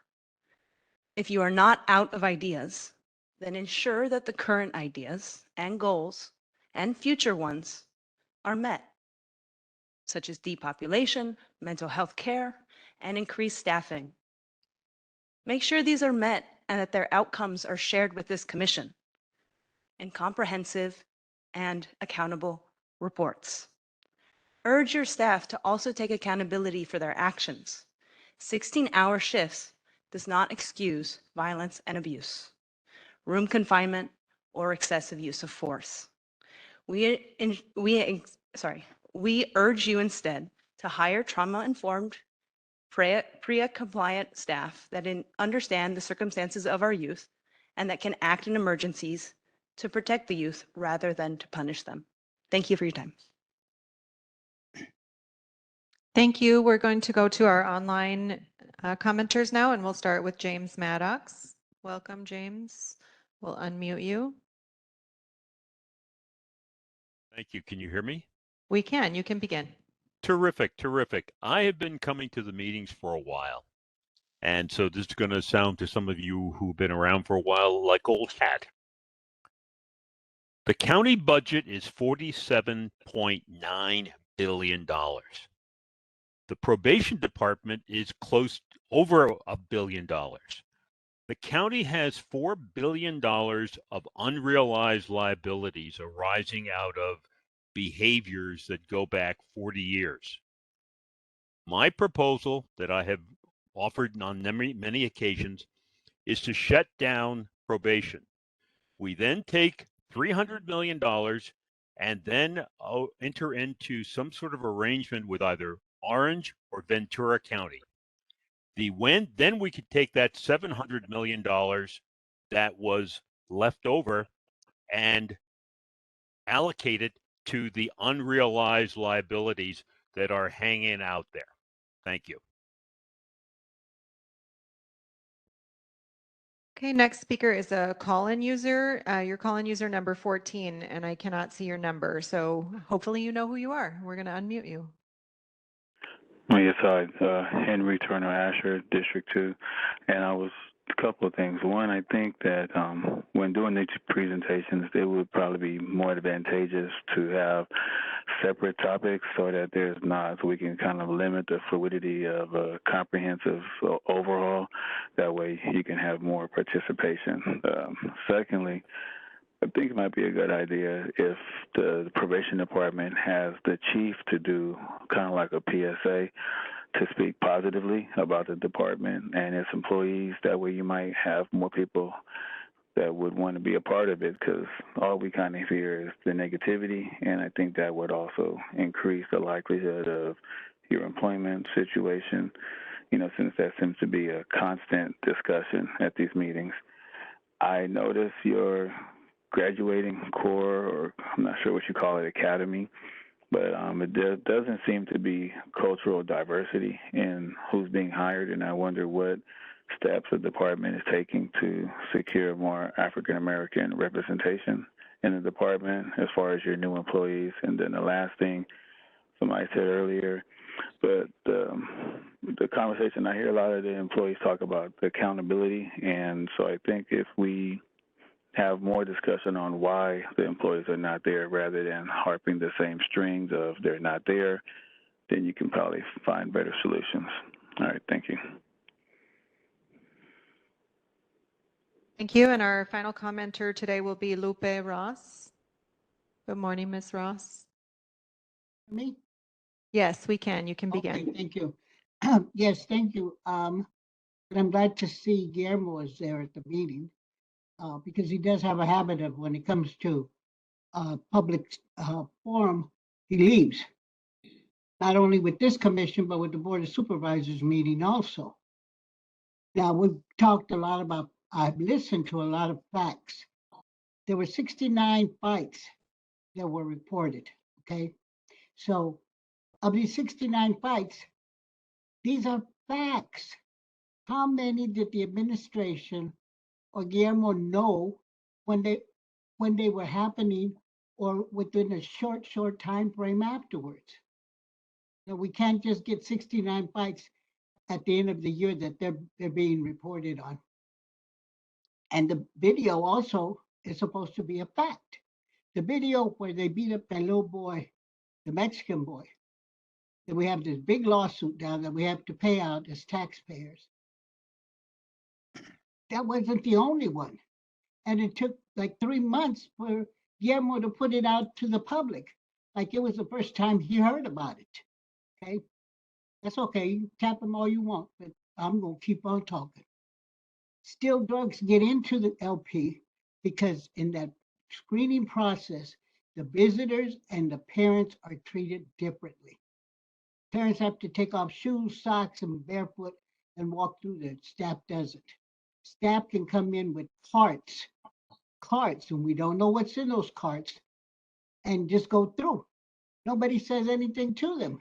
If you are not out of ideas, then ensure that the current ideas and goals and future ones are met, such as depopulation, mental health care, and increased staffing. Make sure these are met and that their outcomes are shared with this commission in comprehensive and accountable reports. Urge your staff to also take accountability for their actions. 16-hour shifts does not excuse violence and abuse, room confinement, or excessive use of force. We we urge you instead to hire trauma-informed, PREA compliant staff that understand the circumstances of our youth and that can act in emergencies to protect the youth rather than to punish them. Thank you for your time. Thank you. We're going to go to our online commenters now, and we'll start with James Maddox. Welcome, James. We'll unmute you. Thank you. Can you hear me? We can. You can begin. Terrific, terrific. I have been coming to the meetings for a while. And so this is going to sound to some of you who've been around for a while like old hat. The county budget is $47.9 billion. The probation department is close over $1 billion. The county has $4 billion of unrealized liabilities arising out of behaviors that go back 40 years. My proposal that I have offered on many occasions is to shut down probation. We then take $300 million and then enter into some sort of arrangement with either Orange or Ventura County. Then we could take that $700 million that was left over and allocate it to the unrealized liabilities that are hanging out there. Thank you. Okay, next speaker is a call-in user. Your call-in user number 14, and I cannot see your number. So hopefully you know who you are. We're going to unmute you. Yes, hi. Henry Turner Asher, District 2. And a couple of things. One, I think that when doing these presentations, it would probably be more advantageous to have separate topics so that so we can kind of limit the fluidity of a comprehensive overhaul. That way you can have more participation. Secondly, I think it might be a good idea if the probation department has the chief to do kind of like a PSA to speak positively about the department and its employees. That way you might have more people that would want to be a part of it, because all we kind of hear is the negativity, and I think that would also increase the likelihood of your employment situation, since that seems to be a constant discussion at these meetings. I notice your graduating corps, or I'm not sure what you call it, academy, but it doesn't seem to be cultural diversity in who's being hired, and I wonder what steps the department is taking to secure more African American representation in the department as far as your new employees. And then the last thing somebody said earlier, but the conversation, I hear a lot of the employees talk about the accountability, and so I think if we have more discussion on why the employees are not there rather than harping the same strings of they're not there, then you can probably find better solutions. All right, thank you. Thank you. And our final commenter today will be Lupe Ross. Good morning, Ms. Ross. Me? Yes, we can. You can begin. Okay, thank you. Yes, thank you. And I'm glad to see Guillermo is there at the meeting because he does have a habit of, when it comes to public forum, he leaves. Not only with this commission, but with the Board of Supervisors meeting also. Now, we've talked a lot about, I've listened to a lot of facts. There were 69 fights that were reported, okay? So of these 69 fights, these are facts. How many did the administration or Guillermo know when they were happening or within a short time frame afterwards? Now, we can't just get 69 fights at the end of the year that they're being reported on. And the video also is supposed to be a fact. The video where they beat up that little boy, the Mexican boy, that we have this big lawsuit down that we have to pay out as taxpayers. That wasn't the only one. And it took like 3 months for Guillermo to put it out to the public. Like it was the first time he heard about it, okay? That's okay, you tap him all you want, but I'm gonna keep on talking. Still drugs get into the LP because in that screening process, The visitors and the parents are treated differently. Parents have to take off shoes, socks, and barefoot and walk through there. Staff doesn't. Staff can come in with carts, and we don't know what's in those carts, and just go through. Nobody says anything to them.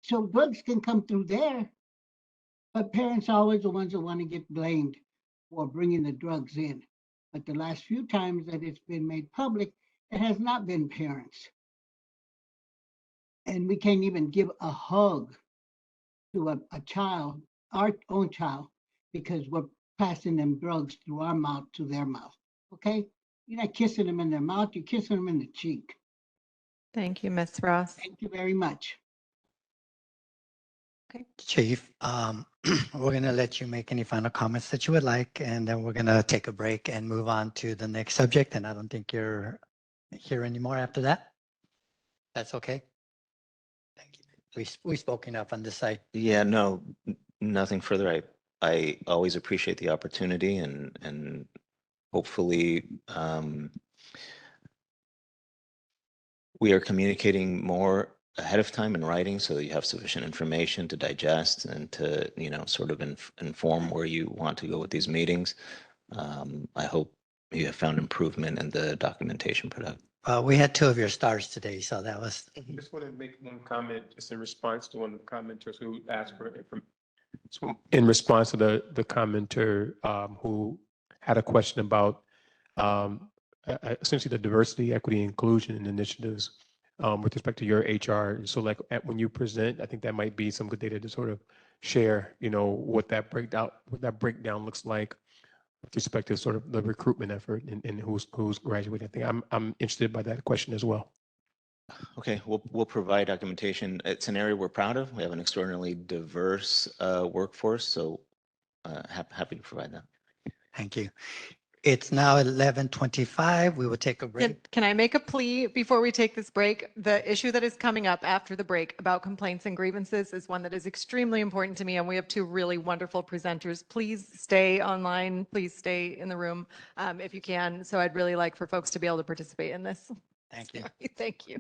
So drugs can come through there, but parents are always the ones that want to get blamed for bringing the drugs in. But the last few times that it's been made public, it has not been parents. And we can't even give a hug to a child, our own child, because we're passing them drugs through our mouth to their mouth. Okay? You're not kissing them in their mouth, you're kissing them in the cheek. Thank you, Ms. Ross. Thank you very much. Okay. Chief, we're going to let you make any final comments that you would like, and then we're going to take a break and move on to the next subject. And I don't think you're here anymore after that. That's okay. Thank you. We spoke enough on this side. Yeah, no, nothing further. I always appreciate the opportunity and hopefully we are communicating more ahead of time in writing so that you have sufficient information to digest and to, sort of inform where you want to go with these meetings. I hope you have found improvement in the documentation product. We had two of your stars today, so that was. I just want to make one comment just in response to one of the commenters who asked for information. So in response to the commenter who had a question about essentially the diversity, equity, inclusion incentives with respect to your HR. So like when you present, I think that might be some good data to sort of share, what that breakdown looks like with respect to sort of the recruitment effort and who's graduating. I think I'm interested by that question as well. Okay, we'll provide documentation. It's an area we're proud of. We have an extraordinarily diverse workforce, so happy to provide that. Thank you. It's now 11:25. We will take a break. Can I make a plea before we take this break? The issue that is coming up after the break about complaints and grievances is one that is extremely important to me, and we have two really wonderful presenters. Please stay online. Please stay in the room if you can. So I'd really like for folks to be able to participate in this. Thank you. Thank you.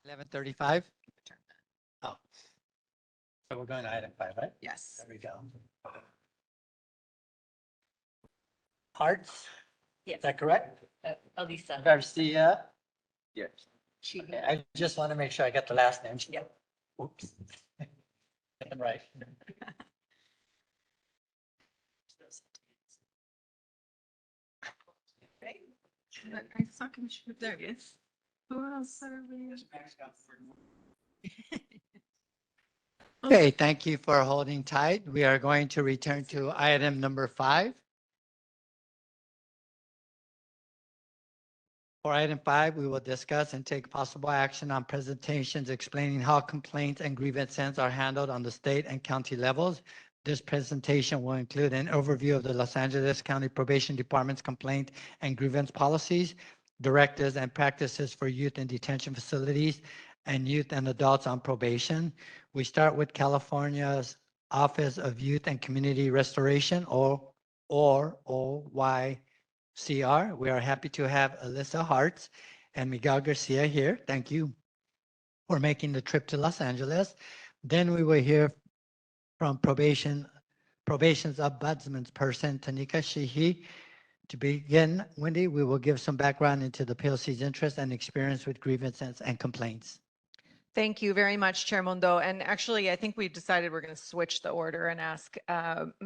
11:35? Oh. So we're going to item 5, right? Yes. There we go. Hearts? Yes. Is that correct? Elisa. Garcia? Yes. Okay, I just want to make sure I got the last name. Yep. Oops. Get them right. I saw Commissioner, there he is. Who else are we? Okay, thank you for holding tight. We are going to return to item number 5. For item 5, we will discuss and take possible action on presentations explaining how complaints and grievances are handled on the state and county levels. This presentation will include an overview of the Los Angeles County Probation Department's complaint and grievance policies, directives and practices for youth in detention facilities and youth and adults on probation. We start with California's Office of Youth and Community Restoration, or OYCR. We are happy to have Alyssa Hartz and Miguel Garcia here. Thank you for making the trip to Los Angeles. Then we will hear from Probation's Ombudsman's person, Tanika Sheehy. To begin, Wendy, we will give some background into the POC's interest and experience with grievances and complaints. Thank you very much, Chair Mundo. And actually, I think we've decided we're going to switch the order and ask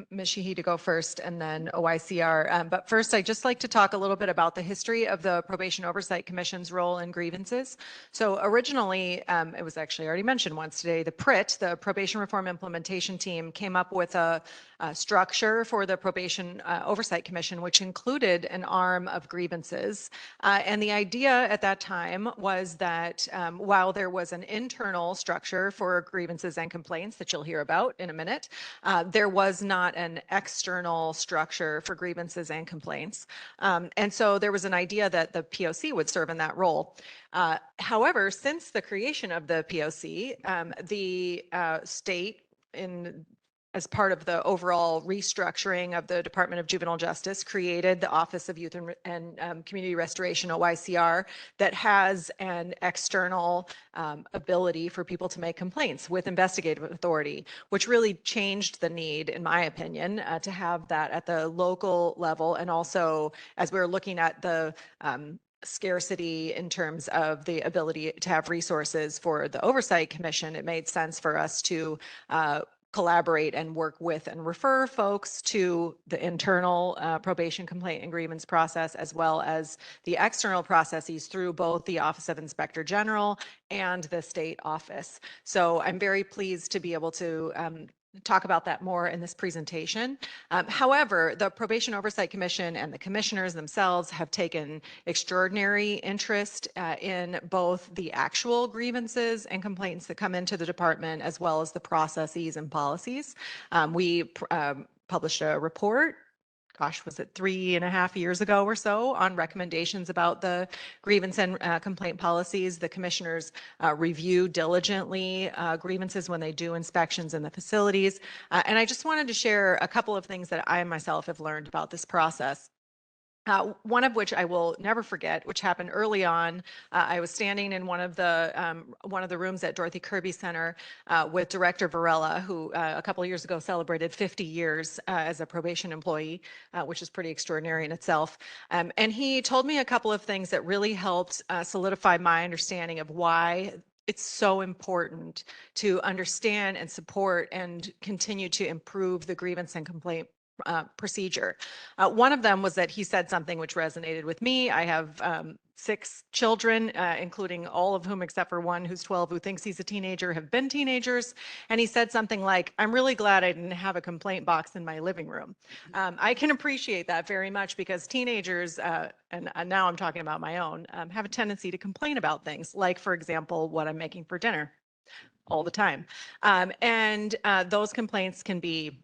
Ms. Sheehy to go first and then OYCR. But first, I'd just like to talk a little bit about the history of the Probation Oversight Commission's role in grievances. So originally, it was actually already mentioned once today, the PRIT, the Probation Reform Implementation Team, came up with a structure for the Probation Oversight Commission, which included an arm of grievances. And the idea at that time was that while there was an internal structure for grievances and complaints that you'll hear about in a minute, there was not an external structure for grievances and complaints. And so there was an idea that the POC would serve in that role. However, since the creation of the POC, the state as part of the overall restructuring of the Department of Juvenile Justice, created the Office of Youth and Community Restoration, OYCR, that has an external ability for people to make complaints with investigative authority, which really changed the need, in my opinion, to have that at the local level. And also, as we were looking at the scarcity in terms of the ability to have resources for the Oversight Commission, it made sense for us to collaborate and work with and refer folks to the internal probation complaint and grievance process, as well as the external processes through both the Office of Inspector General and the state office. So I'm very pleased to be able to talk about that more in this presentation. However, the Probation Oversight Commission and the commissioners themselves have taken extraordinary interest in both the actual grievances and complaints that come into the department, as well as the processes and policies. We published a report, gosh, was it 3.5 years ago or so, on recommendations about the grievance and complaint policies. The commissioners review diligently grievances when they do inspections in the facilities. And I just wanted to share a couple of things that I myself have learned about this process. One of which I will never forget, which happened early on. I was standing in one of the rooms at Dorothy Kirby Center with Director Varela, who a couple of years ago celebrated 50 years as a probation employee, which is pretty extraordinary in itself. And he told me a couple of things that really helped solidify my understanding of why it's so important to understand and support and continue to improve the grievance and complaint procedure. One of them was that he said something which resonated with me. I have 6 children, including all of whom, except for one who's 12, who thinks he's a teenager, have been teenagers. And he said something like, "I'm really glad I didn't have a complaint box in my living room." I can appreciate that very much, because teenagers, and now I'm talking about my own, have a tendency to complain about things, like, for example, what I'm making for dinner all the time. And those complaints can be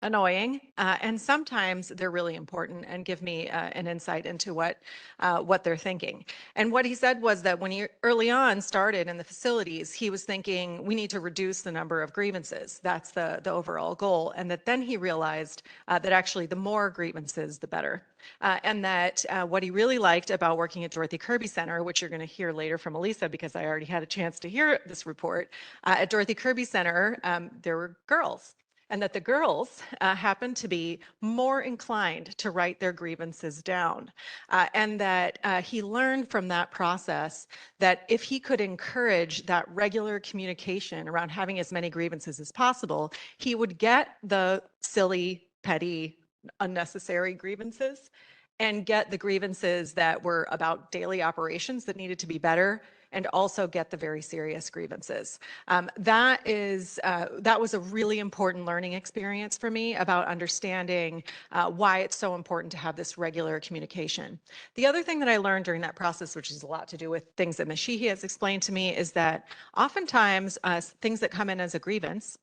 annoying, and sometimes they're really important and give me an insight into what they're thinking. And what he said was that when he early on started in the facilities, he was thinking we need to reduce the number of grievances. That's the overall goal. And that then he realized that actually the more grievances, the better. And that what he really liked about working at Dorothy Kirby Center, which you're going to hear later from Elisa, because I already had a chance to hear this report, at Dorothy Kirby Center, there were girls. And that the girls happened to be more inclined to write their grievances down. And that he learned from that process that if he could encourage that regular communication around having as many grievances as possible, he would get the silly, petty, unnecessary grievances and get the grievances that were about daily operations that needed to be better, and also get the very serious grievances. That was a really important learning experience for me about understanding why it's so important to have this regular communication. The other thing that I learned during that process, which has a lot to do with things that Ms. Sheehy has explained to me, is that oftentimes things that come in as a grievance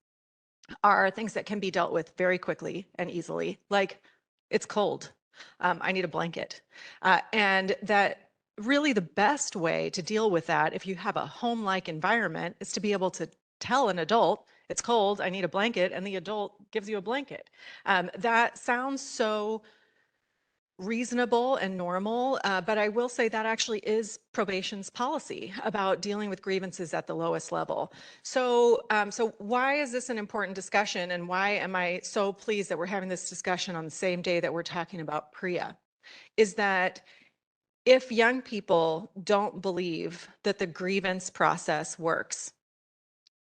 are things that can be dealt with very quickly and easily, like it's cold, I need a blanket. And that really the best way to deal with that, if you have a home-like environment, is to be able to tell an adult, it's cold, I need a blanket, and the adult gives you a blanket. That sounds so reasonable and normal, but I will say that actually is probation's policy about dealing with grievances at the lowest level. So, so why is this an important discussion, and why am I so pleased that we're having this discussion on the same day that we're talking about PREA? Is that if young people don't believe that the grievance process works,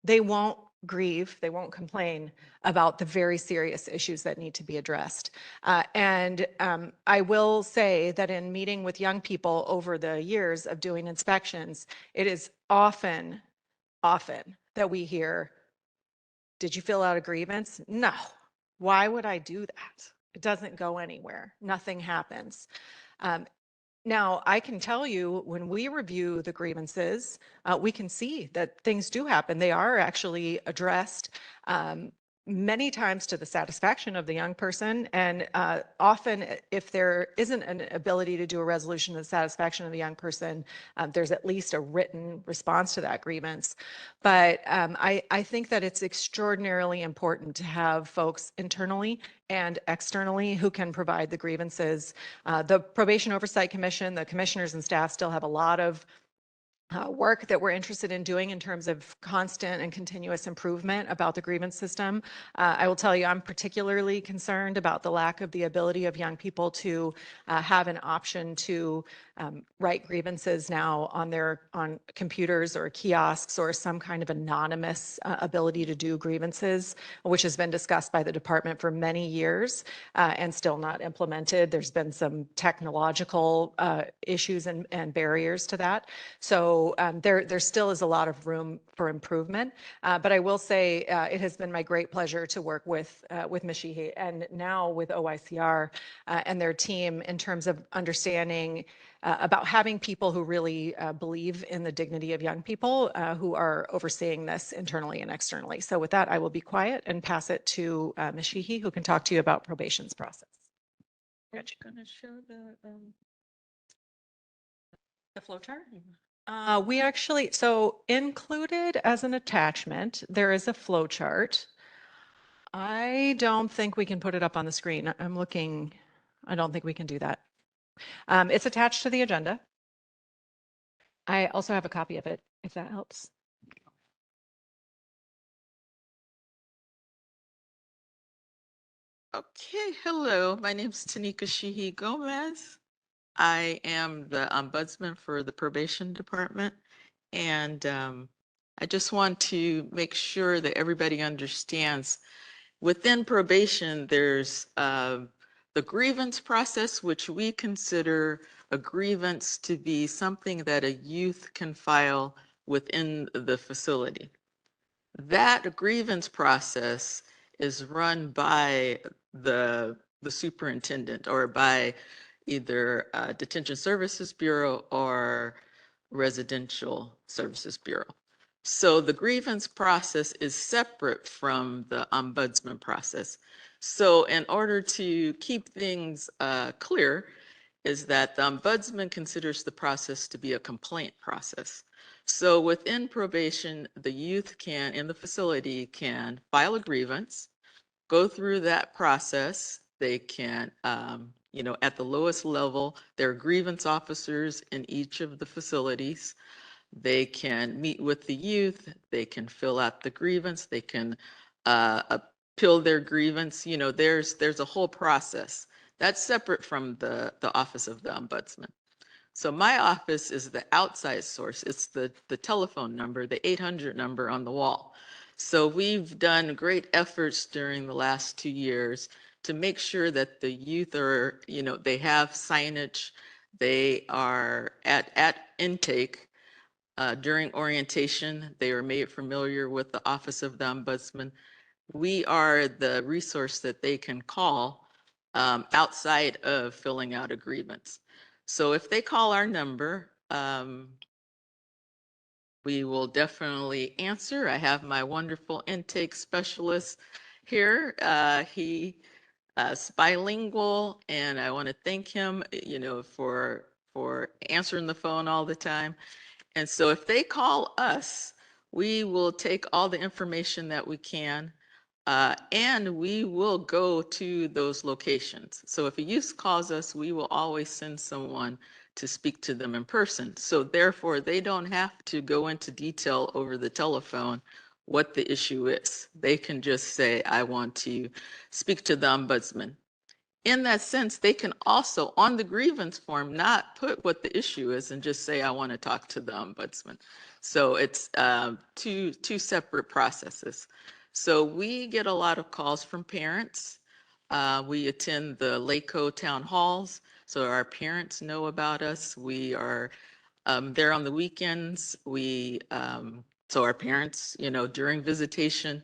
they won't grieve, they won't complain about the very serious issues that need to be addressed. And I will say that in meeting with young people over the years of doing inspections, it is often that we hear, did you fill out a grievance? No. Why would I do that? It doesn't go anywhere. Nothing happens. Now, I can tell you when we review the grievances, we can see that things do happen. They are actually addressed many times to the satisfaction of the young person. And often, if there isn't an ability to do a resolution to the satisfaction of the young person, there's at least a written response to that grievance. But I think that it's extraordinarily important to have folks internally and externally who can provide the grievances. The Probation Oversight Commission, the commissioners and staff still have a lot of work that we're interested in doing in terms of constant and continuous improvement about the grievance system. I will tell you, I'm particularly concerned about the lack of the ability of young people to have an option to write grievances now on computers or kiosks, or some kind of anonymous ability to do grievances, which has been discussed by the department for many years and still not implemented. There's been some technological issues and barriers to that. So there still is a lot of room for improvement. But I will say it has been my great pleasure to work with Ms. Sheehy and now with OICR and their team in terms of understanding about having people who really believe in the dignity of young people who are overseeing this internally and externally. So with that, I will be quiet and pass it to Ms. Sheehy, who can talk to you about probation's process. Are you going to show the flow chart? We actually, so included as an attachment, there is a flow chart. I don't think we can put it up on the screen. I'm looking, I don't think we can do that. It's attached to the agenda. I also have a copy of it, if that helps. Okay, hello. My name is Tanika Sheehy Gomez. I am the ombudsman for the probation department. And I just want to make sure that everybody understands within probation, there's the grievance process, which we consider a grievance to be something that a youth can file within the facility. That grievance process is run by the superintendent or by either Detention Services Bureau or Residential Services Bureau. So the grievance process is separate from the ombudsman process. So in order to keep things clear, is that the ombudsman considers the process to be a complaint process. So within probation, the youth can, in the facility, can file a grievance, go through that process. They can, at the lowest level, there are grievance officers in each of the facilities. They can meet with the youth. They can fill out the grievance. They can appeal their grievance. There's a whole process that's separate from the office of the ombudsman. So my office is the outside source. It's the telephone number, the 800 number on the wall. So we've done great efforts during the last 2 years to make sure that the youth are, they have signage. They are at intake. During orientation, they are made familiar with the Office of the Ombudsman. We are the resource that they can call outside of filling out a grievance. So if they call our number, we will definitely answer. I have my wonderful intake specialist here. He is bilingual, and I want to thank him, for answering the phone all the time. And so if they call us, we will take all the information that we can, and we will go to those locations. So if a youth calls us, we will always send someone to speak to them in person. So therefore, they don't have to go into detail over the telephone what the issue is. They can just say, I want to speak to the ombudsman. In that sense, they can also, on the grievance form, not put what the issue is and just say, I want to talk to the ombudsman. So it's two separate processes. So we get a lot of calls from parents. We attend the LACO town halls, so our parents know about us. We are there on the weekends. So our parents, during visitation,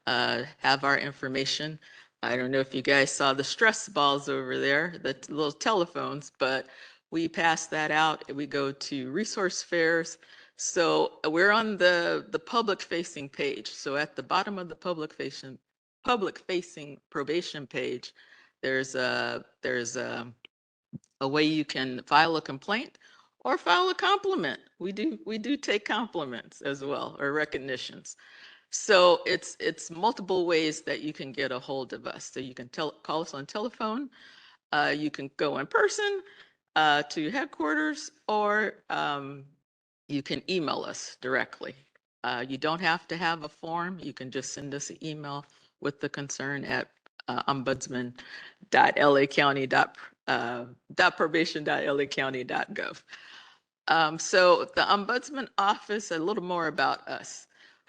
have our information. I don't know if you guys saw the stress balls over there, the little telephones, but we pass that out. We go to resource fairs. So we're on the public facing page. So at the bottom of the public facing probation page, there's a way you can file a complaint or file a compliment. We do take compliments as well, or recognitions. So it's multiple ways that you can get a hold of us. So you can call us on telephone, you can go in person to headquarters, or you can email us directly. You don't have to have a form. You can just send us an email with the concern at ombudsman.lacounty.probation.lacounty.gov. So the Ombudsman Office, a little more about us.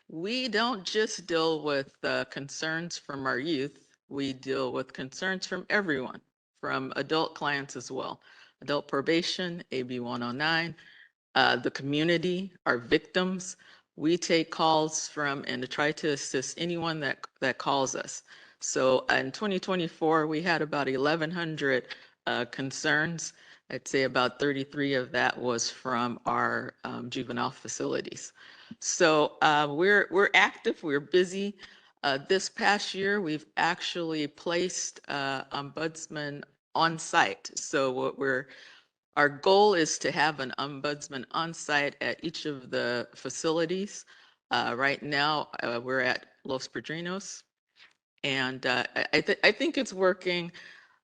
We don't just deal with concerns from our youth. We deal with concerns from everyone, from adult clients as well. Adult probation, AB 109, the community, our victims. We take calls from and to try to assist anyone that calls us. So in 2024, we had about 1,100 concerns. I'd say about 33 of that was from our juvenile facilities. So we're active, we're busy. This past year, we've actually placed ombudsman on site. So our goal is to have an ombudsman on site at each of the facilities. Right now, we're at Los Padrinos, and I think it's working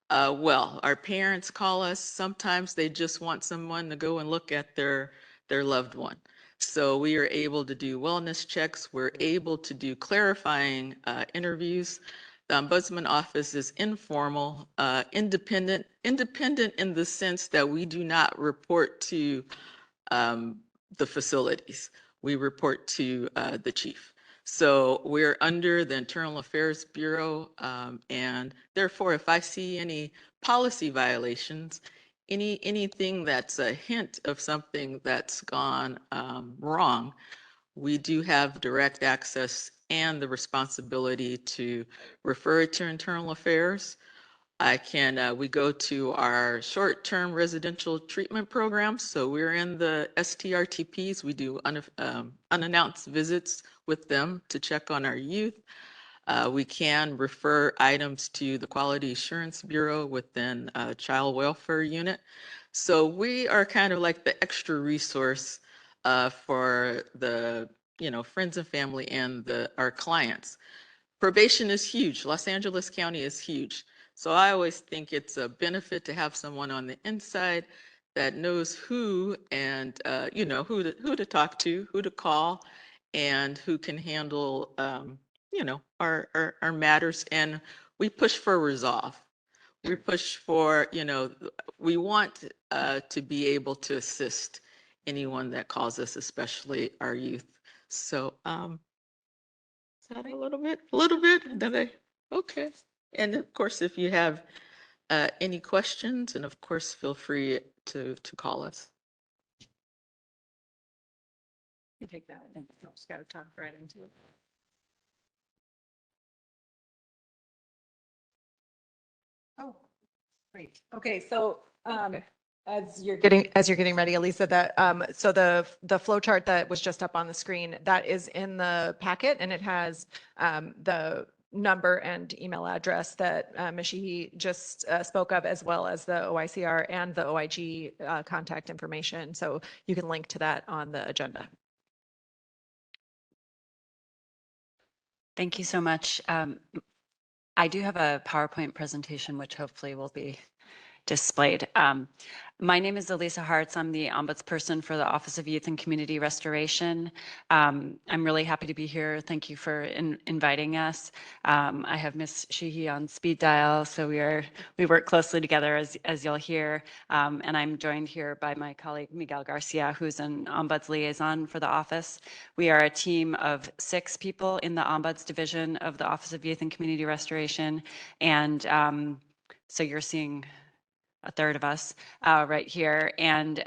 well. Our parents call us. Sometimes they just want someone to go and look at their loved one. So we are able to do wellness checks. We're able to do clarifying interviews. The Ombudsman Office is informal, independent in the sense that we do not report to the facilities. We report to the chief. So we're under the Internal Affairs Bureau, and therefore, if I see any policy violations, anything that's a hint of something that's gone wrong, we do have direct access and the responsibility to refer it to Internal Affairs. We go to our short-term residential treatment programs. So we're in the STRTPs. We do unannounced visits with them to check on our youth. We can refer items to the Quality Assurance Bureau within a child welfare unit. So we are kind of like the extra resource for the, friends and family and our clients. Probation is huge. Los Angeles County is huge. So I always think it's a benefit to have someone on the inside that knows who and who to talk to, who to call, and who can handle our matters. And we push for resolve. We push for we want to be able to assist anyone that calls us, especially our youth. So is that a little bit? A little bit? Did I? Okay. And of course, if you have any questions, and of course, feel free to call us. You take that and just gotta talk right into it. Oh, great. Okay, so as you're getting ready, Elisa, that so the flow chart that was just up on the screen, that is in the packet, and it has the number and email address that Ms. Sheehy just spoke of, as well as the OICR and the OIG contact information. So you can link to that on the agenda. Thank you so much. I do have a PowerPoint presentation, which hopefully will be displayed. My name is Elisa Hartz. I'm the ombudsperson for the Office of Youth and Community Restoration. I'm really happy to be here. Thank you for inviting us. I have Ms. Sheehy on speed dial, so we work closely together, as you'll hear. And I'm joined here by my colleague Miguel Garcia, who's an ombuds liaison for the office. We are a team of 6 people in the Ombuds Division of the Office of Youth and Community Restoration. And so you're seeing a third of us right here. And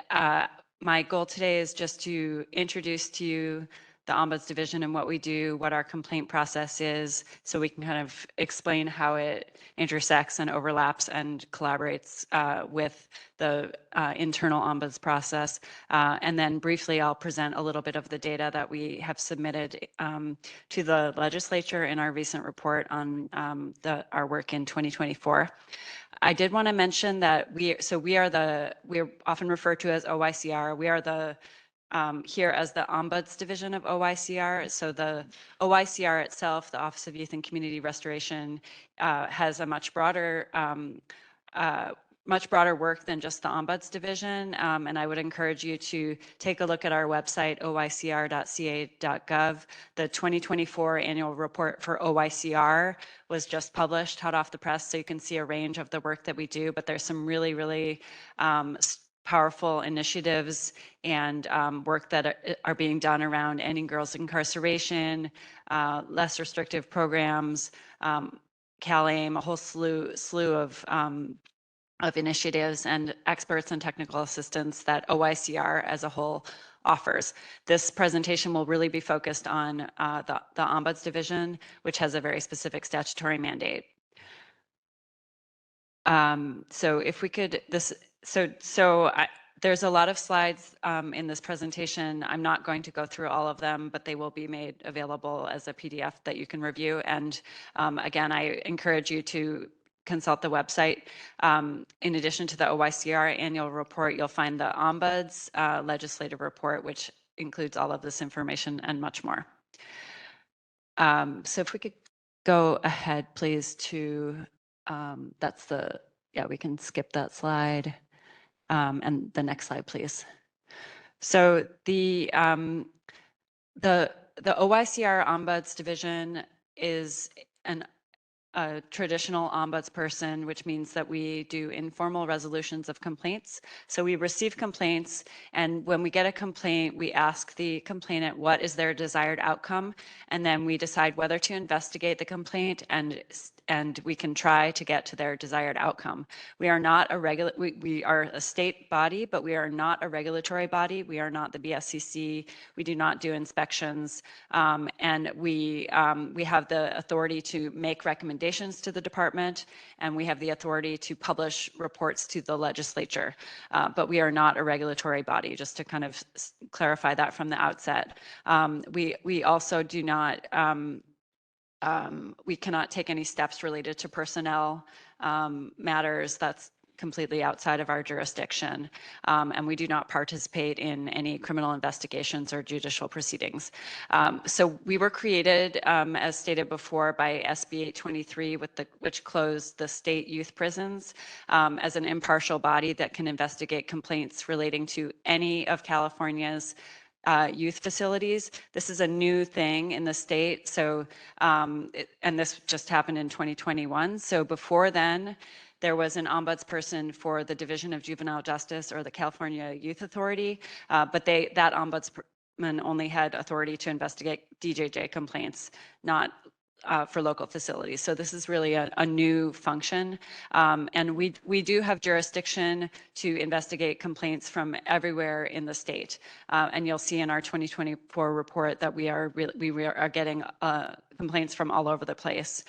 my goal today is just to introduce to you the Ombuds Division and what we do, what our complaint process is, so we can kind of explain how it intersects and overlaps and collaborates with the internal Ombuds process. And then briefly, I'll present a little bit of the data that we have submitted to the legislature in our recent report on our work in 2024. I did want to mention that we're often referred to as OICR. We are here as the Ombuds Division of OICR. So the OICR itself, the Office of Youth and Community Restoration, has a much broader work than just the Ombuds Division. And I would encourage you to take a look at our website, oicr.ca.gov. The 2024 annual report for OICR was just published, hot off the press, so you can see a range of the work that we do. But there's some really, really powerful initiatives and work that are being done around ending girls' incarceration, less restrictive programs, CalAIM, a whole slew of initiatives and experts and technical assistance that OICR as a whole offers. This presentation will really be focused on the Ombuds Division, which has a very specific statutory mandate. So if we could, there's a lot of slides in this presentation. I'm not going to go through all of them, but they will be made available as a PDF that you can review. And again, I encourage you to consult the website. In addition to the OICR annual report, you'll find the Ombuds legislative report, which includes all of this information and much more. So if we could go ahead, please, to we can skip that slide. And the next slide, please. So the OICR Ombuds Division is a traditional ombudsperson, which means that we do informal resolutions of complaints. So we receive complaints, and when we get a complaint, we ask the complainant what is their desired outcome, and then we decide whether to investigate the complaint, and we can try to get to their desired outcome. We are not we are a state body, but we are not a regulatory body. We are not the BSCC. We do not do inspections, and we have the authority to make recommendations to the department, and we have the authority to publish reports to the legislature. But we are not a regulatory body, just to kind of clarify that from the outset. We also do not we cannot take any steps related to personnel matters. That's completely outside of our jurisdiction. And we do not participate in any criminal investigations or judicial proceedings. So we were created, as stated before, by SB 823, which closed the state youth prisons as an impartial body that can investigate complaints relating to any of California's youth facilities. This is a new thing in the state. So, and this just happened in 2021. So before then, there was an ombudsperson for the Division of Juvenile Justice or the California Youth Authority, but that ombudsman only had authority to investigate DJJ complaints, not for local facilities. So this is really a new function. And we do have jurisdiction to investigate complaints from everywhere in the state. And you'll see in our 2024 report that we are getting complaints from all over the place.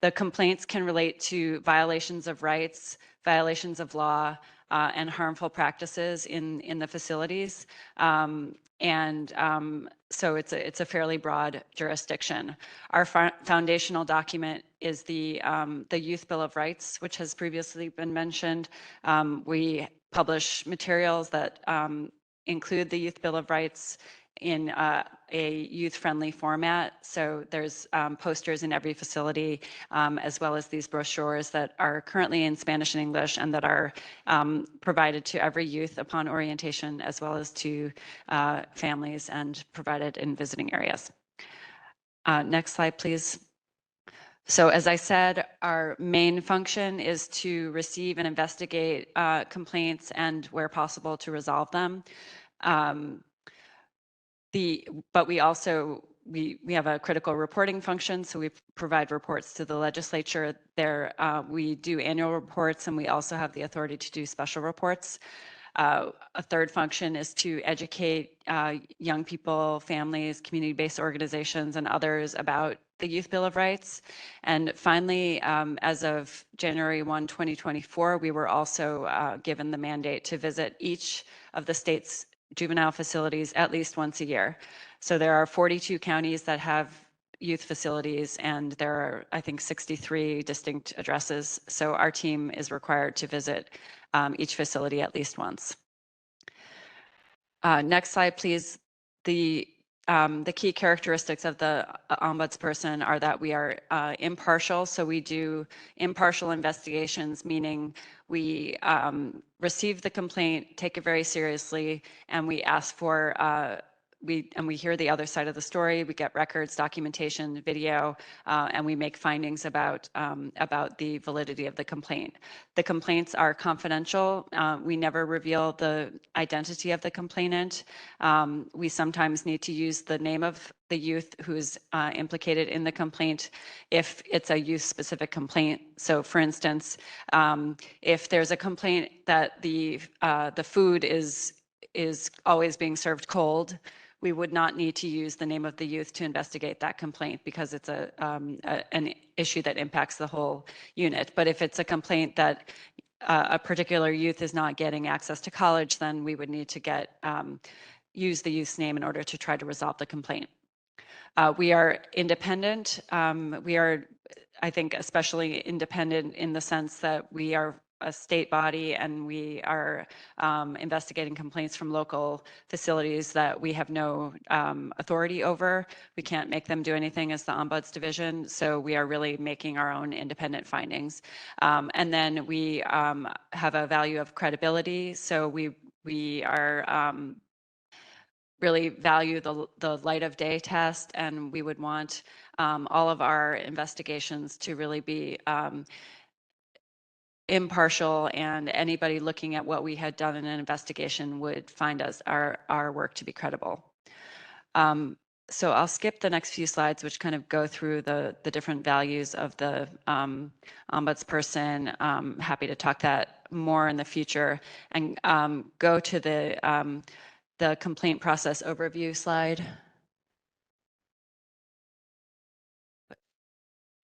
The complaints can relate to violations of rights, violations of law, and harmful practices in the facilities. So it's a fairly broad jurisdiction. Our foundational document is the Youth Bill of Rights, which has previously been mentioned. We publish materials that include the Youth Bill of Rights in a youth-friendly format. So there's posters in every facility, as well as these brochures that are currently in Spanish and English and that are provided to every youth upon orientation, as well as to families and provided in visiting areas. Next slide, please. So as I said, our main function is to receive and investigate complaints and, where possible, to resolve them. But we also, we have a critical reporting function, so we provide reports to the legislature. There, we do annual reports, and we also have the authority to do special reports. A third function is to educate young people, families, community-based organizations, and others about the Youth Bill of Rights. And finally, as of January 1, 2024, we were also given the mandate to visit each of the state's juvenile facilities at least once a year. So there are 42 counties that have youth facilities, and there are, I think, 63 distinct addresses. So our team is required to visit each facility at least once. Next slide, please. The key characteristics of the ombudsperson are that we are impartial. So we do impartial investigations, meaning we receive the complaint, take it very seriously, and we ask for we hear the other side of the story. We get records, documentation, video, and we make findings about the validity of the complaint. The complaints are confidential. We never reveal the identity of the complainant. We sometimes need to use the name of the youth who's implicated in the complaint if it's a youth-specific complaint. So, for instance, if there's a complaint that the food is always being served cold, we would not need to use the name of the youth to investigate that complaint because it's an issue that impacts the whole unit. But if it's a complaint that a particular youth is not getting access to college, then we would need to use the youth's name in order to try to resolve the complaint. We are independent. We are, I think, especially independent in the sense that we are a state body and we are investigating complaints from local facilities that we have no authority over. We can't make them do anything as the Ombuds Division, so we are really making our own independent findings. And then we have a value of credibility, so we are really value the light of day test, and we would want all of our investigations to really be impartial, and anybody looking at what we had done in an investigation would find our work to be credible. So I'll skip the next few slides, which kind of go through the different values of the ombudsperson. Happy to talk that more in the future, and go to the complaint process overview slide.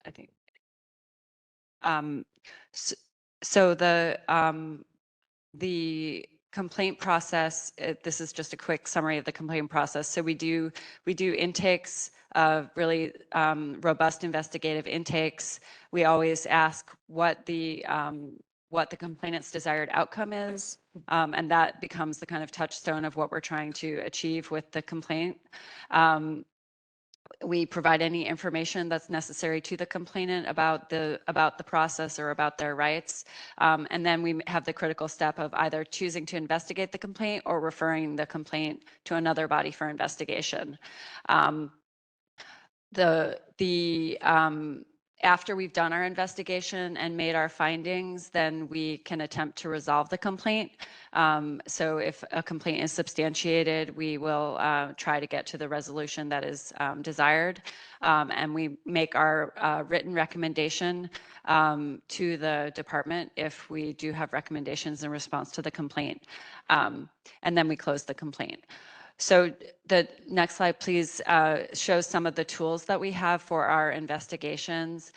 I think. So the complaint process, this is just a quick summary of the complaint process. So we do intakes, really robust investigative intakes. We always ask what the complainant's desired outcome is, and that becomes the kind of touchstone of what we're trying to achieve with the complaint. We provide any information that's necessary to the complainant about the process or about their rights. And then we have the critical step of either choosing to investigate the complaint or referring the complaint to another body for investigation. After we've done our investigation and made our findings, then we can attempt to resolve the complaint. So if a complaint is substantiated, we will try to get to the resolution that is desired. And we make our written recommendation to the department if we do have recommendations in response to the complaint. And then we close the complaint. So the next slide, please, shows some of the tools that we have for our investigations.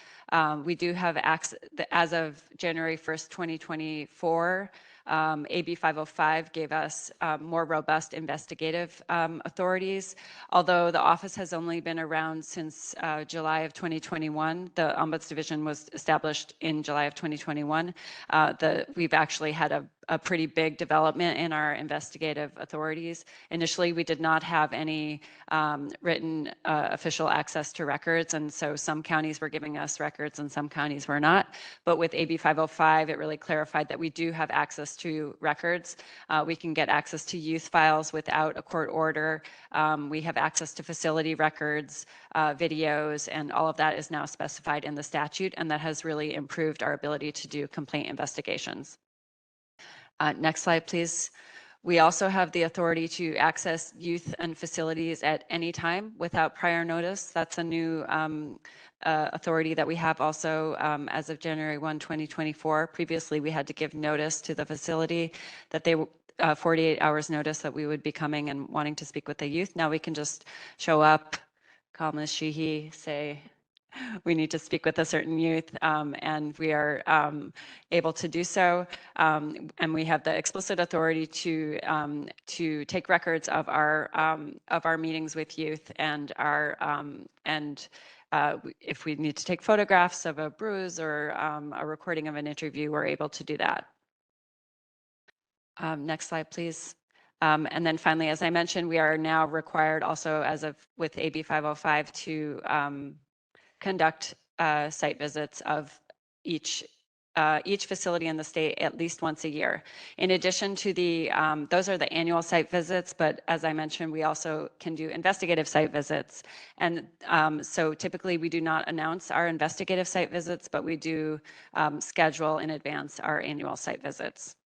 We do have access, as of January 1st, 2024, AB 505 gave us more robust investigative authorities. Although the office has only been around since July of 2021, the Ombuds Division was established in July of 2021. We've actually had a pretty big development in our investigative authorities. Initially, we did not have any written official access to records, and so some counties were giving us records and some counties were not. But with AB 505, it really clarified that we do have access to records. We can get access to youth files without a court order. We have access to facility records, videos, and all of that is now specified in the statute, and that has really improved our ability to do complaint investigations. Next slide, please. We also have the authority to access youth and facilities at any time without prior notice. That's a new authority that we have also as of January 1, 2024. Previously, we had to give notice to the facility that they 48 hours notice that we would be coming and wanting to speak with the youth. Now we can just show up, call Ms. Sheehy, say, we need to speak with a certain youth, and we are able to do so. And we have the explicit authority to take records of our meetings with youth and if we need to take photographs of a bruise or a recording of an interview, we're able to do that. Next slide, please. And then finally, as I mentioned, we are now required also with AB 505 to conduct site visits of each facility in the state at least once a year. In addition to those are the annual site visits, but as I mentioned, we also can do investigative site visits. And so typically we do not announce our investigative site visits, but we do schedule in advance our annual site visits.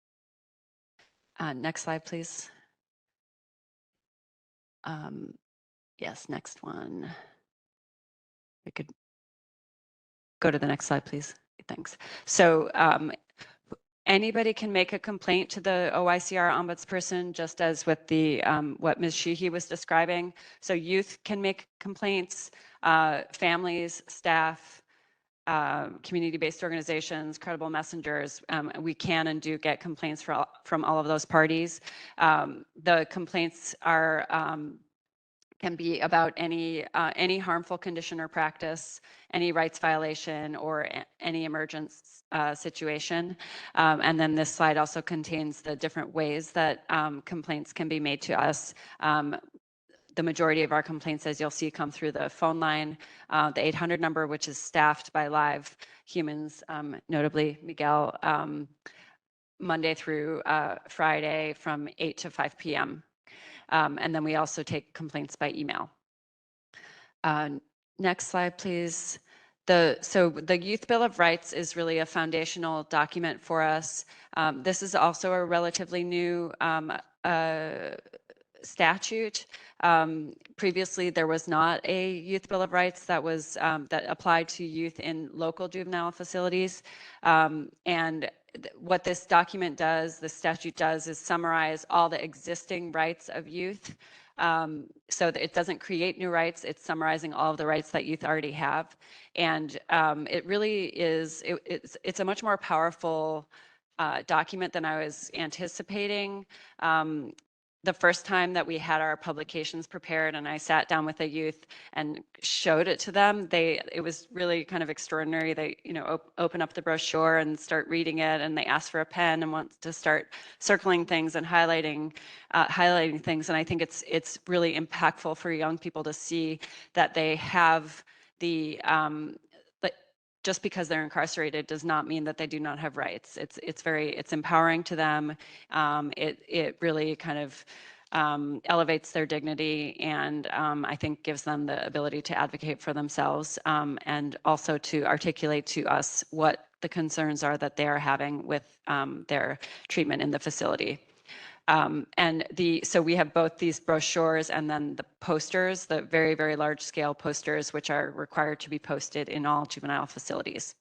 Next slide, please. Yes, next one. We could go to the next slide, please. Thanks. So anybody can make a complaint to the OICR ombudsperson, just as with the what Ms. Sheehy was describing. So youth can make complaints, families, staff, community-based organizations, credible messengers. We can and do get complaints from all of those parties. The complaints can be about any harmful condition or practice, any rights violation, or any emergence situation. And then this slide also contains the different ways that complaints can be made to us. The majority of our complaints, as you'll see, come through the phone line, the 800 number, which is staffed by live humans, notably Miguel, Monday through Friday from 8 to 5 p.m. And then we also take complaints by email. Next slide, please. So the Youth Bill of Rights is really a foundational document for us. This is also a relatively new statute. Previously, there was not a Youth Bill of Rights that was that applied to youth in local juvenile facilities. And what this document does, the statute does, is summarize all the existing rights of youth. So that it doesn't create new rights, it's summarizing all of the rights that youth already have. And it really is, it's a much more powerful document than I was anticipating. The first time that we had our publications prepared and I sat down with a youth and showed it to them, it was really kind of extraordinary. They, open up the brochure and start reading it, and they ask for a pen and want to start circling things and highlighting things. And I think it's really impactful for young people to see that they have the just because they're incarcerated does not mean that they do not have rights. It's empowering to them. It really kind of elevates their dignity, and I think gives them the ability to advocate for themselves, and also to articulate to us what the concerns are that they are having with their treatment in the facility. So we have both these brochures and then the posters, the very, very large scale posters, which are required to be posted in all juvenile facilities.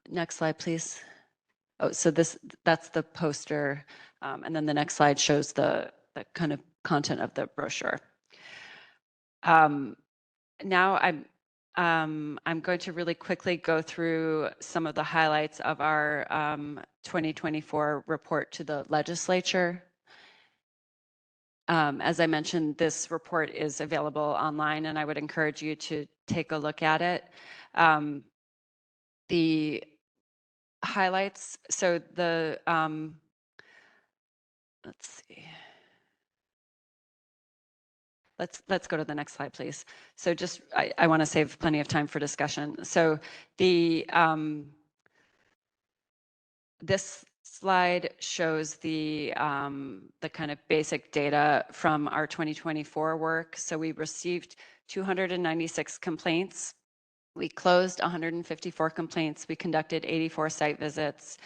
Next slide, please. Oh, so that's the poster. And then the next slide shows the kind of content of the brochure. Now I'm going to really quickly go through some of the highlights of our 2024 report to the legislature. As I mentioned, this report is available online, and I would encourage you to take a look at it. The highlights, so the, let's see. Let's go to the next slide, please. So just, I want to save plenty of time for discussion. So this slide shows the kind of basic data from our 2024 work. So we received 296 complaints. We closed 154 complaints. We conducted 84 site visits.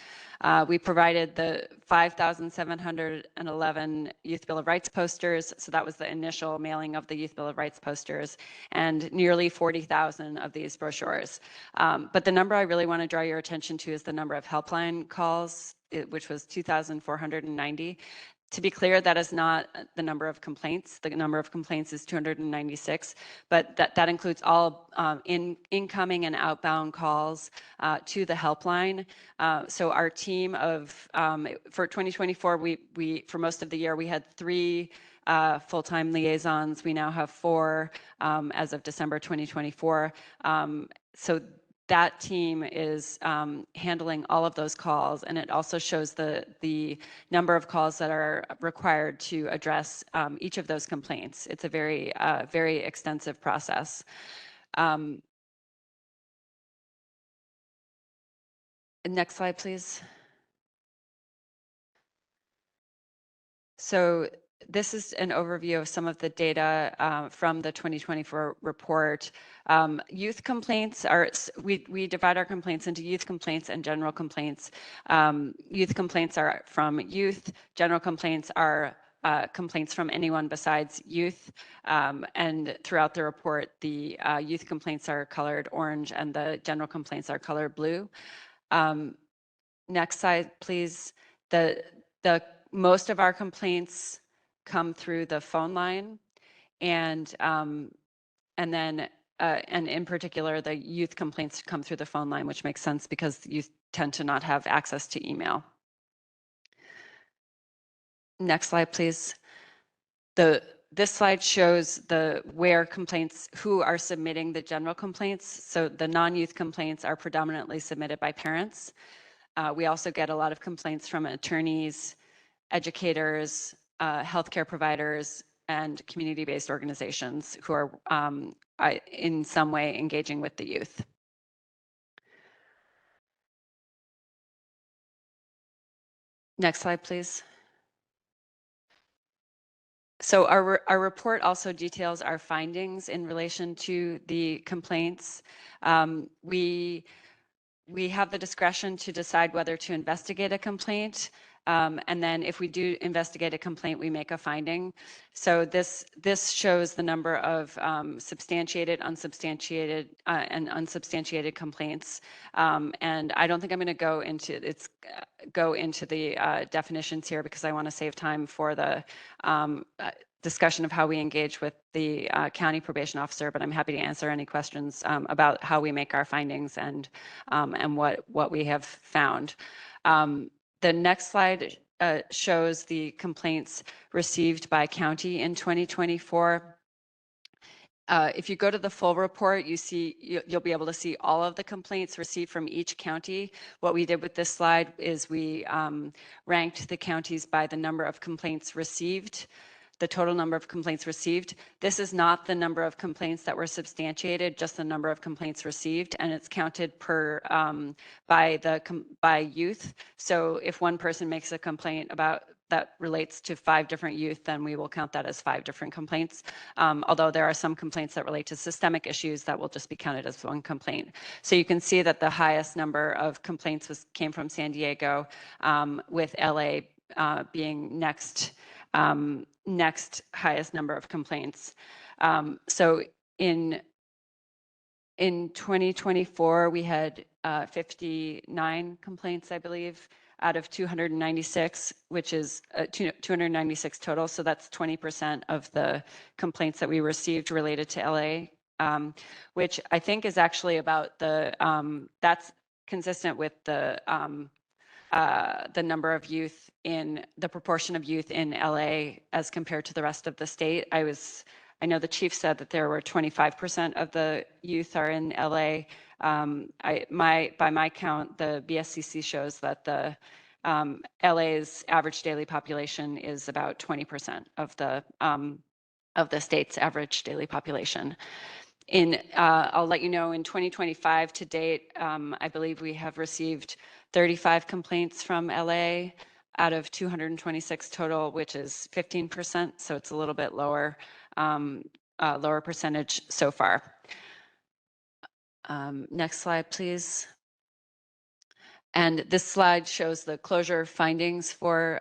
We provided the 5,711 Youth Bill of Rights posters. So that was the initial mailing of the Youth Bill of Rights posters, and nearly 40,000 of these brochures. But the number I really want to draw your attention to is the number of helpline calls, which was 2,490. To be clear, that is not the number of complaints. The number of complaints is 296, but that includes all incoming and outbound calls to the helpline. So our team of, for 2024, we for most of the year, we had 3 full-time liaisons. We now have 4 as of December 2024. So that team is handling all of those calls, and it also shows the number of calls that are required to address each of those complaints. It's a very, very extensive process. Next slide, please. So this is an overview of some of the data from the 2024 report. Youth complaints are, we divide our complaints into youth complaints and general complaints. Youth complaints are from youth. General complaints are complaints from anyone besides youth. And throughout the report, the youth complaints are colored orange and the general complaints are colored blue. Next slide, please. The most of our complaints come through the phone line, and then and in particular the youth complaints come through the phone line, which makes sense because youth tend to not have access to email. Next slide, please. This slide shows who are submitting the general complaints. So the non-youth complaints are predominantly submitted by parents. We also get a lot of complaints from attorneys, educators, healthcare providers, and community-based organizations who are in some way engaging with the youth. Next slide, please. So our report also details our findings in relation to the complaints. We have the discretion to decide whether to investigate a complaint. And then if we do investigate a complaint, we make a finding. So this shows the number of substantiated, unsubstantiated, and unsubstantiated complaints. And I don't think I'm going to go into the definitions here because I want to save time for the discussion of how we engage with the county probation officer, but I'm happy to answer any questions about how we make our findings and what we have found. The next slide shows the complaints received by county in 2024. If you go to the full report, you'll be able to see all of the complaints received from each county. What we did with this slide is we ranked the counties by the number of complaints received, the total number of complaints received. This is not the number of complaints that were substantiated, just the number of complaints received, and it's counted per by youth. So if one person makes a complaint about that relates to 5 different youth, then we will count that as 5 different complaints. Although there are some complaints that relate to systemic issues that will just be counted as 1 complaint. So you can see that the highest number of complaints came from San Diego, with LA being next highest number of complaints. So in 2024, we had 59 complaints, I believe, out of 296, which is 296 total. So that's 20% of the complaints that we received related to LA, which I think is actually about that's consistent with the number of youth in the proportion of youth in LA as compared to the rest of the state. I know the chief said that there were 25% of the youth are in LA. By my count, the BSCC shows that the LA's average daily population is about 20% of the state's average daily population. I'll let you know, in 2025 to date, I believe we have received 35 complaints from LA out of 226 total, which is 15%. So it's a little bit lower percentage so far. Next slide, please. And this slide shows the closure findings for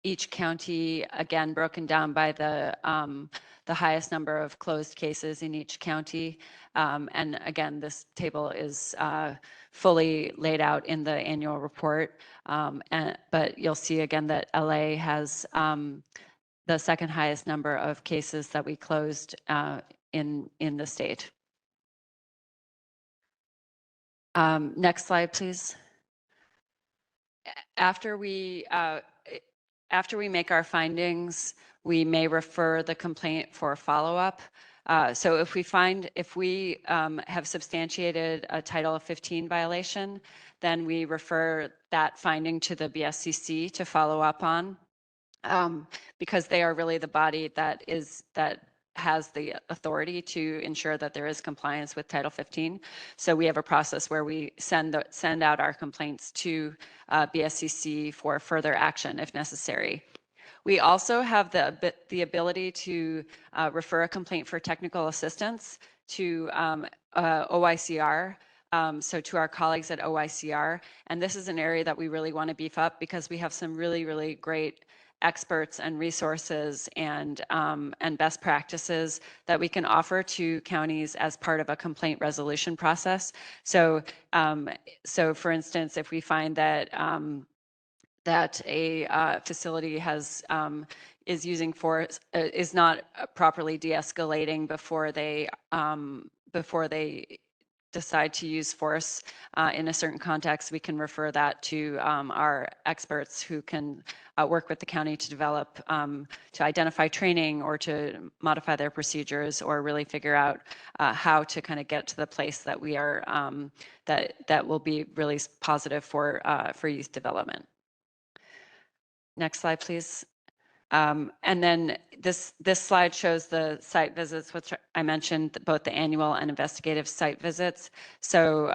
each county, again broken down by the highest number of closed cases in each county. And again, this table is fully laid out in the annual report. But you'll see again that LA has the 2nd highest number of cases that we closed in the state. Next slide, please. After we make our findings, we may refer the complaint for follow-up. So if we have substantiated a Title 15 violation, then we refer that finding to the BSCC to follow up on, because they are really the body that has the authority to ensure that there is compliance with Title 15. So we have a process where we send out our complaints to BSCC for further action if necessary. We also have the ability to refer a complaint for technical assistance to OICR, so to our colleagues at OICR. And this is an area that we really want to beef up because we have some really, really great experts and resources and best practices that we can offer to counties as part of a complaint resolution process. So for instance, if we find that a facility is using force, is not properly de-escalating before they decide to use force in a certain context, we can refer that to our experts who can work with the county to develop, to identify training or to modify their procedures or really figure out how to kind of get to the place that we are, that will be really positive for youth development. Next slide, please. And then this slide shows the site visits, which I mentioned, both the annual and investigative site visits. So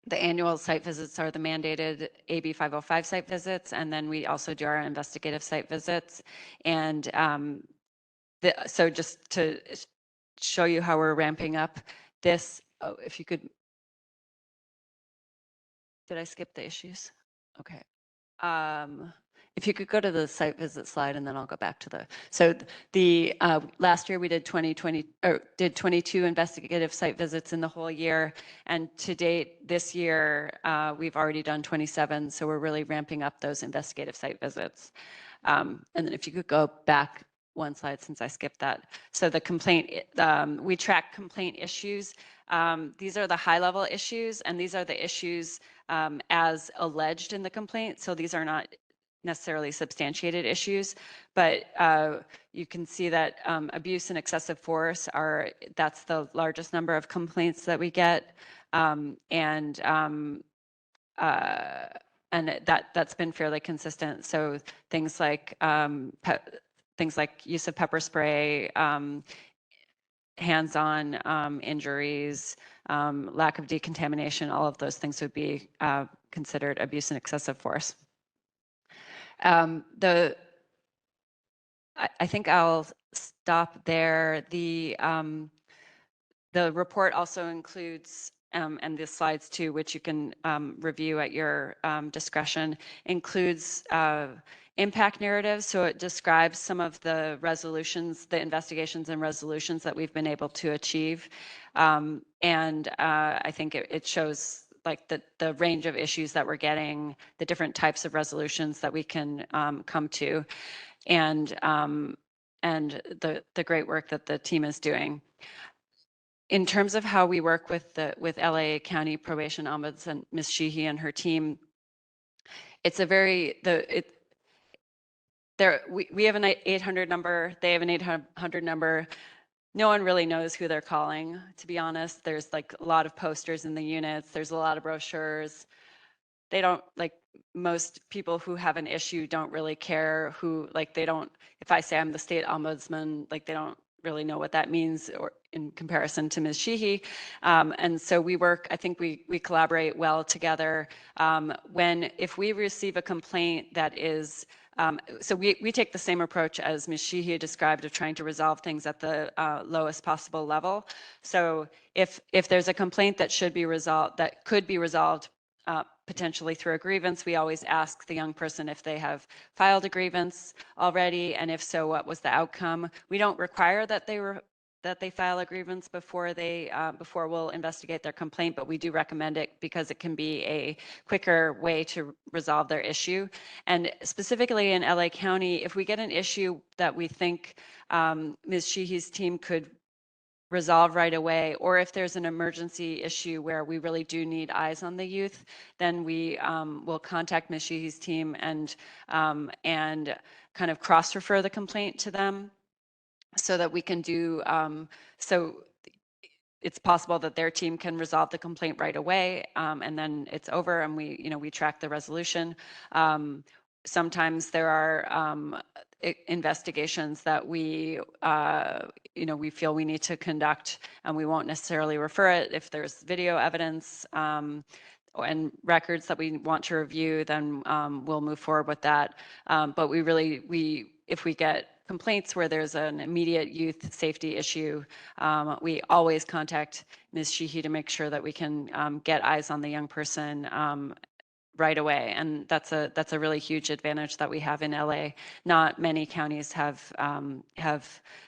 the annual site visits are the mandated AB 505 site visits, and then we also do our investigative site visits. And so just to show you how we're ramping up this, if you could, did I skip the issues? Okay. If you could go to the site visit slide, and then I'll go back to so the last year we did 22 investigative site visits in the whole year, and to date this year we've already done 27. So we're really ramping up those investigative site visits. And then if you could go back one slide since I skipped that. So the complaint, we track complaint issues. These are the high level issues, and these are the issues as alleged in the complaint. So these are not necessarily substantiated issues, but you can see that abuse and excessive force that's the largest number of complaints that we get. And that's been fairly consistent. So things like use of pepper spray, hands-on injuries, lack of decontamination, all of those things would be considered abuse and excessive force. I think I'll stop there. The report also includes, and the slides too, which you can review at your discretion, includes impact narratives. So it describes some of the resolutions, the investigations and resolutions that we've been able to achieve. And I think it shows like the range of issues that we're getting, the different types of resolutions that we can come to, and the great work that the team is doing. In terms of how we work with LA County Probation Ombudsman, Ms. Sheehy and her team, it's a very, we have an 800 number, they have an 800 number. No one really knows who they're calling, to be honest. There's like a lot of posters in the units. There's a lot of brochures. They don't, like, most people who have an issue don't really care who, like, they don't, if I say I'm the state ombudsman, like, they don't really know what that means or in comparison to Ms. Sheehy. And so we work, I think we collaborate well together. If we receive a complaint that is, so we take the same approach as Ms. Sheehy described of trying to resolve things at the lowest possible level. So if there's a complaint that should be resolved, that could be resolved potentially through a grievance, we always ask the young person if they have filed a grievance already, and if so, what was the outcome. We don't require that they file a grievance before we'll investigate their complaint, but we do recommend it because it can be a quicker way to resolve their issue. And specifically in LA County, if we get an issue that we think Ms. Sheehy's team could resolve right away, or if there's an emergency issue where we really do need eyes on the youth, then we will contact Ms. Sheehy's team and kind of cross-refer the complaint to them so that we can do, so it's possible that their team can resolve the complaint right away, and then it's over and we track the resolution. Sometimes there are investigations that we feel we need to conduct, and we won't necessarily refer it. If there's video evidence and records that we want to review, then we'll move forward with that. But if we get complaints where there's an immediate youth safety issue, we always contact Ms. Sheehy to make sure that we can get eyes on the young person right away. And that's a really huge advantage that we have in LA. Not many counties have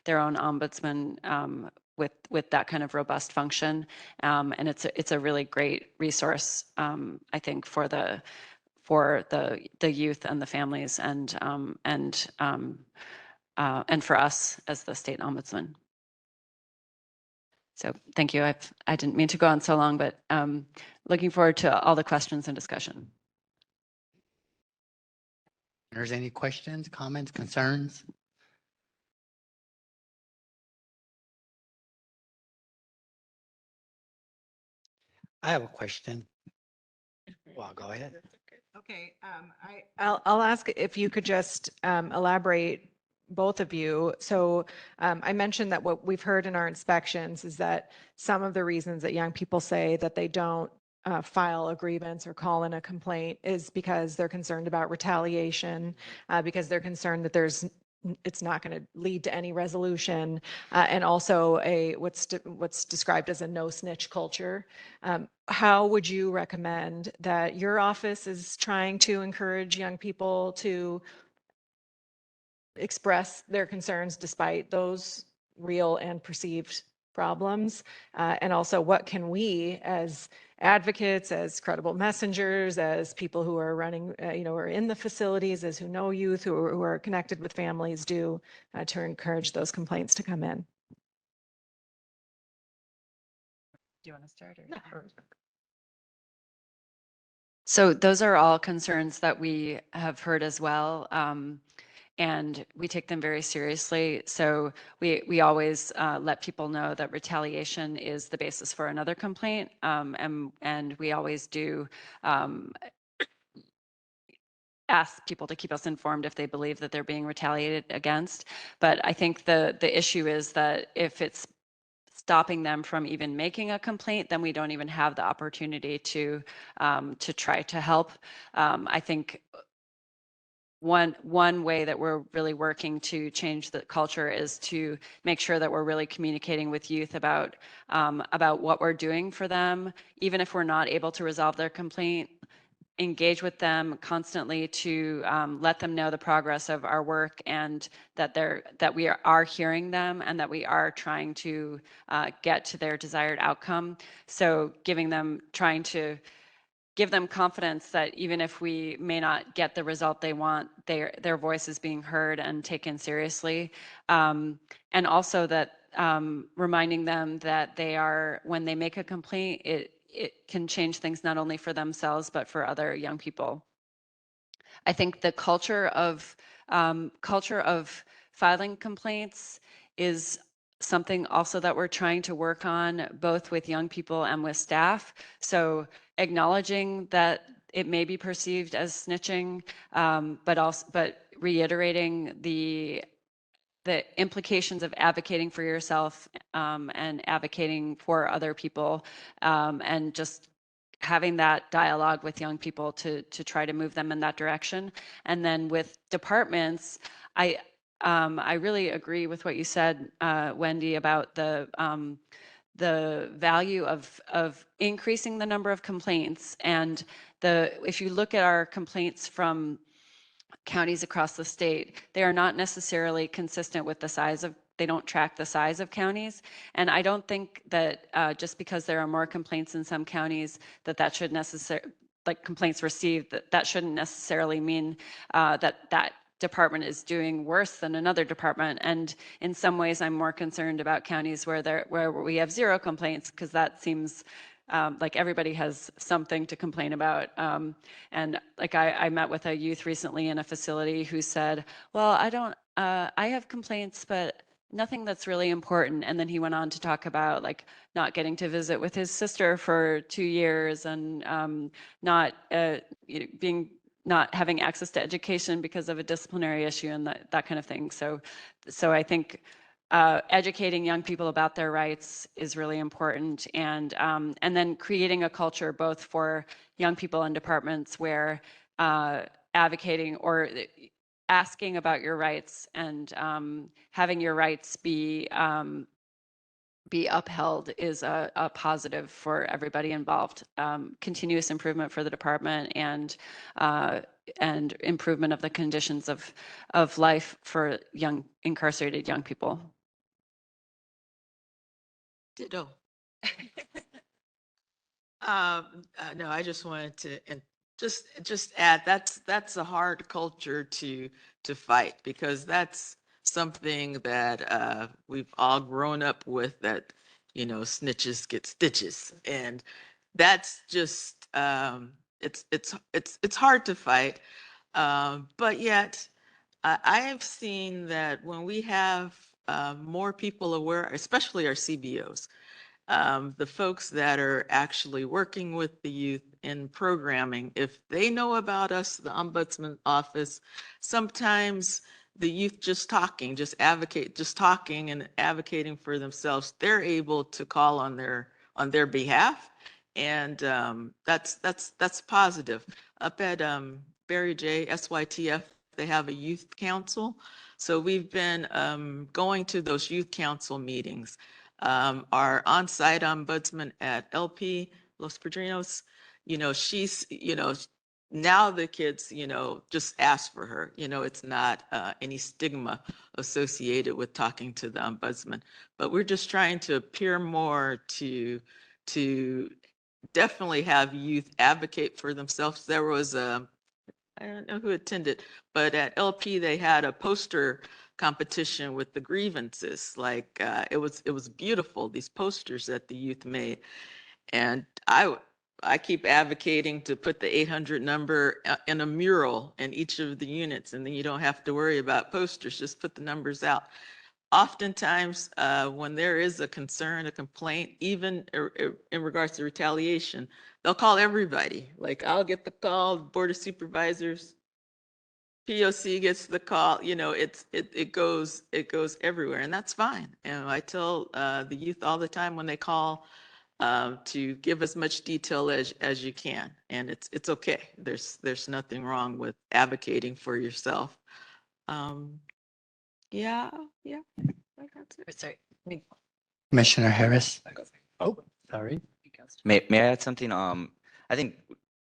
their own ombudsman with that kind of robust function. And it's a really great resource, I think, for the youth and the families and for us as the state ombudsman. So thank you. I didn't mean to go on so long, but looking forward to all the questions and discussion. If there's any questions, comments, concerns? I have a question. Well, go ahead. Okay, I'll ask if you could just elaborate, both of you. So I mentioned that what we've heard in our inspections is that some of the reasons that young people say that they don't file a grievance or call in a complaint is because they're concerned about retaliation, because they're concerned that it's not going to lead to any resolution, and also what's described as a no snitch culture. How would you recommend that your office is trying to encourage young people to express their concerns despite those real and perceived problems? And also, what can we as advocates, as credible messengers, as people who are running, are in the facilities, as who know youth, who are connected with families, do to encourage those complaints to come in. Do you want to start? So those are all concerns that we have heard as well. And we take them very seriously. So we always let people know that retaliation is the basis for another complaint. And we always do ask people to keep us informed if they believe that they're being retaliated against. But I think the issue is that if it's stopping them from even making a complaint, then we don't even have the opportunity to try to help. I think one way that we're really working to change the culture is to make sure that we're really communicating with youth about what we're doing for them, even if we're not able to resolve their complaint. Engage with them constantly to let them know the progress of our work and that we are hearing them and that we are trying to get to their desired outcome. So trying to give them confidence that even if we may not get the result they want, their voice is being heard and taken seriously. And also that reminding them that when they make a complaint, it can change things not only for themselves, but for other young people. I think the culture of filing complaints is something also that we're trying to work on both with young people and with staff. So acknowledging that it may be perceived as snitching, but reiterating the implications of advocating for yourself and advocating for other people, and just having that dialogue with young people to try to move them in that direction. And then with departments, I really agree with what you said, Wendy, about the value of increasing the number of complaints. And if you look at our complaints from counties across the state, they are not necessarily consistent with they don't track the size of counties. And I don't think that just because there are more complaints in some counties that should necessarily, like complaints received, that shouldn't necessarily mean that department is doing worse than another department. And in some ways, I'm more concerned about counties where we have 0 complaints, because that seems like everybody has something to complain about. And like I met with a youth recently in a facility who said, well, I have complaints, but nothing that's really important. And then he went on to talk about like not getting to visit with his sister for 2 years, and not having access to education because of a disciplinary issue, and that kind of thing. So I think educating young people about their rights is really important, and then creating a culture both for young people and departments where advocating or asking about your rights and having your rights be upheld is a positive for everybody involved. Continuous improvement for the department and improvement of the conditions of life for incarcerated young people. Ditto. No, I just wanted to just add that's a hard culture to fight, because that's something that we've all grown up with, that snitches get stitches, and that's just it's hard to fight, but yet I have seen that when we have more people aware, especially our CBOs, the folks that are actually working with the youth in programming, if they know about us, the Ombudsman Office, sometimes the youth just talking and advocating for themselves, they're able to call on their behalf. And that's positive. Up at Barry J, SYTF, they have a youth council. So we've been going to those youth council meetings. Our on-site ombudsman at LP Los Padrinos, she's, now the kids, just ask for her. It's not any stigma associated with talking to the ombudsman, but we're just trying to appear more to definitely have youth advocate for themselves. There was I don't know who attended, but at LP they had a poster competition with the grievances. Like it was beautiful, these posters that the youth made. And I keep advocating to put the 800 number in a mural in each of the units, and then you don't have to worry about posters, just put the numbers out. Oftentimes, when there is a concern, a complaint, even in regards to retaliation, they'll call everybody. Like I'll get the call, Board of Supervisors, POC gets the call, you know, it goes everywhere, and that's fine. And I tell the youth all the time when they call to give as much detail as you can, and it's okay. There's nothing wrong with advocating for yourself. Yeah, yeah. Sorry. Commissioner Harris. Oh, sorry. May I add something? I think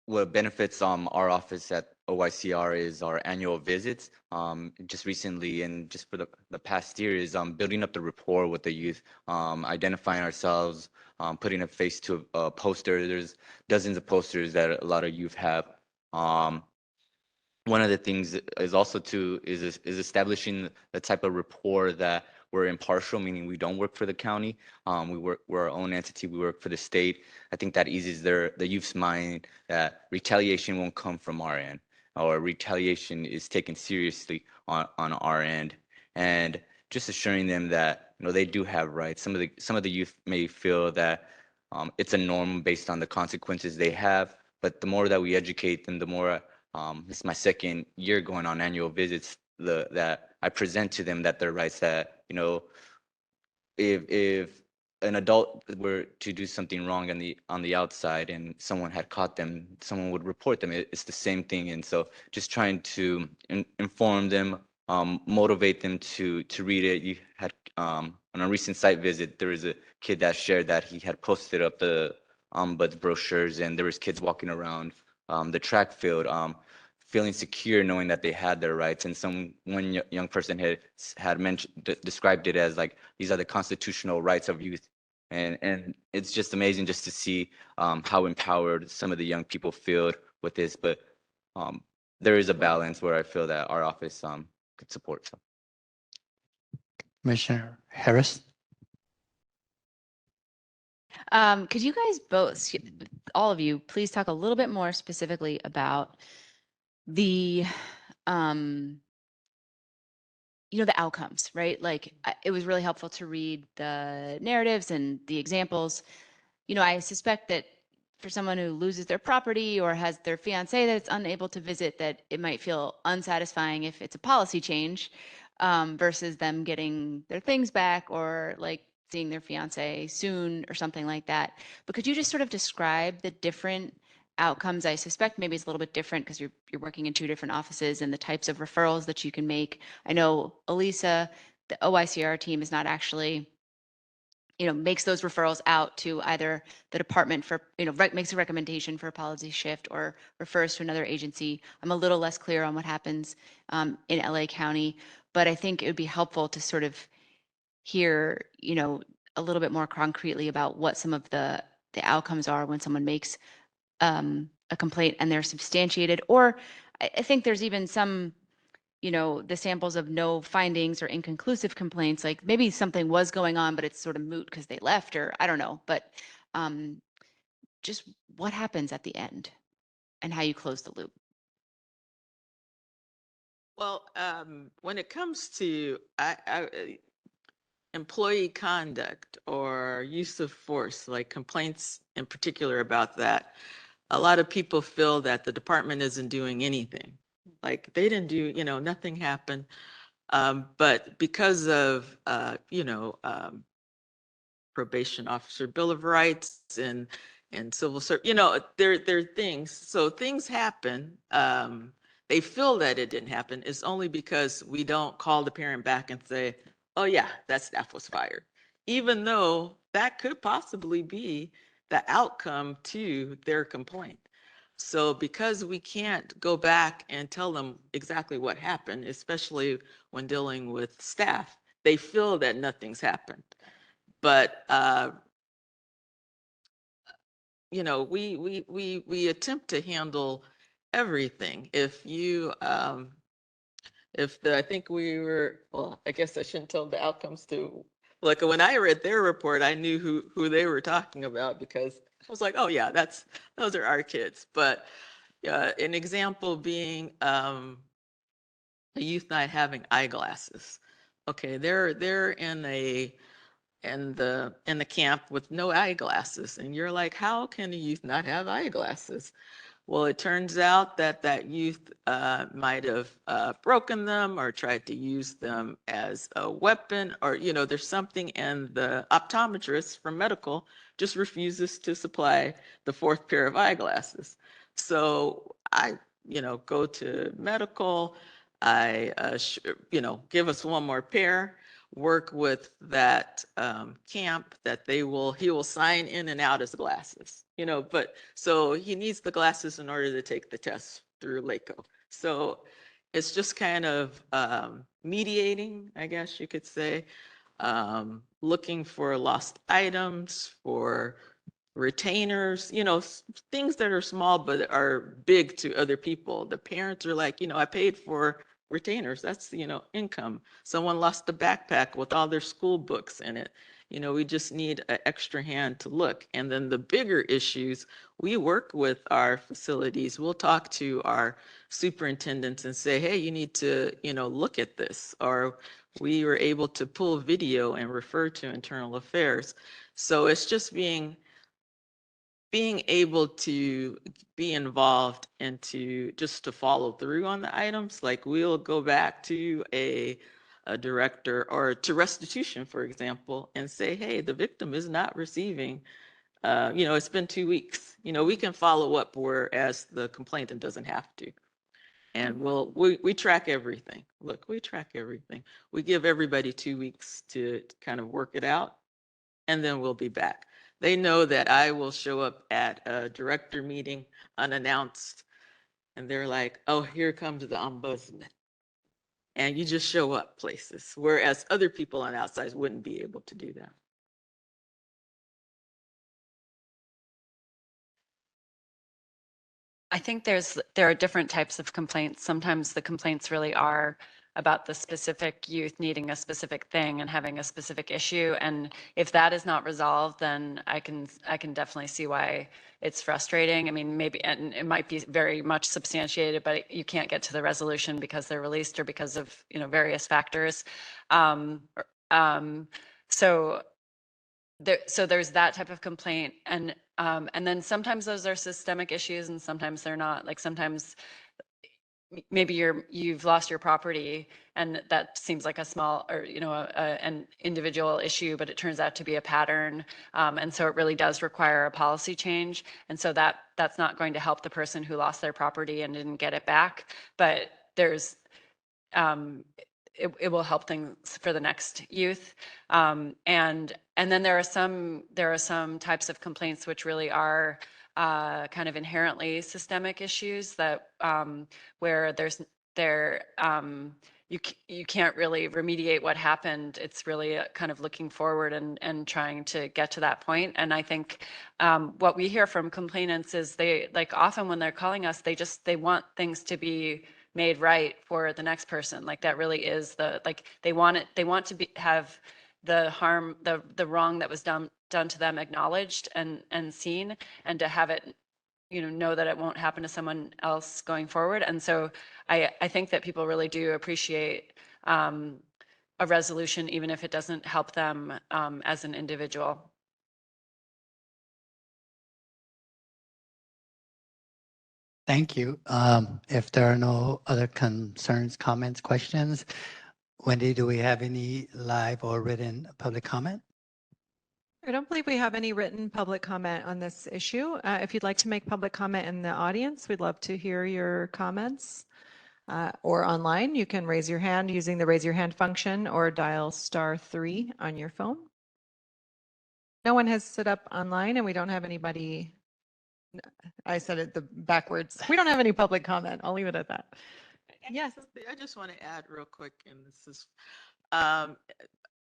what benefits our office at OYCR is our annual visits. Just recently and just for the past year is building up the rapport with the youth, identifying ourselves, putting a face to a poster. There's dozens of posters that a lot of youth have. One of the things is also is establishing the type of rapport that we're impartial, meaning we don't work for the county. We're our own entity. We work for the state. I think that eases the youth's mind that retaliation won't come from our end, or retaliation is taken seriously on our end, and just assuring them that they do have rights. Some of the youth may feel that it's a norm based on the consequences they have, but the more that we educate them, the more this is my second year going on annual visits, that I present to them that their rights, that if an adult were to do something wrong on the outside and someone had caught them, someone would report them. It's the same thing. And so just trying to inform them, motivate them to read it. You had on a recent site visit, there was a kid that shared that he had posted up the ombuds brochures, and there was kids walking around the track field, feeling secure, knowing that they had their rights. And one young person had mentioned, described it as like, these are the constitutional rights of youth. And it's just amazing just to see how empowered some of the young people feel with this. But there is a balance where I feel that our office could support. So. Commissioner Harris. Could you guys both, all of you, please talk a little bit more specifically about the, the outcomes, right? Like it was really helpful to read the narratives and the examples. I suspect that for someone who loses their property or has their fiance that's unable to visit, that it might feel unsatisfying if it's a policy change versus them getting their things back, or like seeing their fiance soon or something like that. But could you just sort of describe the different outcomes? I suspect maybe it's a little bit different because you're working in two different offices, and the types of referrals that you can make. I know Elisa, the OYCR team, is not actually makes those referrals out to either the department for, makes a recommendation for a policy shift or refers to another agency. I'm a little less clear on what happens in LA County, but I think it would be helpful to sort of hear, a little bit more concretely about what some of the outcomes are when someone makes a complaint and they're substantiated. Or I think there's even some, the samples of no findings or inconclusive complaints, like maybe something was going on, but it's sort of moot because they left, or I don't know, but just what happens at the end and how you close the loop. Well, when it comes to employee conduct or use of force, like complaints in particular about that, a lot of people feel that the department isn't doing anything. Like they didn't do, nothing happened. But because of, probation officer Bill of Rights and civil service, there are things. So things happen. They feel that it didn't happen. It's only because we don't call the parent back and say, oh yeah, that staff was fired. Even though that could possibly be the outcome to their complaint. So because we can't go back and tell them exactly what happened, especially when dealing with staff, they feel that nothing's happened. But you know, we attempt to handle everything. If you, I think we were, well, I guess I shouldn't tell the outcomes to, like, when I read their report, I knew who they were talking about because I was like, oh yeah, those are our kids. But an example being a youth not having eyeglasses. Okay, they're in the camp with no eyeglasses, and you're like, how can a youth not have eyeglasses? Well, it turns out that that youth might have broken them or tried to use them as a weapon, or, you know, there's something, and the optometrist from medical just refuses to supply the fourth pair of eyeglasses. So I, you know, go to medical, you know, give us one more pair, work with that camp that he will sign in and out his glasses, you know, but so he needs the glasses in order to take the test through LACO. So it's just kind of mediating, I guess you could say, looking for lost items, for retainers, you know, things that are small but are big to other people. The parents are like, you know, I paid for retainers. That's, you know, income. Someone lost a backpack with all their school books in it. You know, we just need an extra hand to look. And then the bigger issues, we work with our facilities. We'll talk to our superintendents and say, hey, you need to, you know, look at this. Or we were able to pull video and refer to internal affairs. So it's just being able to be involved and to just to follow through on the items. Like, we'll go back to a director or to restitution, for example, and say, hey, the victim is not receiving, you know, it's been 2 weeks. You know, we can follow up, whereas the complainant doesn't have to. And we track everything. Look, we track everything. We give everybody 2 weeks to kind of work it out, and then we'll be back. They know that I will show up at a director meeting unannounced, and they're like, oh, here comes the ombudsman. And you just show up places, whereas other people on outside wouldn't be able to do that. I think there are different types of complaints. Sometimes the complaints really are about the specific youth needing a specific thing and having a specific issue. And if that is not resolved, then I can definitely see why it's frustrating. I mean, maybe, and it might be very much substantiated, but you can't get to the resolution because they're released or because of, you know, various factors. So there's that type of complaint, and then sometimes those are systemic issues and sometimes they're not. Like, sometimes maybe you've lost your property and that seems like a small, or, you know, an individual issue, but it turns out to be a pattern. And so it really does require a policy change. And so that's not going to help the person who lost their property and didn't get it back. But there's, it will help things for the next youth. And then there are some types of complaints which really are kind of inherently systemic issues that where you can't really remediate what happened. It's really kind of looking forward and trying to get to that point. And I think what we hear from complainants is they, like, often when they're calling us, they want things to be made right for the next person. Like, that really is they want to have the harm, the wrong that was done to them acknowledged and seen, and to have it, you know that it won't happen to someone else going forward. And so I think that people really do appreciate a resolution, even if it doesn't help them as an individual. Thank you. If there are no other concerns, comments, questions, Wendy, do we have any live or written public comment? I don't believe we have any written public comment on this issue. If you'd like to make public comment in the audience, we'd love to hear your comments. Or online, you can raise your hand using the raise your hand function or dial *3 on your phone. No one has stood up online, and we don't have anybody. I said it backwards. We don't have any public comment. I'll leave it at that. Yes. I just want to add real quick, and this is,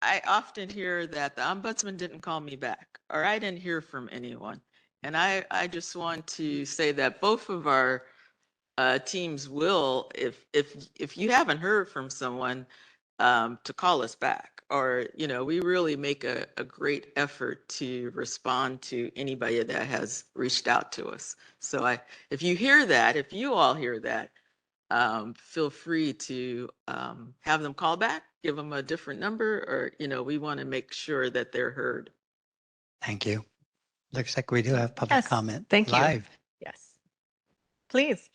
I often hear that the ombudsman didn't call me back, or I didn't hear from anyone. And I just want to say that both of our teams will, if you haven't heard from someone, to call us back, or, we really make a great effort to respond to anybody that has reached out to us. So if you hear that, if you all hear that, feel free to have them call back, give them a different number, or, we want to make sure that they're heard. Thank you. Looks like we do have public Yes, comment thank you. live. Yes. Please.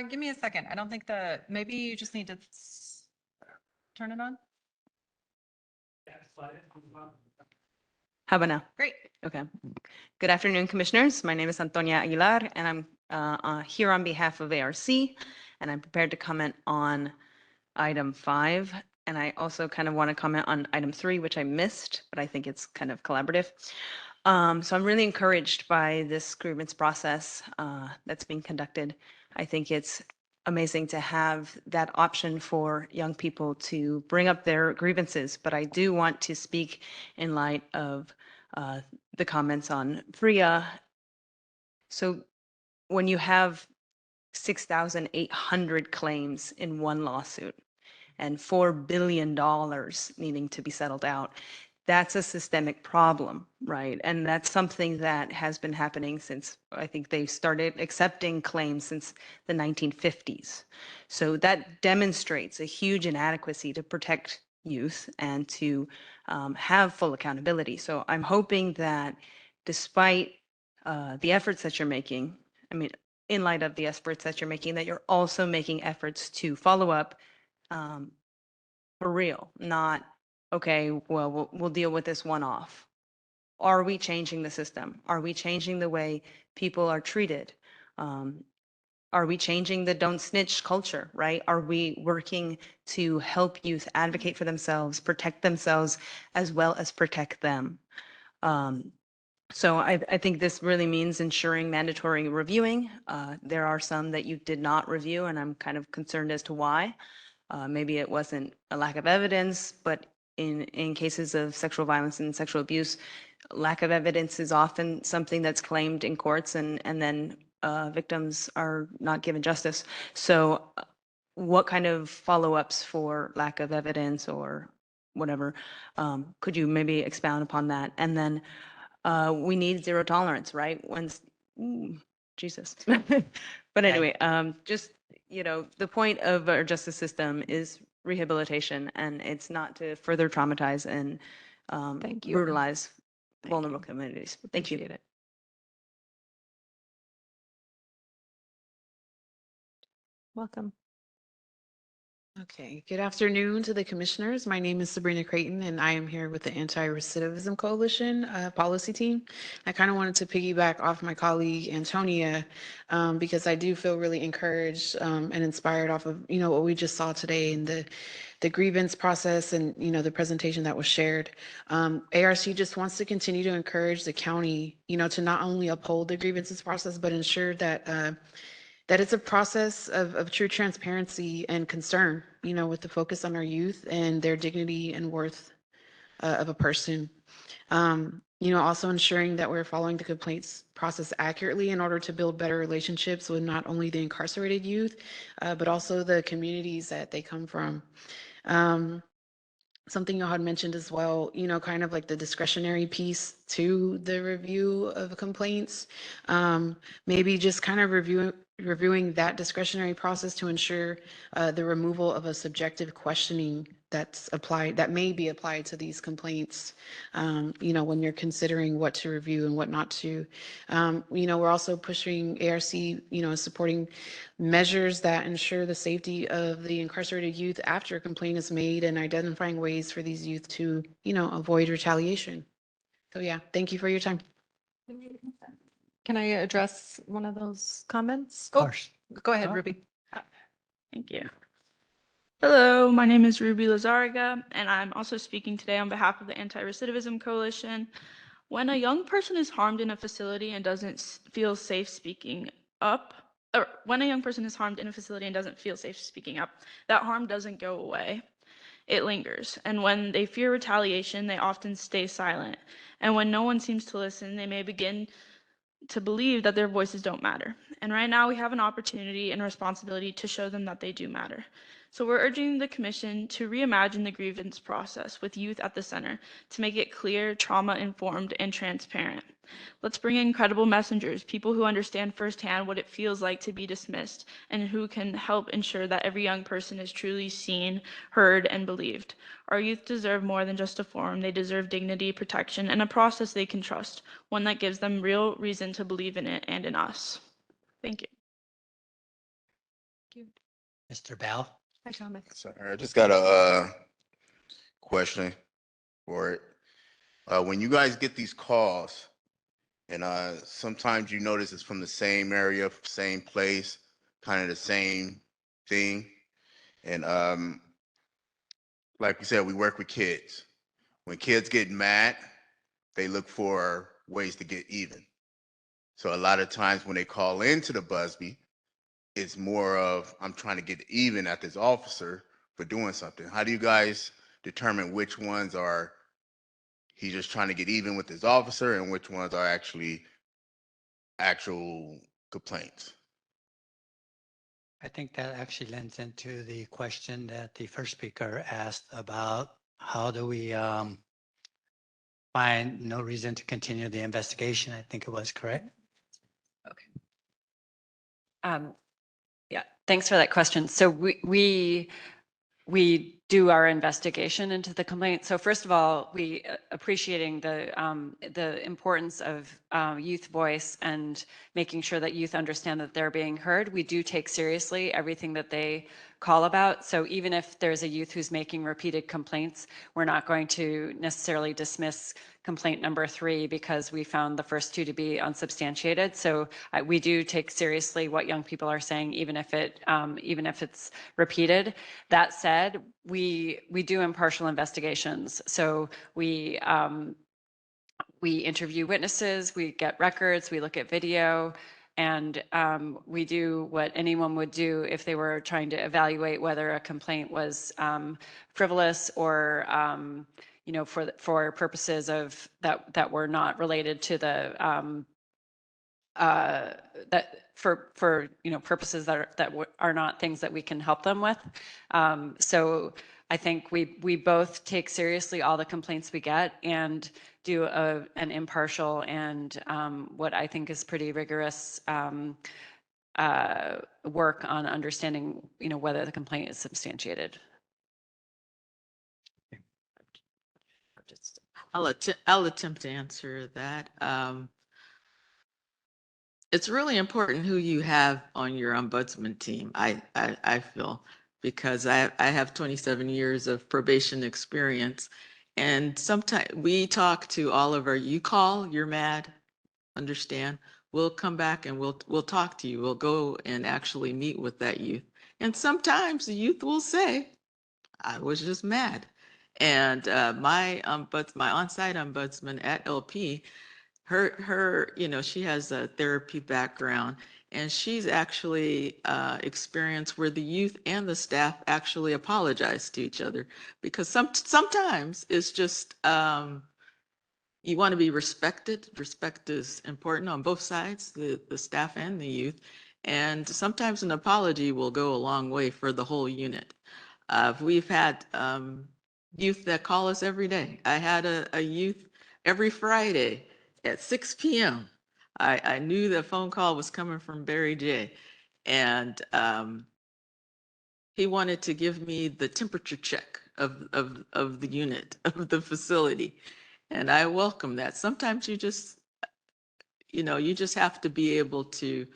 Give me a second. I don't think maybe you just need to turn it on. How about now? Great. Okay. Good afternoon, commissioners. My name is Antonia Aguilar, and I'm here on behalf of ARC, and I'm prepared to comment on item 5. And I also kind of want to comment on item 3, which I missed, but I think it's kind of collaborative. So I'm really encouraged by this grievance process that's being conducted. I think it's amazing to have that option for young people to bring up their grievances, but I do want to speak in light of the comments on PREA. So when you have 6,800 claims in one lawsuit and $4 billion needing to be settled out, that's a systemic problem, right? And that's something that has been happening since, I think they started accepting claims since the 1950s. So that demonstrates a huge inadequacy to protect youth and to have full accountability. So I'm hoping that despite the efforts that you're making, I mean, in light of the efforts that you're making, that you're also making efforts to follow up for real, not, okay, well, we'll deal with this one off. Are we changing the system? Are we changing the way people are treated? Are we changing the don't snitch culture, right? Are we working to help youth advocate for themselves, protect themselves, as well as protect them? So I think this really means ensuring mandatory reviewing. There are some that you did not review, and I'm kind of concerned as to why. Maybe it wasn't a lack of evidence, but in cases of sexual violence and sexual abuse, lack of evidence is often something that's claimed in courts, and then victims are not given justice. So what kind of follow-ups for lack of evidence or whatever, could you maybe expound upon that? And then we need zero tolerance, right? Jesus. But anyway, just, the point of our justice system is rehabilitation, and it's not to further traumatize and brutalize vulnerable communities. Thank you. Appreciate it. Welcome. Okay, good afternoon to the commissioners. My name is Sabrina Creighton, and I am here with the Anti-Recidivism Coalition policy team. I kind of wanted to piggyback off my colleague Antonia because I do feel really encouraged and inspired off of what we just saw today in the grievance process and the presentation that was shared. ARC just wants to continue to encourage the county to not only uphold the grievances process but ensure that that it's a process of true transparency and concern, with the focus on our youth and their dignity and worth of a person. Also ensuring that we're following the complaints process accurately in order to build better relationships with not only the incarcerated youth, but also the communities that they come from. Something you had mentioned as well, kind of like the discretionary piece to the review of complaints. Maybe just kind of reviewing that discretionary process to ensure the removal of a subjective questioning that may be applied to these complaints, when you're considering what to review and what not to. We're also pushing ARC, supporting measures that ensure the safety of the incarcerated youth after a complaint is made and identifying ways for these youth to, avoid retaliation. So yeah, thank you for your time. Can I address one of those comments? Of course. Go ahead, Ruby. Thank you. Hello, my name is Ruby Lazarga, and I'm also speaking today on behalf of the Anti-Recidivism Coalition. When a young person is harmed in a facility and doesn't feel safe speaking up, that harm doesn't go away. it lingers. And when they fear retaliation, they often stay silent. And when no one seems to listen, they may begin to believe that their voices don't matter. And right now we have an opportunity and responsibility to show them that they do matter. So we're urging the Commission to reimagine the grievance process with youth at the center to make it clear, trauma-informed, and transparent. Let's bring in credible messengers, people who understand firsthand what it feels like to be dismissed and who can help ensure that every young person is truly seen, heard, and believed. Our youth deserve more than just a forum. They deserve dignity, protection, and a process they can trust, one that gives them real reason to believe in it and in us. Thank you. Mr. Bell? Hi, Thomas. Sorry, I just got a question for it. When you guys get these calls, and sometimes you notice it's from the same area, same place, kind of the same thing. And like we said, we work with kids. When kids get mad, they look for ways to get even. So a lot of times when they call into the Busby, it's more of, I'm trying to get even at this officer for doing something. How do you guys determine which ones are he's just trying to get even with his officer and which ones are actually actual complaints? I think that actually lends into the question that the first speaker asked about how do we find no reason to continue the investigation. I think it was correct. Yeah, thanks for that question. So we do our investigation into the complaint. So first of all, we appreciating the importance of youth voice and making sure that youth understand that they're being heard. We do take seriously everything that they call about. So even if there's a youth who's making repeated complaints, we're not going to necessarily dismiss complaint number 3 because we found the first 2 to be unsubstantiated. So we do take seriously what young people are saying, even if it's repeated. That said, we do impartial investigations. So we interview witnesses, we get records, we look at video, and we do what anyone would do if they were trying to evaluate whether a complaint was frivolous or for purposes of that were not related to the for purposes that are not things that we can help them with. So I think we both take seriously all the complaints we get and do an impartial and what I think is pretty rigorous work on understanding whether the complaint is substantiated. I'll attempt to answer that. It's really important who you have on your ombudsman team, I feel, because I have 27 years of probation experience. And sometimes we talk to all of our, you call, you're mad, understand? We'll come back and we'll talk to you. We'll go and actually meet with that youth. And sometimes the youth will say, I was just mad. And my on-site ombudsman at LP, her, she has a therapy background, and she's actually experienced where the youth and the staff actually apologize to each other, because sometimes it's just you want to be respected. Respect is important on both sides, the staff and the youth, and sometimes an apology will go a long way for the whole unit. We've had youth that call us every day. I had a youth every Friday at 6 p.m. I knew the phone call was coming from Barry J. And he wanted to give me the temperature check of the unit, of the facility. And I welcome that. Sometimes you just have to be able to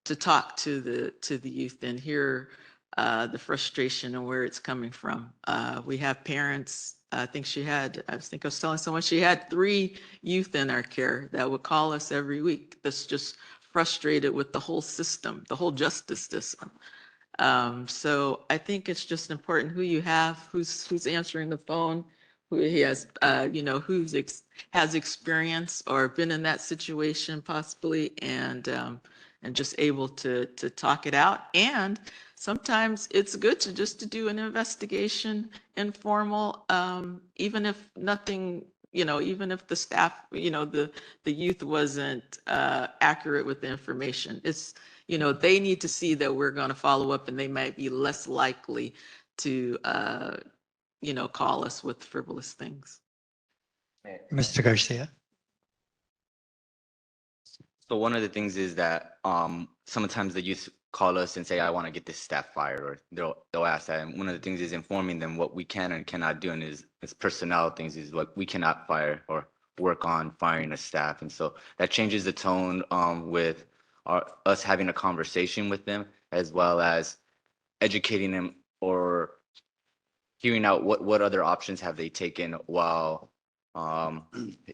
talk to the youth and hear the frustration and where it's coming from. We have parents. I think I was telling someone she had 3 youth in our care that would call us every week. That's just frustrated with the whole system, the whole justice system. So I think it's just important who you have, who's answering the phone, who he has, has experience or been in that situation possibly, and just able to talk it out. And sometimes it's good to just to do an investigation, informal, even if nothing, even if the staff, the youth wasn't accurate with the information. It's, they need to see that we're going to follow up, and they might be less likely to, call us with frivolous things. Mr. Garcia. So one of the things is that sometimes the youth call us and say, I want to get this staff fired, or they'll ask that. And one of the things is informing them what we can and cannot do, and is personnel things, is what we cannot fire or work on firing a staff. And so that changes the tone with us having a conversation with them, as well as educating them or hearing out what other options have they taken while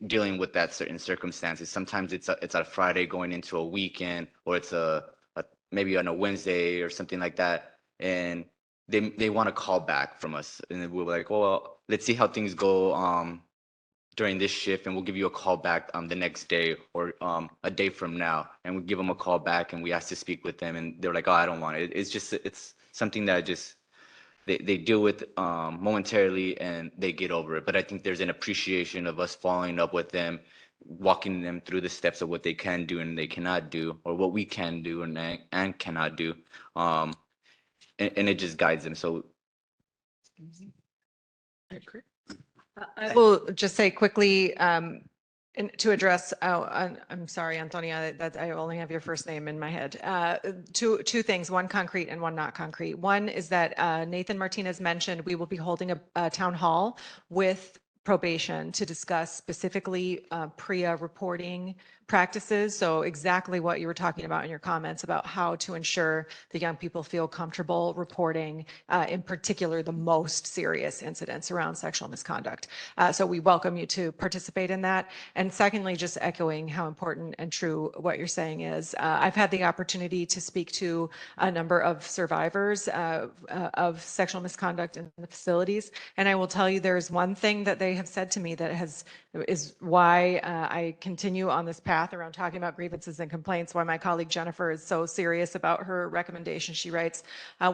dealing with that certain circumstances. Sometimes it's a Friday going into a weekend, or it's a maybe on a Wednesday or something like that, and they want to call back from us, and we're like, well, let's see how things go during this shift, and we'll give you a call back the next day, or a day from now, and we give them a call back, and we ask to speak with them, and they're like, oh, I don't want it. It's something that just they deal with momentarily, and they get over it. But I think there's an appreciation of us following up with them, walking them through the steps of what they can do and they cannot do, or what we can do and cannot do, and it just guides them. So I agree. I will just say quickly, and to address, I'm sorry, Antonia, that I only have your first name in my head. Two things, one concrete and one not concrete. One is that Nathan Martinez mentioned we will be holding a town hall with probation to discuss specifically PREA reporting practices. So exactly what you were talking about in your comments about how to ensure the young people feel comfortable reporting, in particular, the most serious incidents around sexual misconduct. So we welcome you to participate in that. And secondly, just echoing how important and true what you're saying is, I've had the opportunity to speak to a number of survivors of sexual misconduct in the facilities. And I will tell you, there's one thing that they have said to me that is why I continue on this path around talking about grievances and complaints, why my colleague Jennifer is so serious about her recommendation she writes,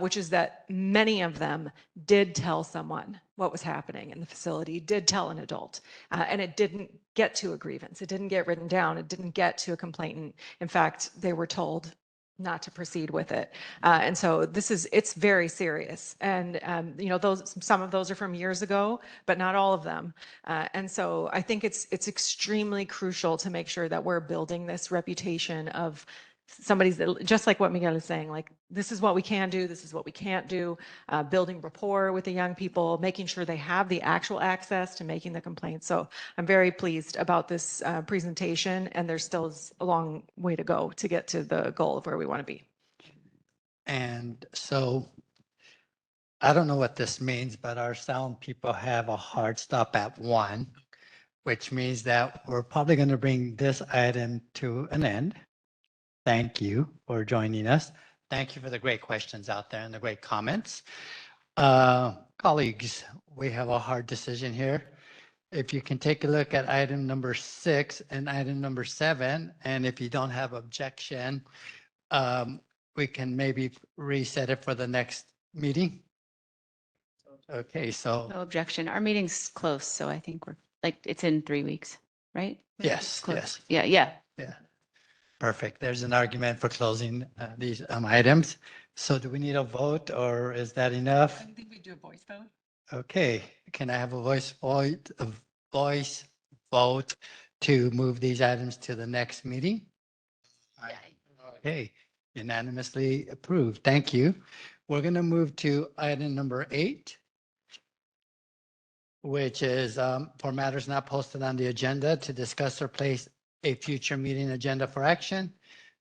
which is that many of them did tell someone what was happening in the facility, did tell an adult, and it didn't get to a grievance. It didn't get written down. It didn't get to a complainant. In fact, they were told not to proceed with it. And so it's very serious. And, some of those are from years ago, but not all of them. And so I think it's extremely crucial to make sure that we're building this reputation of somebody's, just like what Miguel is saying, like, this is what we can do, this is what we can't do, building rapport with the young people, making sure they have the actual access to making the complaint. So I'm very pleased about this presentation, and there's still a long way to go to get to the goal of where we want to be. And so I don't know what this means, but our sound people have a hard stop at 1, which means that we're probably going to bring this item to an end. Thank you for joining us. Thank you for the great questions out there and the great comments. Colleagues, we have a hard decision here. If you can take a look at item number 6 and item number 7, and if you don't have objection, we can maybe reset it for the next meeting. Okay, so. No objection. Our meeting's close, so I think it's in 3 weeks, right? Yes, Close. yes. Yeah. Perfect. There's an argument for closing these items. So do we need a vote, or is that enough? I think we do a voice vote. Okay, can I have a voice vote to move these items to the next meeting? Okay, unanimously approved. Thank you. We're going to move to item number 8, which is for matters not posted on the agenda to discuss or place a future meeting agenda for action.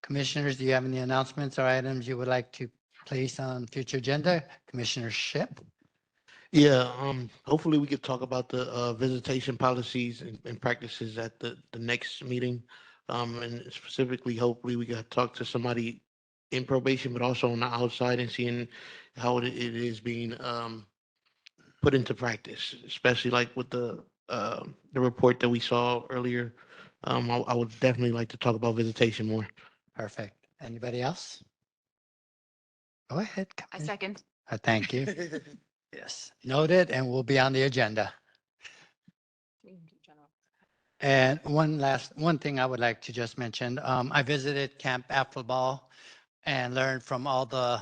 Commissioners, do you have any announcements or items you would like to place on future agenda? Commissioner Ship? Yeah, hopefully we could talk about the visitation policies and practices at the next meeting. And specifically, hopefully we got to talk to somebody in probation, but also on the outside, and seeing how it is being put into practice, especially like with the report that we saw earlier. I would definitely like to talk about visitation more. Perfect. Anybody else? Go ahead. I second. Thank you. Yes, noted, and will be on the agenda. And one thing I would like to just mention, I visited Camp Appleball and learned from all the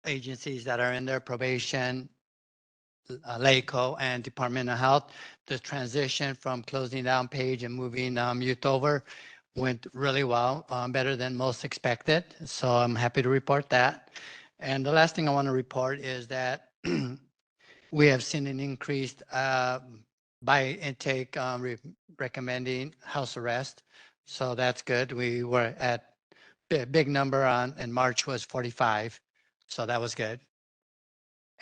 agencies that are in there, probation, LACO, and Department of Health. The transition from closing down Page and moving youth over went really well, better than most expected. So I'm happy to report that. And the last thing I want to report is that we have seen an increased by intake recommending house arrest. So that's good. We were at a big number in March was 45. So that was good.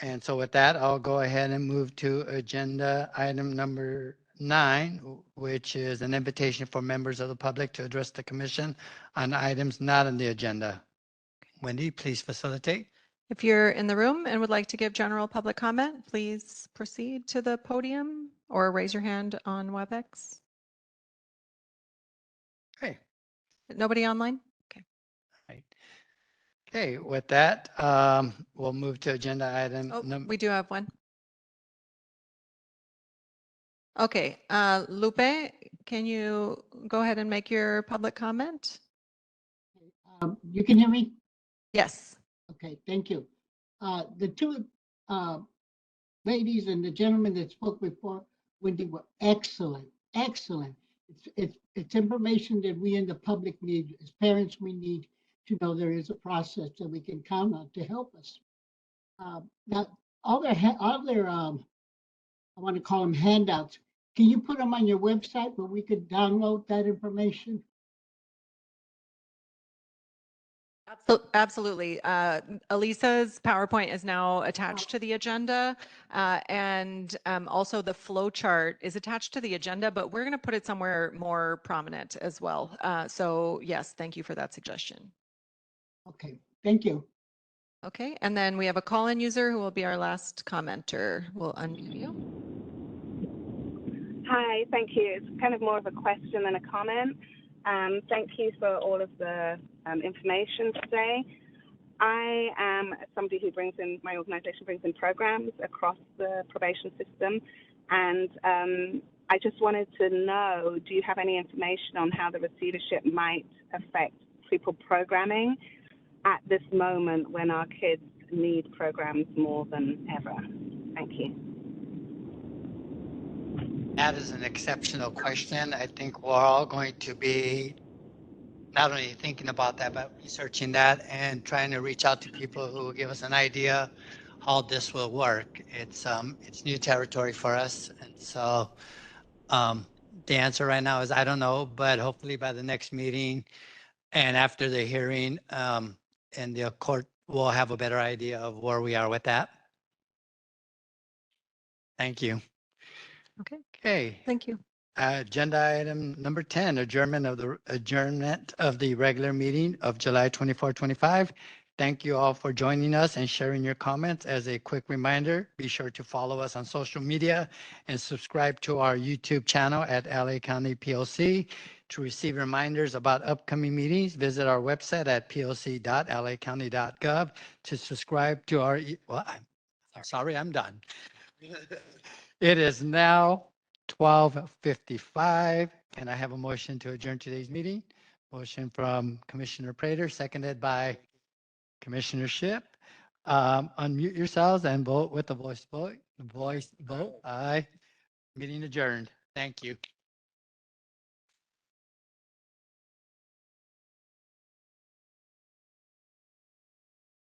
And so with that, I'll go ahead and move to agenda item number 9, which is an invitation for members of the public to address the commission on items not on the agenda. Wendy, please facilitate. If you're in the room and would like to give general public comment, please proceed to the podium or raise your hand on WebEx. Okay. Nobody online? Okay. Right. Okay, with that, we'll move to agenda item. Oh, we do have one. Okay, Lupe, can you go ahead and make your public comment? You can hear me? Yes. Okay, thank you. The two ladies and the gentleman that spoke before Wendy were excellent, excellent. It's information that we in the public need, as parents, we need to know there is a process that we can count on to help us. Now, all their I want to call them handouts. Can you put them on your website where we could download that information? Absolutely. Elisa's PowerPoint is now attached to the agenda, and also the flow chart is attached to the agenda, but we're going to put it somewhere more prominent as well. So yes, thank you for that suggestion. Okay, thank you. Okay, and then we have a call-in user who will be our last commenter. We'll unmute you. Hi, thank you. It's kind of more of a question than a comment. Thank you for all of the information today. I am somebody who my organization brings in programs across the probation system. And I just wanted to know, do you have any information on how the receivership might affect people programming at this moment when our kids need programs more than ever? Thank you. That is an exceptional question. I think we're all going to be not only thinking about that, but researching that and trying to reach out to people who will give us an idea how this will work. It's new territory for us. And so the answer right now is I don't know, but hopefully by the next meeting and after the hearing in the court, we'll have a better idea of where we are with that. Thank you. Okay. Okay. Thank you. Agenda item number 10, adjournment of the regular meeting of July 24, 25. Thank you all for joining us and sharing your comments. As a quick reminder, be sure to follow us on social media and subscribe to our YouTube channel at LA County POC. To receive reminders about upcoming meetings, visit our website at poc.lacounty.gov. To subscribe to our, sorry, I'm done. It is now 12:55, and I have a motion to adjourn today's meeting. Motion from Commissioner Prater, seconded by Commissioner Shipp. Unmute yourselves and vote with the voice vote. Aye. Meeting adjourned. Thank you.